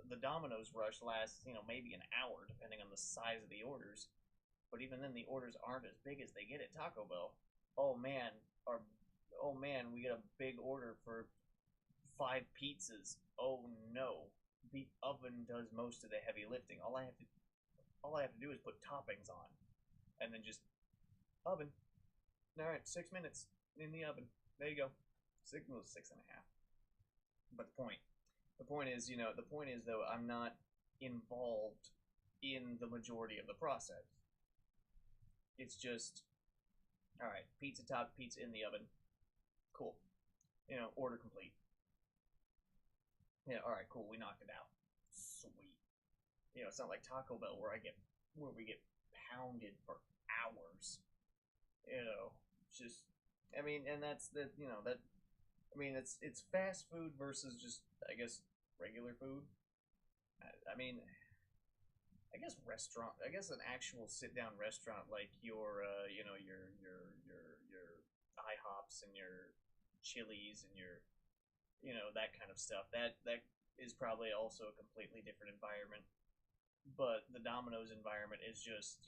S2: The Domino's rush lasts maybe an hour depending on the size of the orders, but even then the orders aren't as big as they get at Taco Bell. Oh man, our oh man, we get a big order for 5 pizzas. Oh no, the oven does most of the heavy lifting. All I have to do is put toppings on, and then just oven. All right, 6 minutes in the oven. There you go. 6 and a half. But the point is though, I'm not involved in the majority of the process. It's just all right. Pizza top, pizza in the oven. Cool. Order complete. Yeah. All right. Cool. We knocked it out. Sweet. It's not like Taco Bell where we get pounded for hours. Just I mean, and that's that. That I mean, it's fast food versus just I guess regular food. I mean, I guess restaurant. I guess an actual sit down restaurant like your IHOPs and your Chili's and your that kind of stuff. That is probably also a completely different environment. But the Domino's environment is just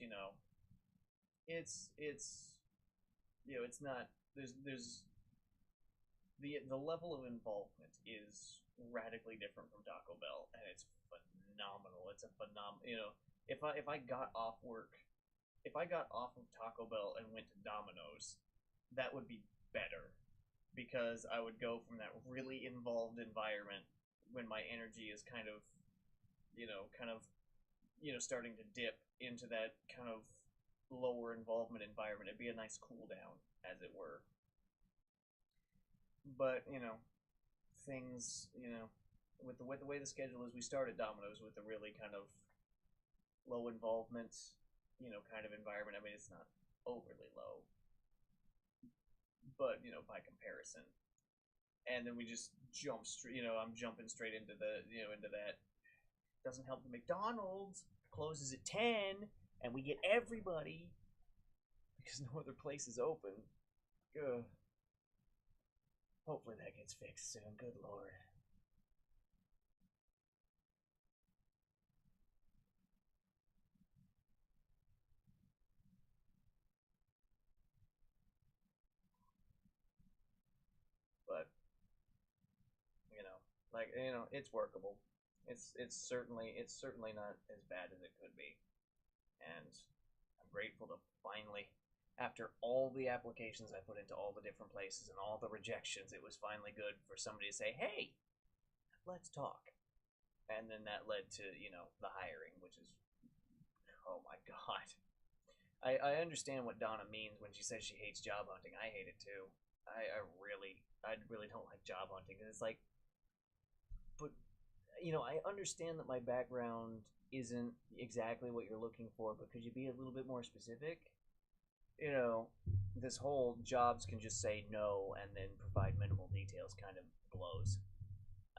S2: it's it's not there's the level of involvement is radically different from Taco Bell, and it's phenomenal. It's a phenomenal. If I got off work, if I got off of Taco Bell and went to Domino's, that would be better because I would go from that really involved environment when my energy is starting to dip into that kind of lower involvement environment. It'd be a nice cool down, as it were. But things with the way the schedule is, we start at Domino's with a really kind of low involvement, kind of environment. I mean, it's not overly low, but by comparison, and then we just jump straight. I'm jumping straight into into that. Doesn't help the McDonald's closes at 10, and we get everybody because no other place is open. Ugh. Hopefully that gets fixed soon. Good lord. But you know, it's workable. It's certainly not as bad as it could be, and I'm grateful to finally
S1: after all the applications I put into all the different places and all the rejections, it was finally good for somebody to say, "Hey, let's talk." And then that led to, the hiring, which is, oh my god. I understand what Donna means when she says she hates job hunting. I hate it too. I really don't like job hunting because it's like, but I understand that my background isn't exactly what you're looking for, but could you be a little bit more specific? You know, this whole jobs can just say no and then provide minimal details kind of blows.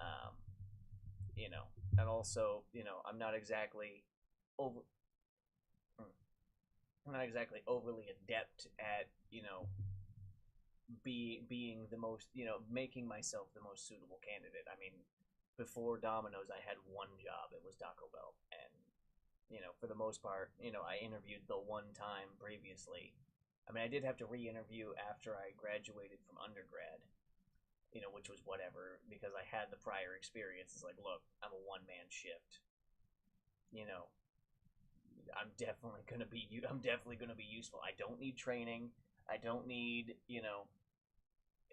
S1: Um, and also, I'm not exactly over. I'm not exactly overly adept at being the most making myself the most suitable candidate. I mean, before Domino's, I had one job. It was Taco Bell, and for the most part, I interviewed the one time previously. I mean, I did have to re-interview after I graduated from undergrad, which was whatever because I had the prior experience. It's like, look, I'm a one-man shift. You know, I'm definitely gonna be useful. I don't need training. I don't need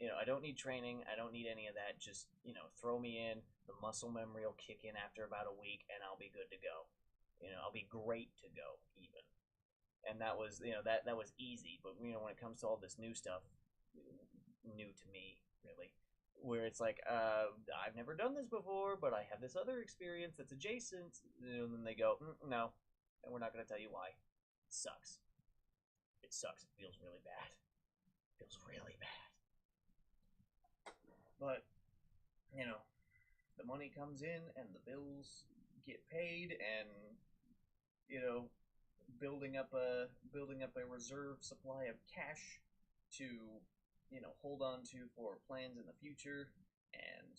S1: I don't need training. I don't need any of that. Just throw me in. The muscle memory will kick in after about a week, and I'll be good to go. I'll be great to go even. And that was that was easy. But when it comes to all this new stuff, new to me really, where it's like I've never done this before, but I have this other experience that's adjacent. And then they go, no, and we're not going to tell you why. It sucks. It sucks. It feels really bad. It feels really bad. But the money comes in and the bills get paid, and you know, building up a reserve supply of cash to hold on to for plans in the future. And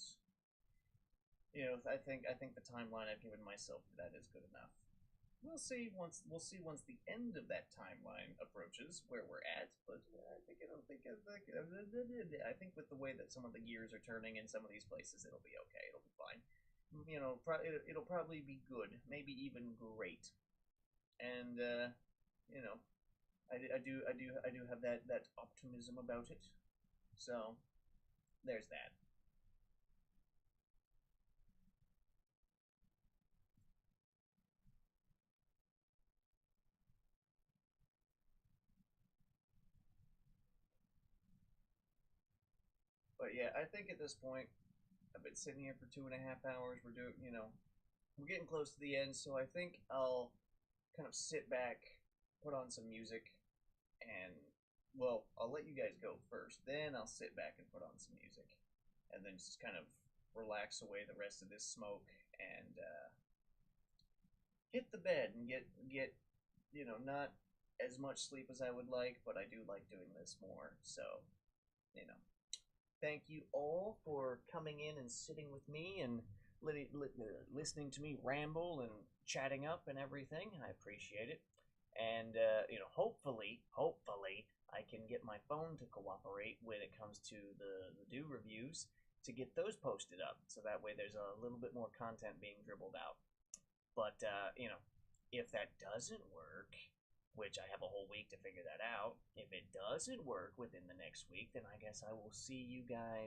S1: I think the timeline I've given myself for that is good enough. We'll see once the end of that timeline approaches where we're at. But I think with the way that some of the gears are turning in some of these places, it'll be okay. It'll be fine. It'll probably be good, maybe even great. And you know, I do have that optimism about it. So there's that. But yeah, I think at this point I've been sitting here for 2.5 hours. We're getting close to the end, so I think I'll kind of sit back, put on some music, and well, I'll let you guys go first. Then I'll sit back and put on some music, and then just kind of relax away the rest of this smoke and hit the bed and get not as much sleep as I would like, but I do like doing this more. So you know, thank you all for coming in and sitting with me and listening to me ramble and chatting up and everything. I appreciate it. And hopefully, I can get my phone to cooperate when it comes to the do reviews to get those posted up. So that way, there's a little bit more content being dribbled out. But if that doesn't work, which I have a whole week to figure that out, if it doesn't work within the next week, then I guess I will see you guys